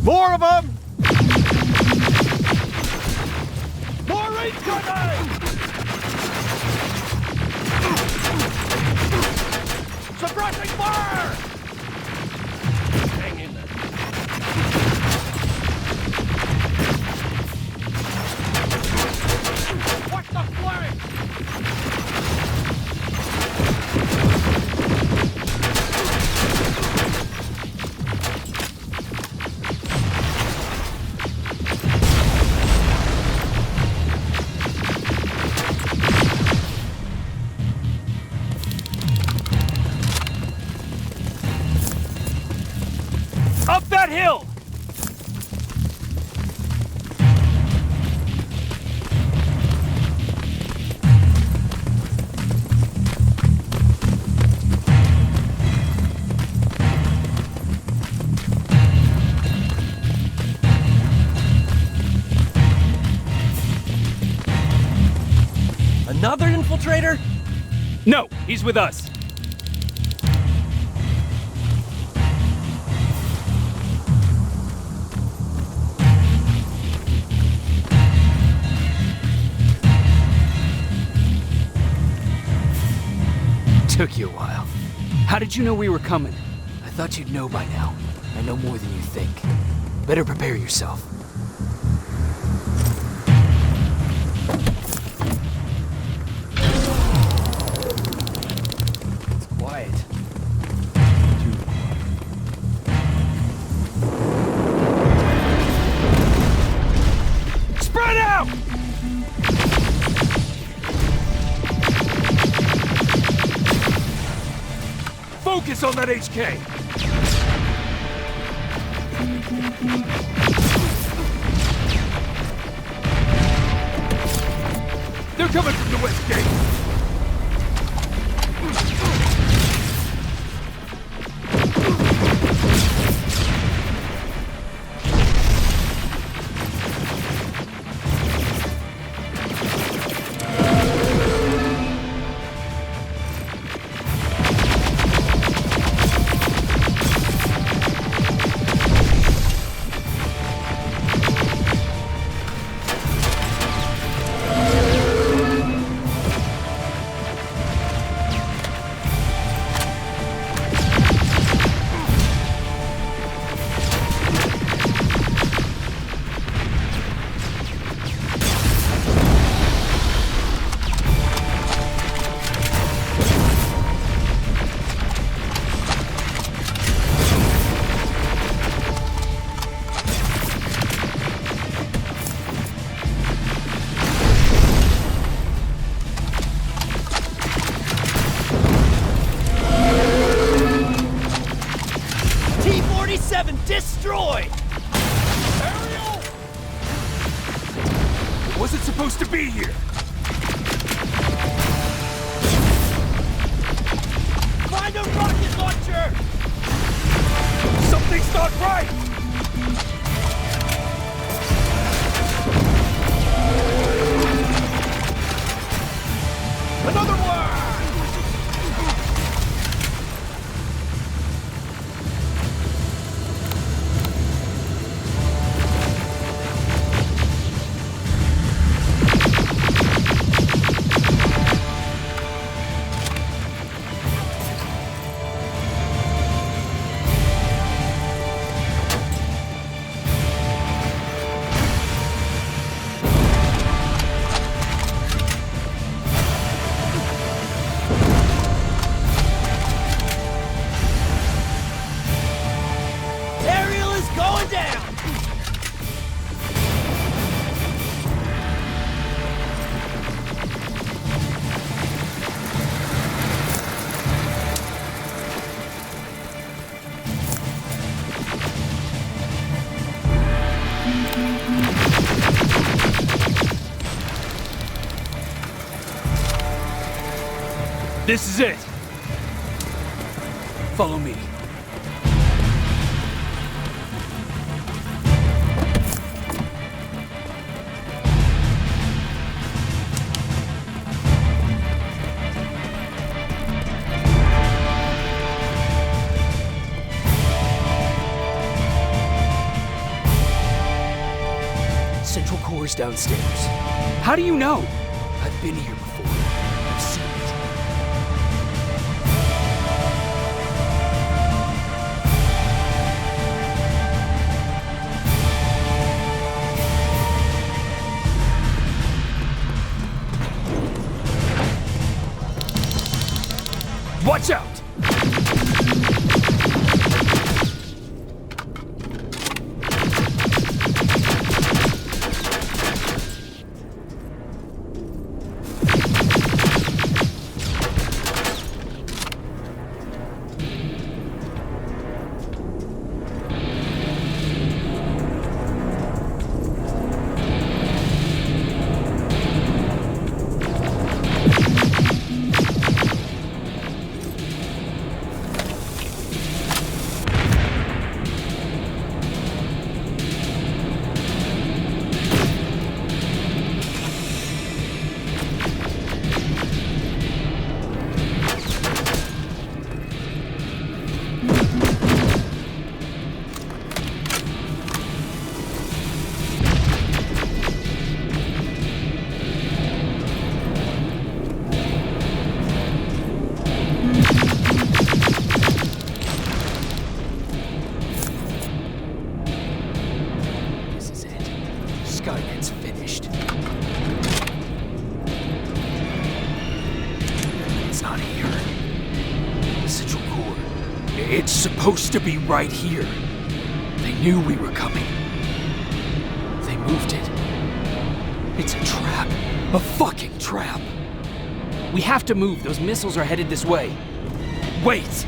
More of them! More incoming! Suppressing fire! Hang in there. Watch the flame! Up that hill! Another infiltrator? No, he's with us. took you a while. How did you know we were coming? I thought you'd know by now. I know more than you think. Better prepare yourself. It's quiet. Spread out! Focus on that HK! They're coming from the west gate! Destroyed! Ariel! It wasn't supposed to be here! Find a rocket launcher! Something's not right! Another one! This is it! Follow me. Central core's downstairs. How do you know? I've been here before. I've seen it. Watch out! It's supposed to be right here. They knew we were coming. They moved it. It's a trap. A fucking trap. We have to move. Those missiles are headed this way. Wait!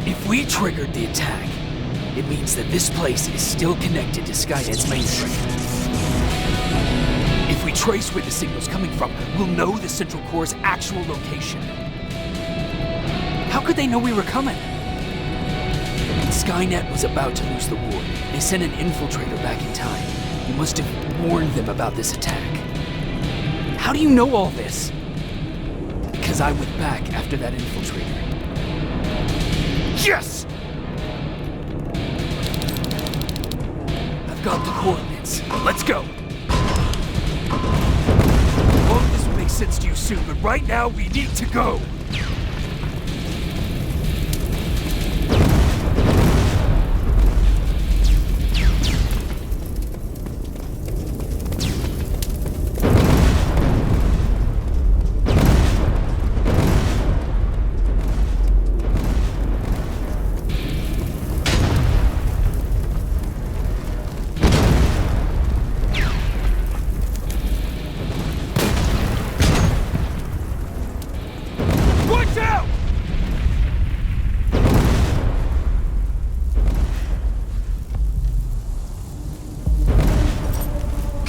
If we triggered the attack, it means that this place is still connected to Skynet's mainframe. If we trace where the signal's coming from, we'll know the Central Core's actual location. How could they know we were coming? Skynet was about to lose the war. They sent an infiltrator back in time. He must have warned them about this attack. How do you know all this? Because I went back after that infiltrator. Yes! I've got the coordinates. Let's go. All of this will make sense to you soon, but right now we need to go.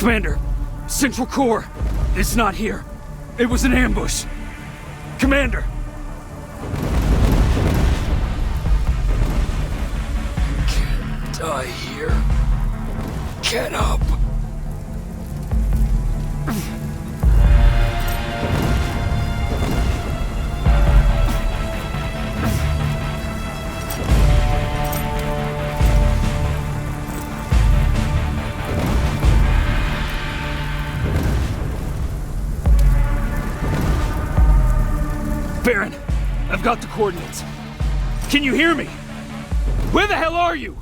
Commander, Central Core, it's not here. It was an ambush. Commander! Can't die here. Get up! Baron, I've got the coordinates. Can you hear me? Where the hell are you?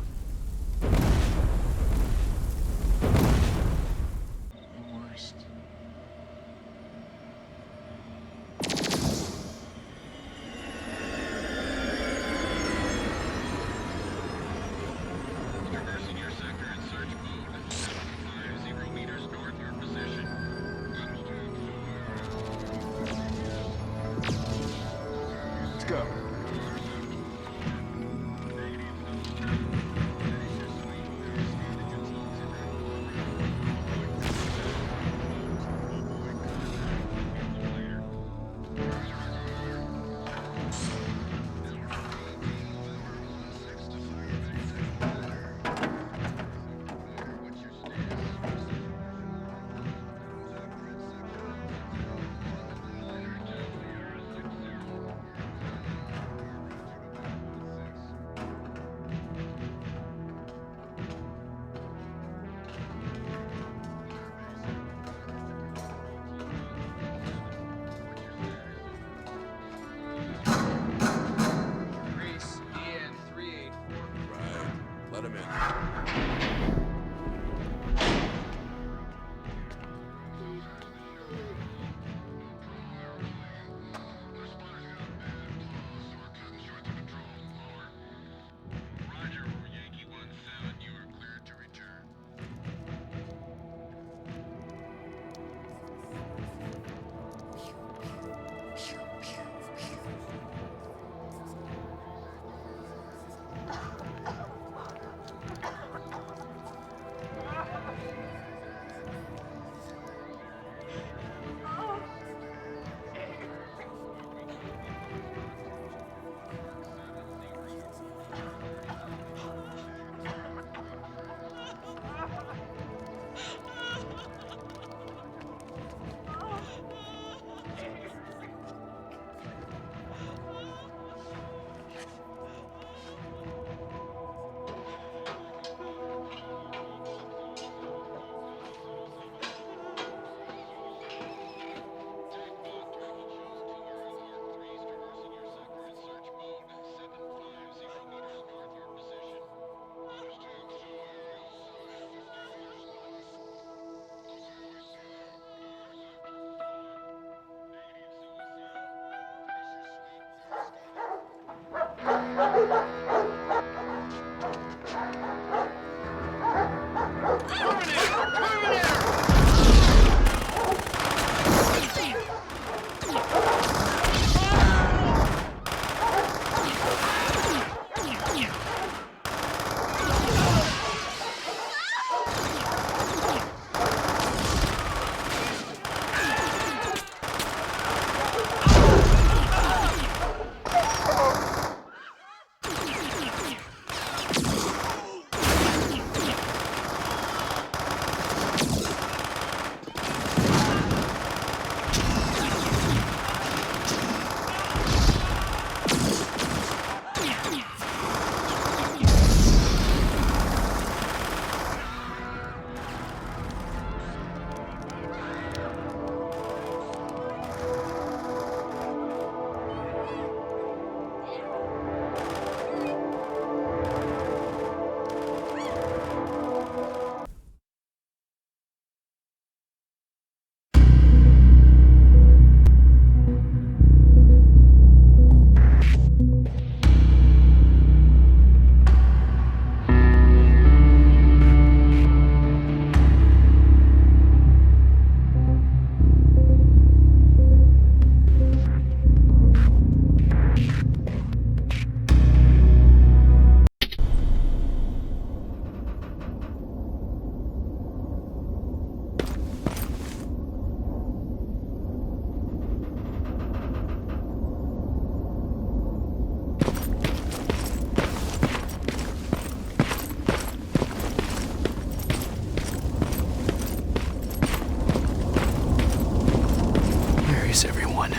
serious, everyone.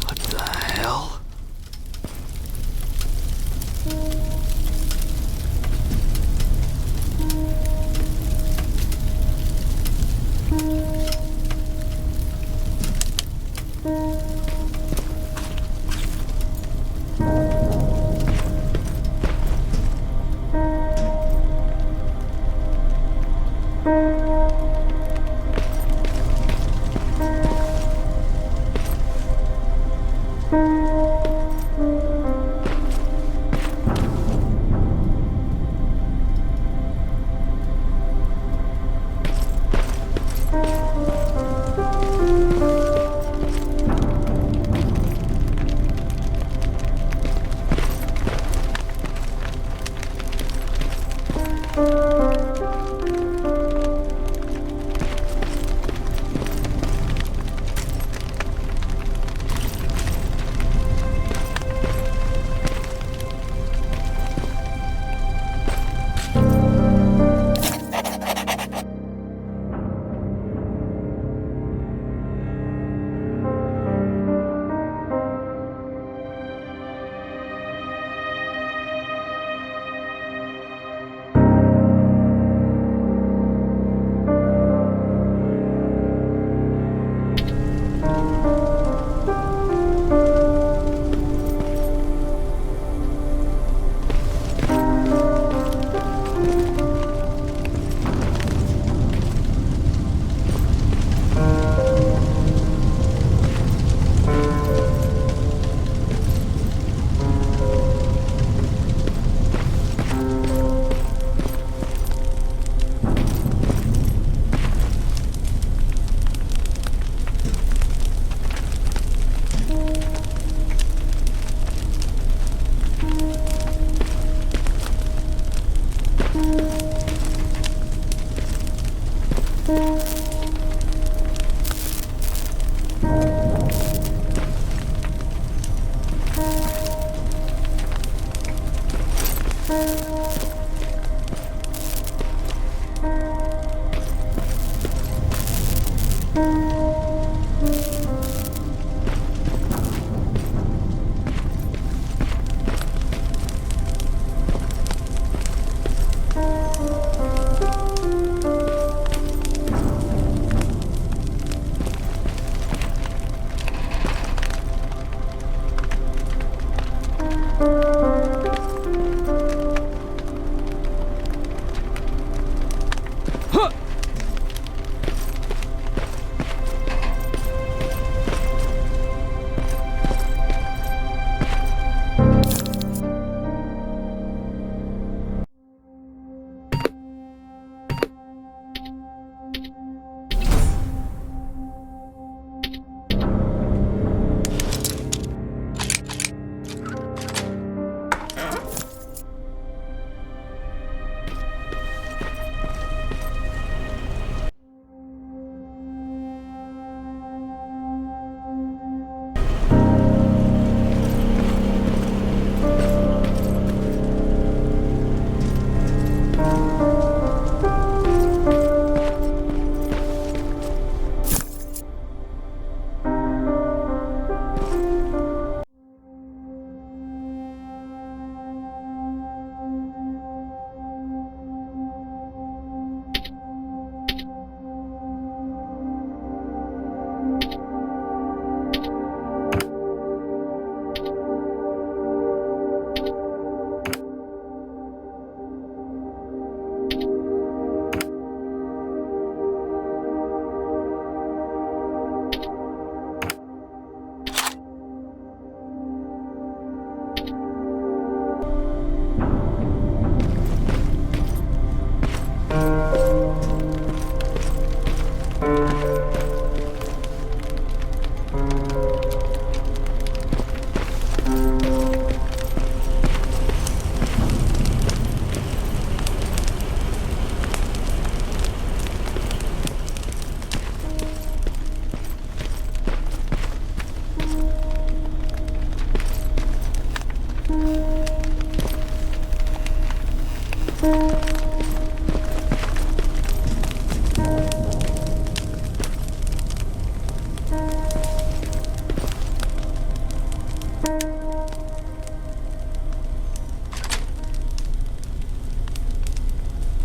What the hell?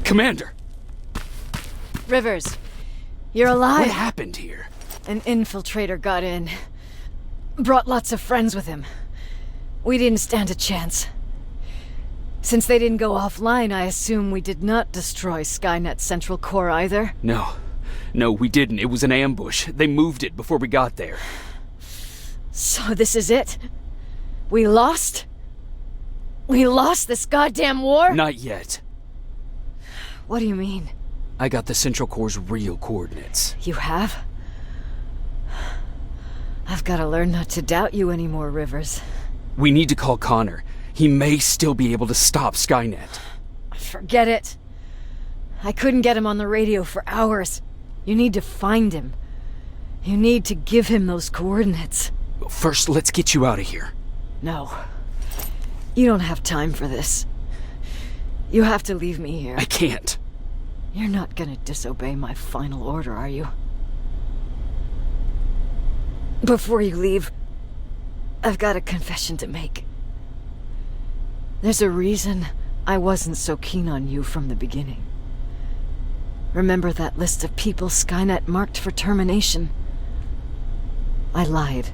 Commander! Rivers, you're alive. What happened here? An infiltrator got in. Brought lots of friends with him. We didn't stand a chance. Since they didn't go offline, I assume we did not destroy Skynet's central core either? No, we didn't. It was an ambush. They moved it before we got there. So this is it? We lost? We lost this goddamn war? Not yet. What do you mean? I got the central core's real coordinates. You have? I've got to learn not to doubt you anymore, Rivers. We need to call Connor. He may still be able to stop Skynet. Forget it. I couldn't get him on the radio for hours. You need to find him. You need to give him those coordinates. First, let's get you out of here. No. You don't have time for this. You have to leave me here. I can't. You're not gonna disobey my final order, are you? Before you leave, I've got a confession to make. There's a reason I wasn't so keen on you from the beginning. Remember that list of people Skynet marked for termination? I lied.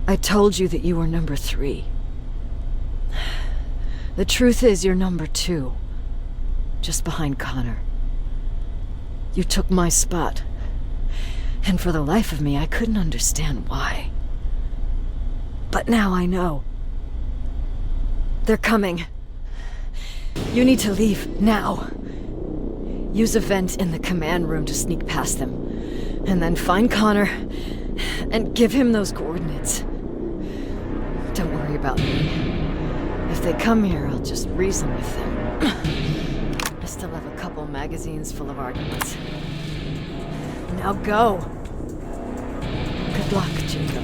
I told you that you were number 3. The truth is you're number 2, just behind Connor. You took my spot, and for the life of me, I couldn't understand why. But now I know. They're coming. You need to leave, now. Use a vent in the command room to sneak past them, and then find Connor, and give him those coordinates. Don't worry about me. If they come here, I'll just reason with them. I still have a couple magazines full of arguments. Now go. Good luck, Jacob.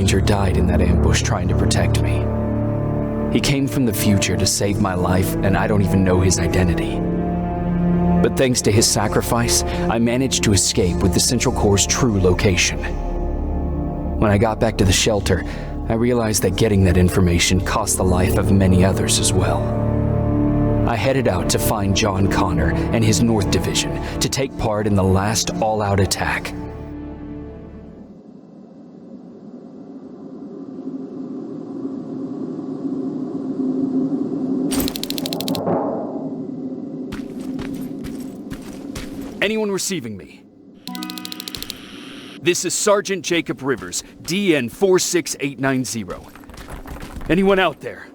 Major died in that ambush trying to protect me. He came from the future to save my life, and I don't even know his identity. But thanks to his sacrifice, I managed to escape with the Central Core's true location. When I got back to the shelter, I realized that getting that information cost the life of many others as well. I headed out to find John Connor and his North Division to take part in the last all-out attack. Anyone receiving me? This is Sergeant Jacob Rivers, DN 46890. Anyone out there?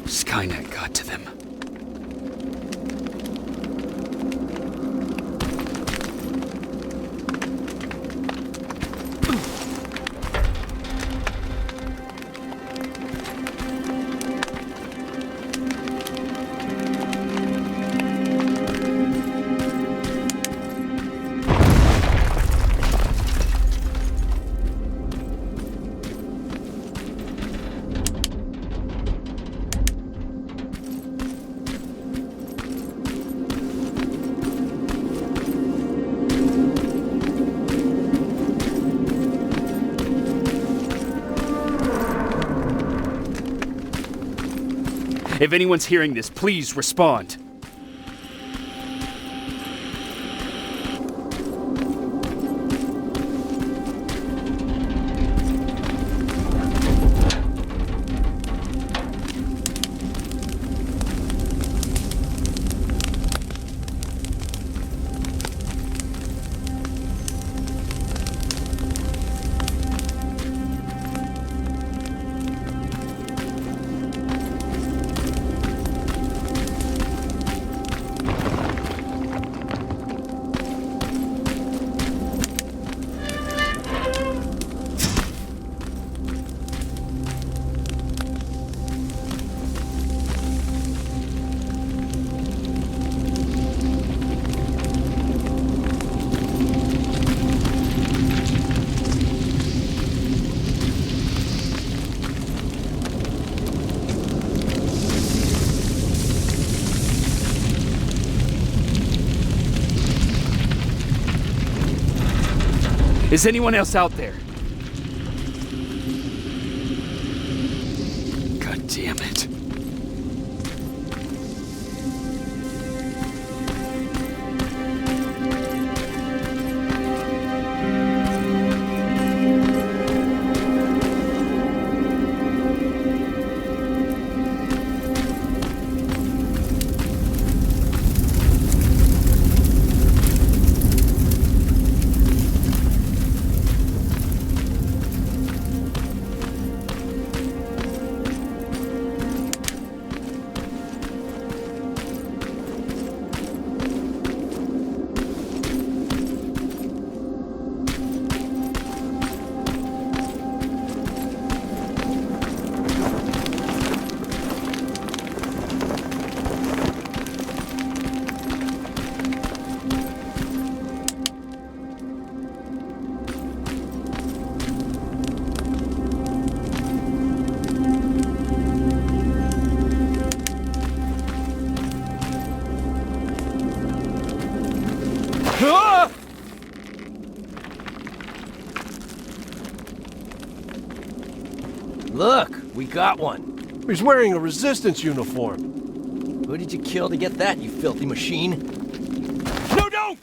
Skynet got to them. If anyone's hearing this, please respond. Is anyone else out there? God damn it. Look, we got one. He's wearing a resistance uniform. Who did you kill to get that, you filthy machine? No, don't!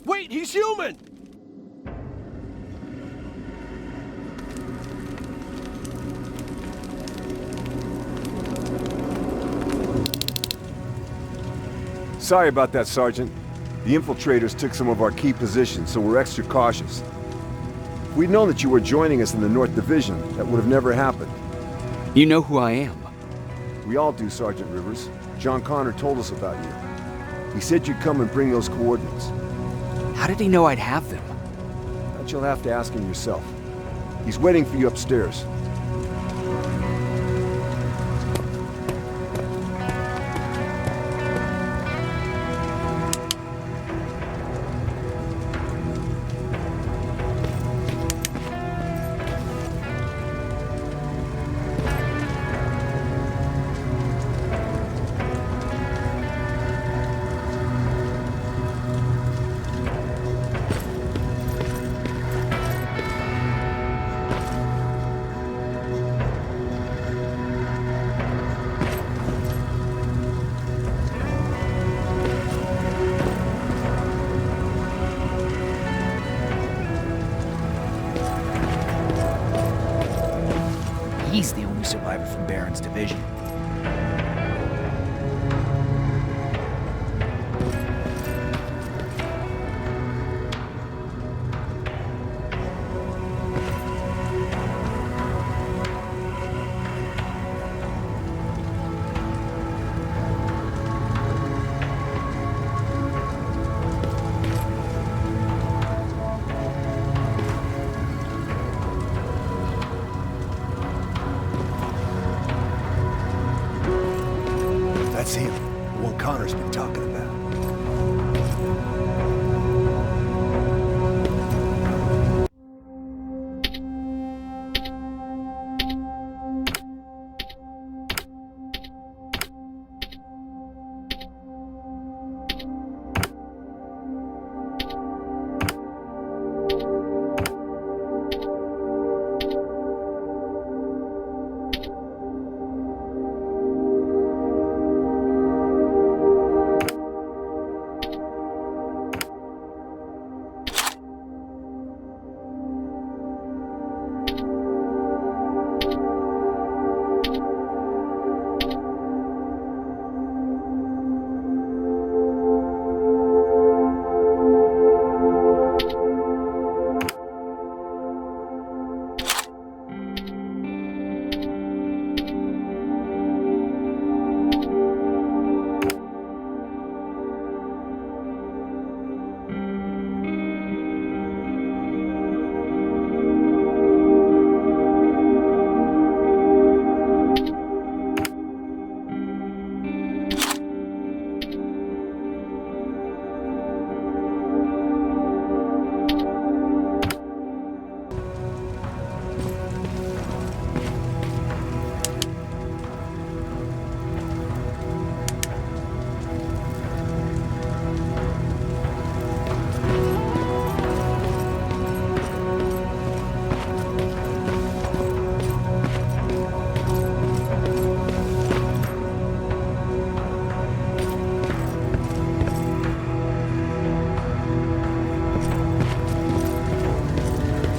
Wait, he's human! Sorry about that, Sergeant. The infiltrators took some of our key positions, so we're extra cautious. If we'd known that you were joining us in the North Division, that would have never happened. You know who I am. We all do, Sergeant Rivers. John Connor told us about you. He said you'd come and bring those coordinates. How did he know I'd have them? That you'll have to ask him yourself. He's waiting for you upstairs. He's the only survivor from Baron's division. That's him, the one Connor's been talking about.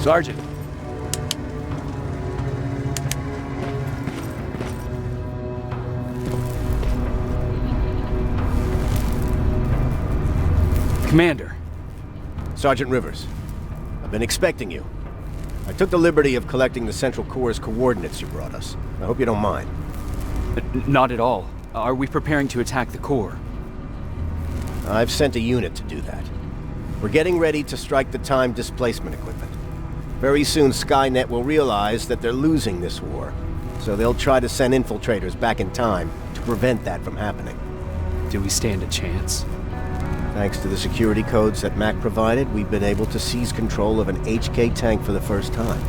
Sergeant. Commander. Sergeant Rivers, I've been expecting you. I took the liberty of collecting the Central Core's coordinates you brought us. I hope you don't mind. Not at all. Are we preparing to attack the core? I've sent a unit to do that. We're getting ready to strike the time displacement equipment. Very soon Skynet will realize that they're losing this war, so they'll try to send infiltrators back in time to prevent that from happening. Do we stand a chance? Thanks to the security codes that Mac provided, we've been able to seize control of an HK tank for the first time.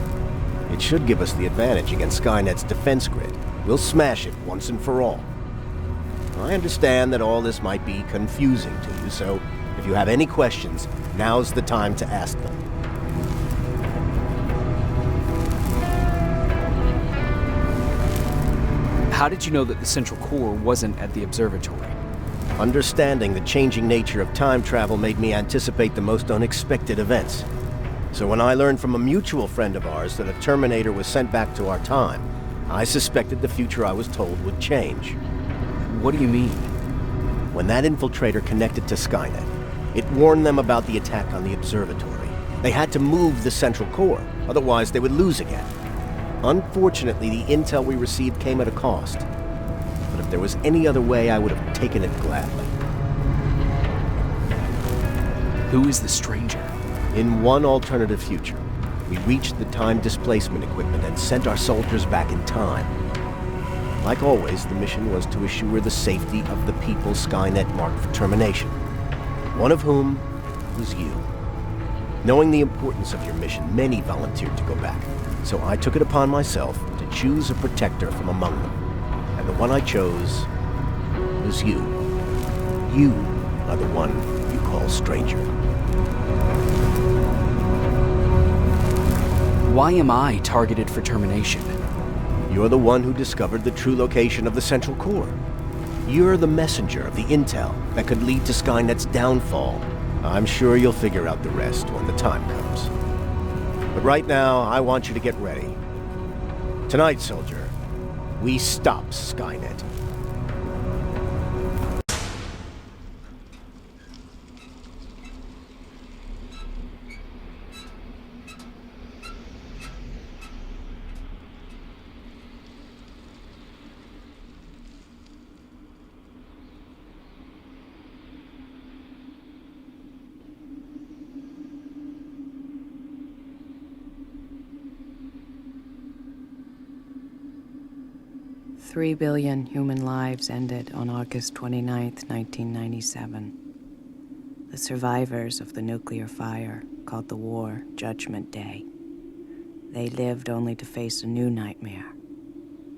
It should give us the advantage against Skynet's defense grid. We'll smash it once and for all. I understand that all this might be confusing to you, so if you have any questions, now's the time to ask them. How did you know that the Central Core wasn't at the observatory? Understanding the changing nature of time travel made me anticipate the most unexpected events. So when I learned from a mutual friend of ours that a Terminator was sent back to our time, I suspected the future I was told would change. What do you mean? When that infiltrator connected to Skynet, it warned them about the attack on the observatory. They had to move the Central Core, otherwise they would lose again. Unfortunately, the intel we received came at a cost. But if there was any other way, I would have taken it gladly. Who is the stranger? In one alternative future, we reached the time displacement equipment and sent our soldiers back in time. Like always, the mission was to assure the safety of the people Skynet marked for termination. One of whom was you. Knowing the importance of your mission, many volunteered to go back. So I took it upon myself to choose a protector from among them. And the one I chose was you. You are the one you call stranger. Why am I targeted for termination? You're the one who discovered the true location of the Central Core. You're the messenger of the intel that could lead to Skynet's downfall. I'm sure you'll figure out the rest when the time comes. But right now, I want you to get ready. Tonight, soldier, we stop Skynet. Three billion human lives ended on August 29th, 1997. The survivors of the nuclear fire called the war Judgment Day. They lived only to face a new nightmare,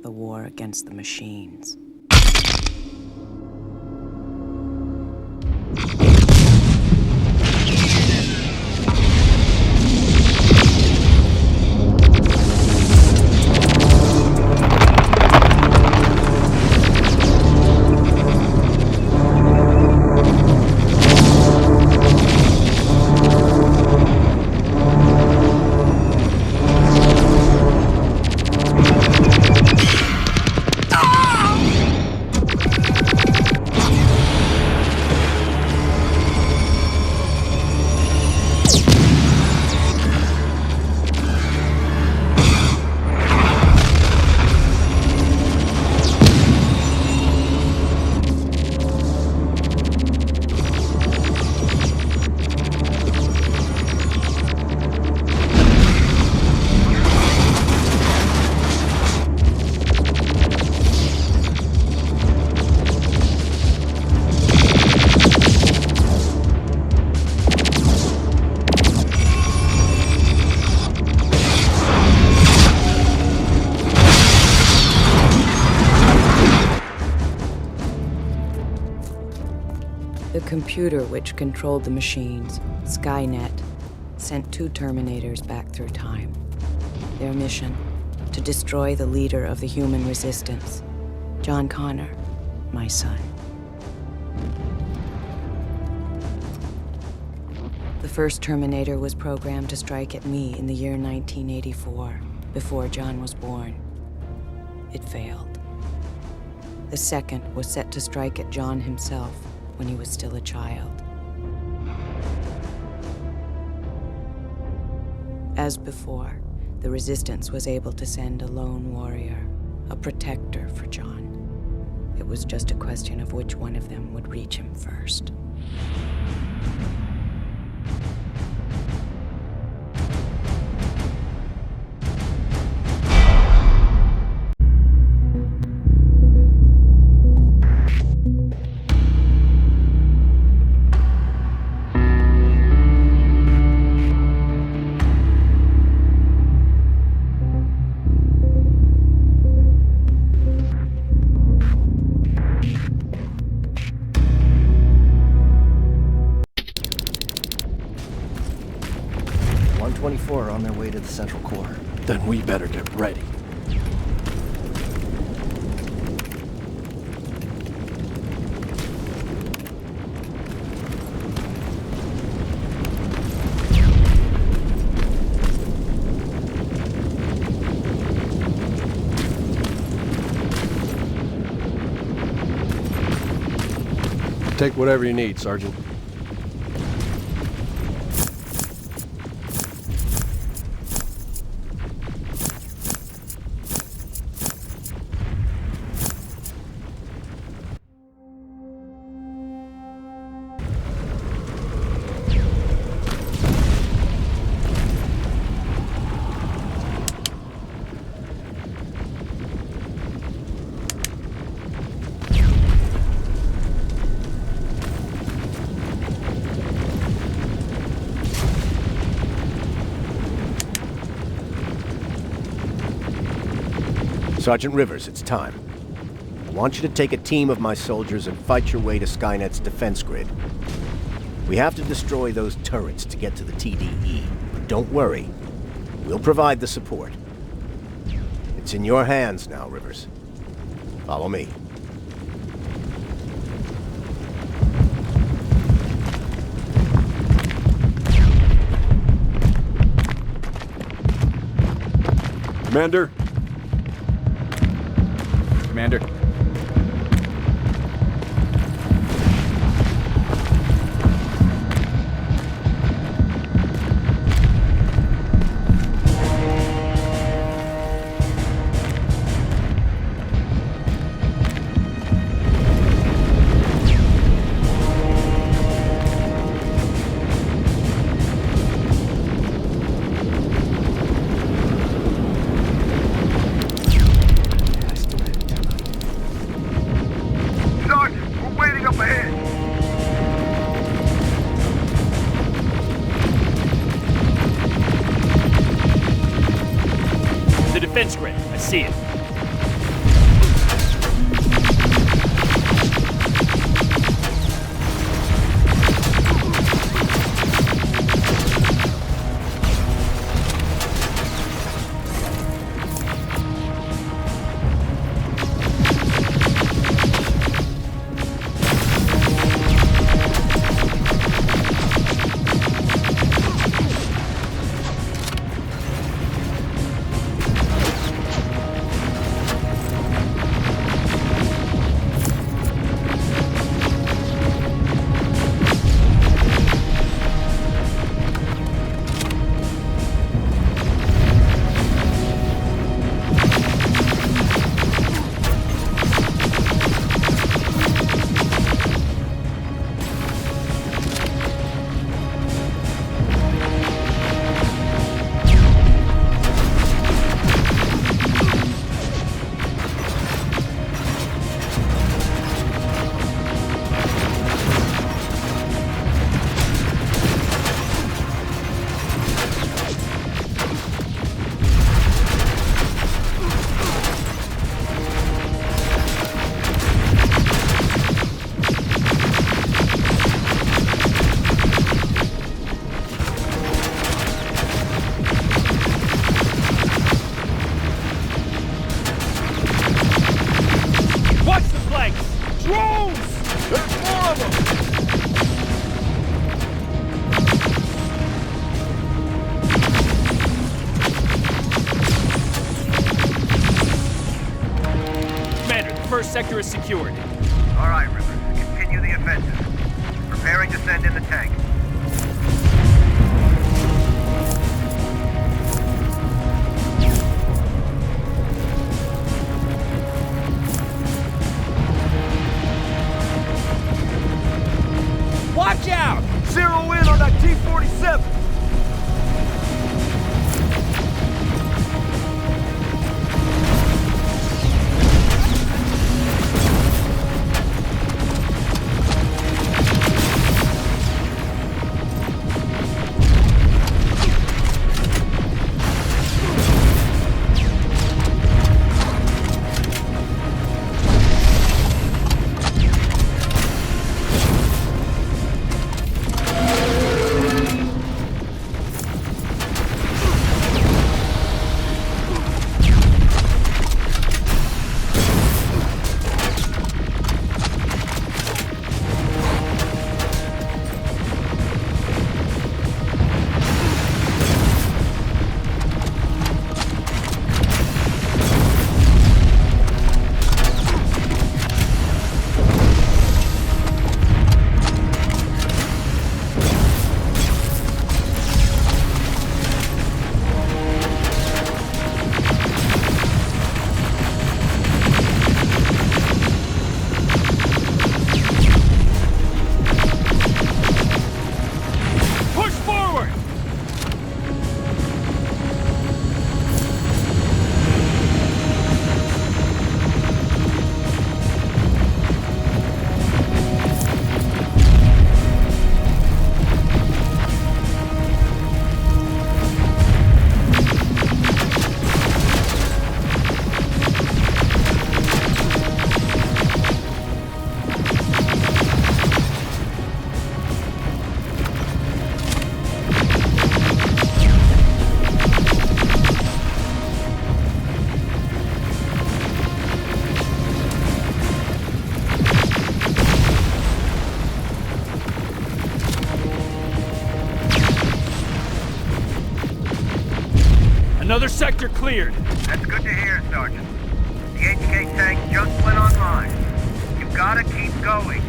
the war against the machines. The computer which controlled the machines, Skynet, sent two Terminators back through time. Their mission, to destroy the leader of the human resistance, John Connor, my son. The first Terminator was programmed to strike at me in the year 1984, before John was born. It failed. The second was set to strike at John himself when he was still a child. As before, the Resistance was able to send a lone warrior, a protector for John. It was just a question of which one of them would reach him first. On their way to the Central Core. Then we better get ready. Take whatever you need, Sergeant. Sergeant Rivers, it's time. I want you to take a team of my soldiers and fight your way to Skynet's defense grid. We have to destroy those turrets to get to the TDE. But don't worry. We'll provide the support. It's in your hands now, Rivers. Follow me. Commander? Commander. Defense grid. I see it. Sector is secured. All right, Rivers. Continue the offensive. Preparing to send in the tank. Watch out! Zero in on that T-47! Another sector cleared. That's good to hear, Sergeant. The HK tank just went online. You've gotta keep going.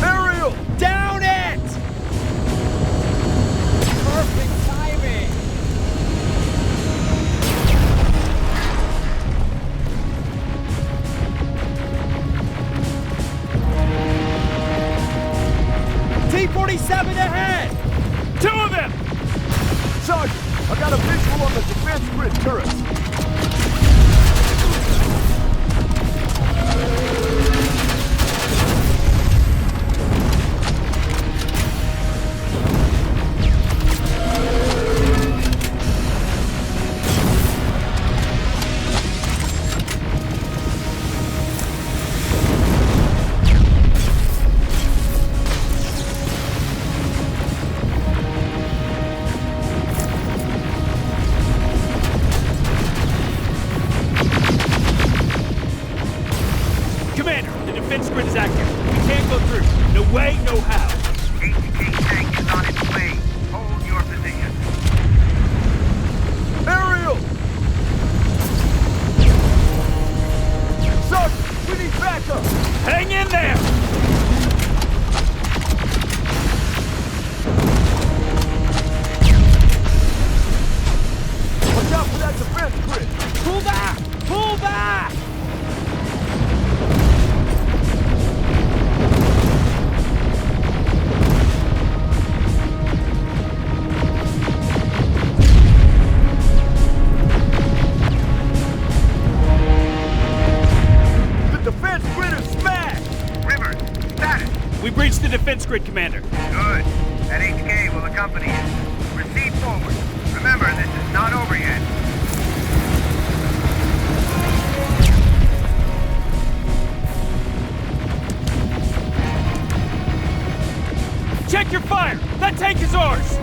Aerial! Down it! Perfect timing! T-47 ahead! Two of them! Sergeant, I got a visual on the defense grid turret. Defense grid, Commander. Good. That HK will accompany you. Proceed forward. Remember, this is not over yet. Check your fire! That tank is ours!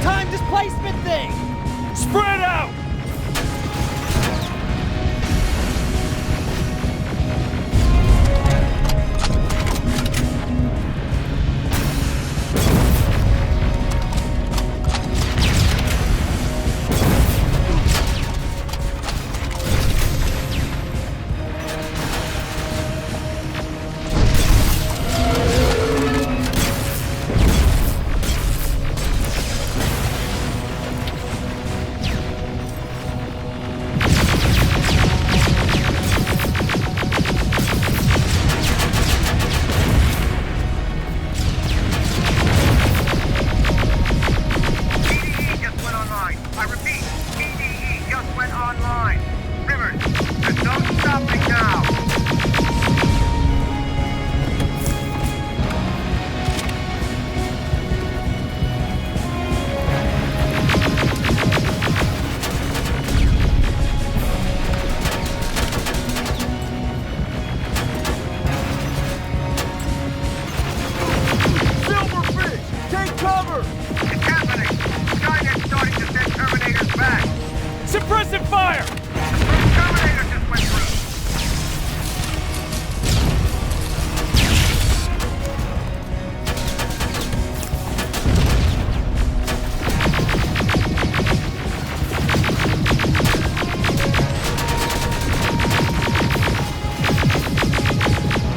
time displacement thing! Spread out! Suppressive fire! Terminator just went through.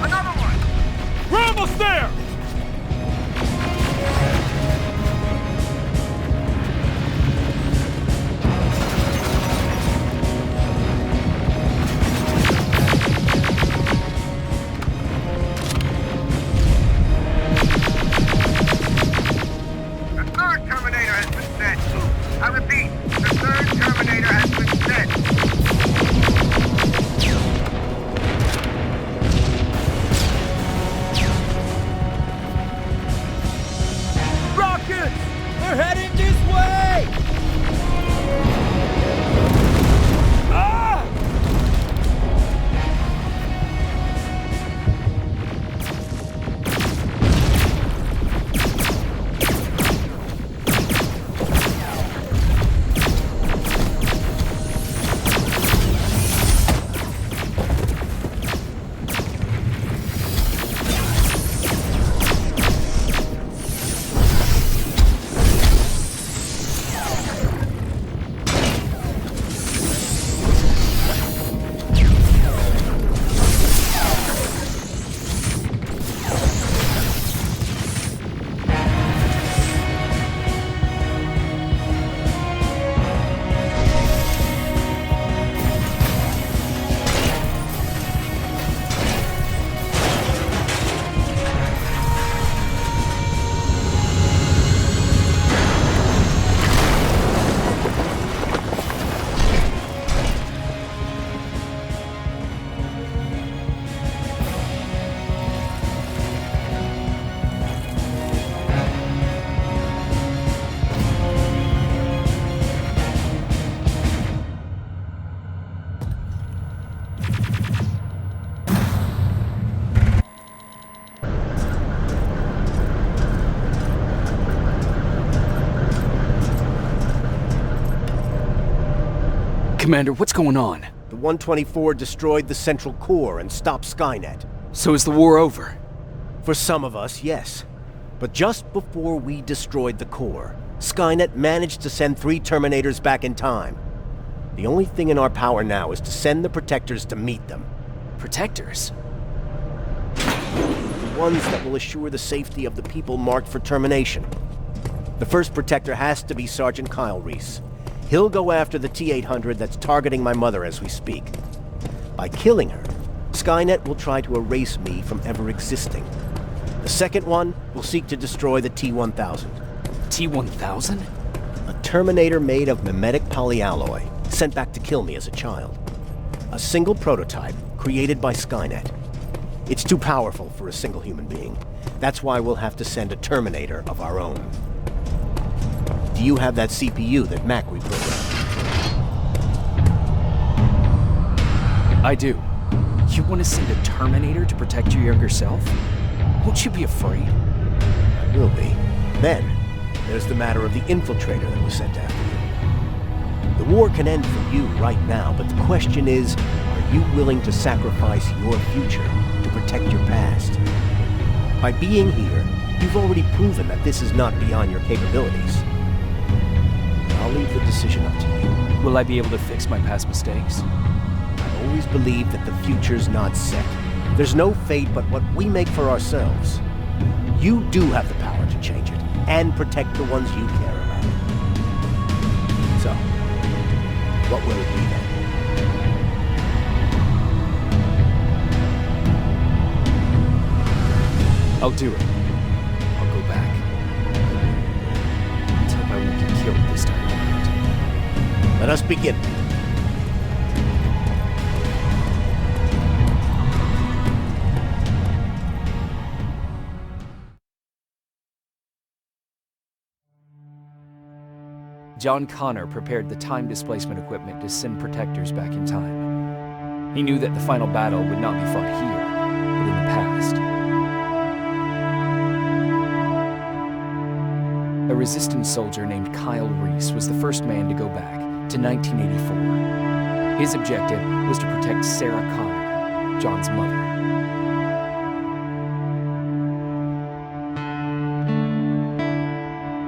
Another one! We're almost there! Commander, what's going on? The 124 destroyed the central core and stopped Skynet. So is the war over? For some of us, yes. But just before we destroyed the core, Skynet managed to send 3 Terminators back in time. The only thing in our power now is to send the Protectors to meet them. Protectors? Ones that will assure the safety of the people marked for termination. The first Protector has to be Sergeant Kyle Reese. He'll go after the T-800 that's targeting my mother as we speak. By killing her, Skynet will try to erase me from ever existing. The second one will seek to destroy the T-1000. T-1000? A Terminator made of mimetic polyalloy, sent back to kill me as a child. A single prototype created by Skynet. It's too powerful for a single human being. That's why we'll have to send a Terminator of our own. Do you have that CPU that Mac reprogrammed? I do. You want to send a Terminator to protect your younger self? Won't you be afraid? I will be. Then, There's the matter of the infiltrator that was sent after you. The war can end for you right now, but the question is, are you willing to sacrifice your future to protect your past? By being here, you've already proven that this is not beyond your capabilities. I'll leave the decision up to you. Will I be able to fix my past mistakes? I always believe that the future's not set. There's no fate but what we make for ourselves. You do have the power to change it, and protect the ones you care about. So, what will it be then? I'll do it. I'll go back. Let's hope I won't get killed this time around. Let us begin. John Connor prepared the time displacement equipment to send protectors back in time. He knew that the final battle would not be fought here, but in the past. A resistance soldier named Kyle Reese was the first man to go back to 1984. His objective was to protect Sarah Connor, John's mother.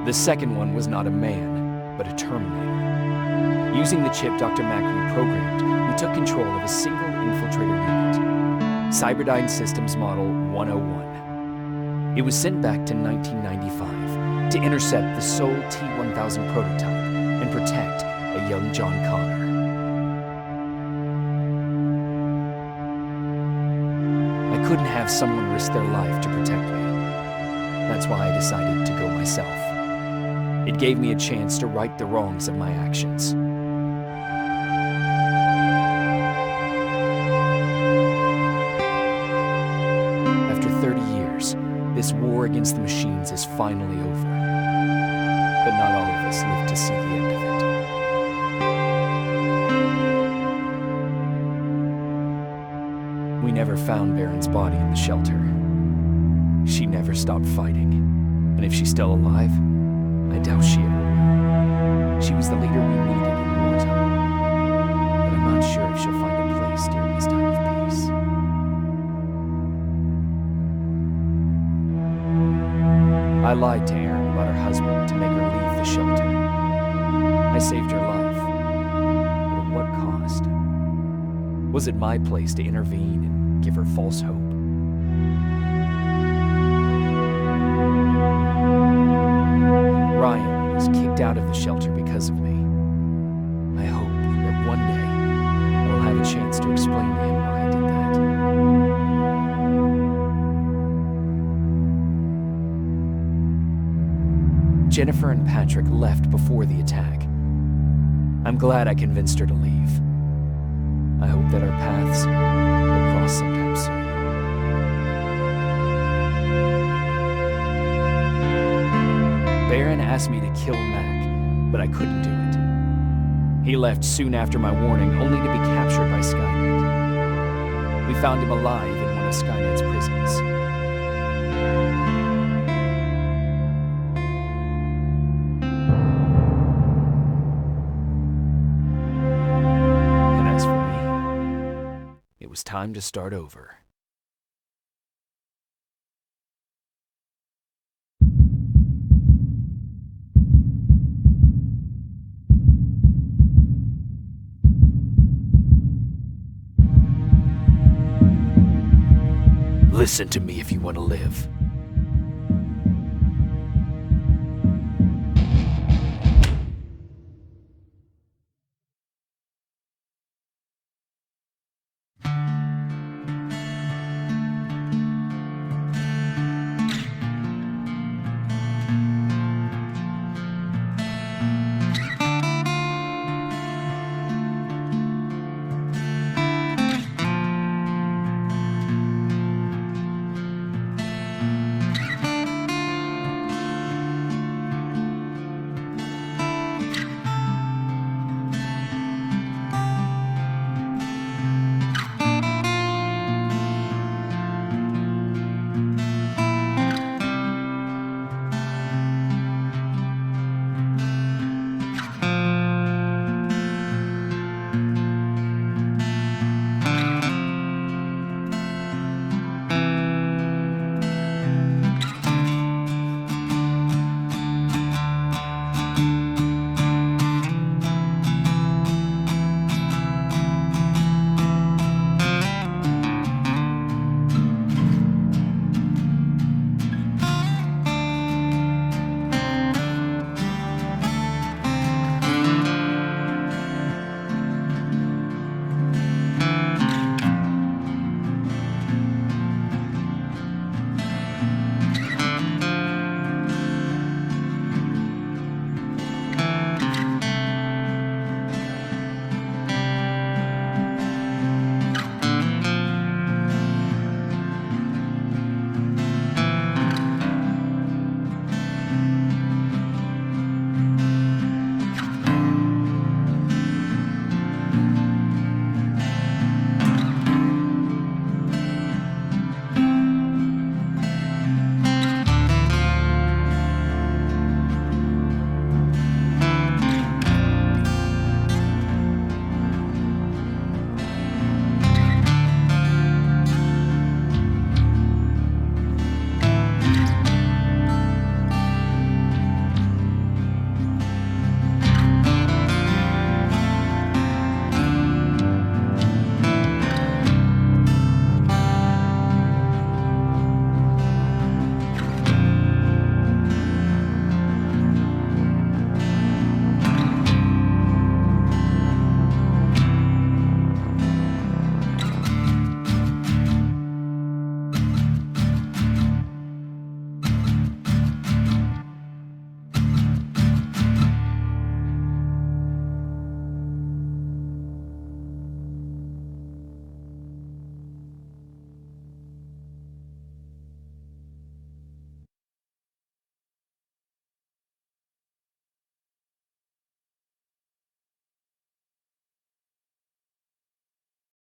The second one was not a man, but a Terminator. Using the chip Dr. Mack reprogrammed, we took control of a single infiltrator unit, Cyberdyne Systems Model 101. It was sent back to 1995 to intercept the Sol T-1000 prototype and protect a young John Connor. I couldn't have someone risk their life to protect me. That's why I decided to go myself. It gave me a chance to right the wrongs of my actions. After 30 years, this war against the machines is finally over. But not all of us live to see the end of it. We never found Baron's body in the shelter. She never stopped fighting. And if she's still alive, I doubt she ever will. She was the leader we needed in wartime. But I'm not sure if she'll find a place during this time of peace. I lied to Erin about her husband to make her leave the shelter. I saved her life. But at what cost? Was it my place to intervene and give her false hope? Ryan was kicked out of the shelter because of me. I hope that one day I will have a chance to explain to him why I did that. Jennifer and Patrick left before the attack. I'm glad I convinced her to leave. I hope that our paths will cross sometime soon. Baron asked me to kill Mac, but I couldn't do it. He left soon after my warning, only to be captured by Skynet. We found him alive in one of Skynet's prisons. And as for me, it was time to start over. Listen to me if you want to live.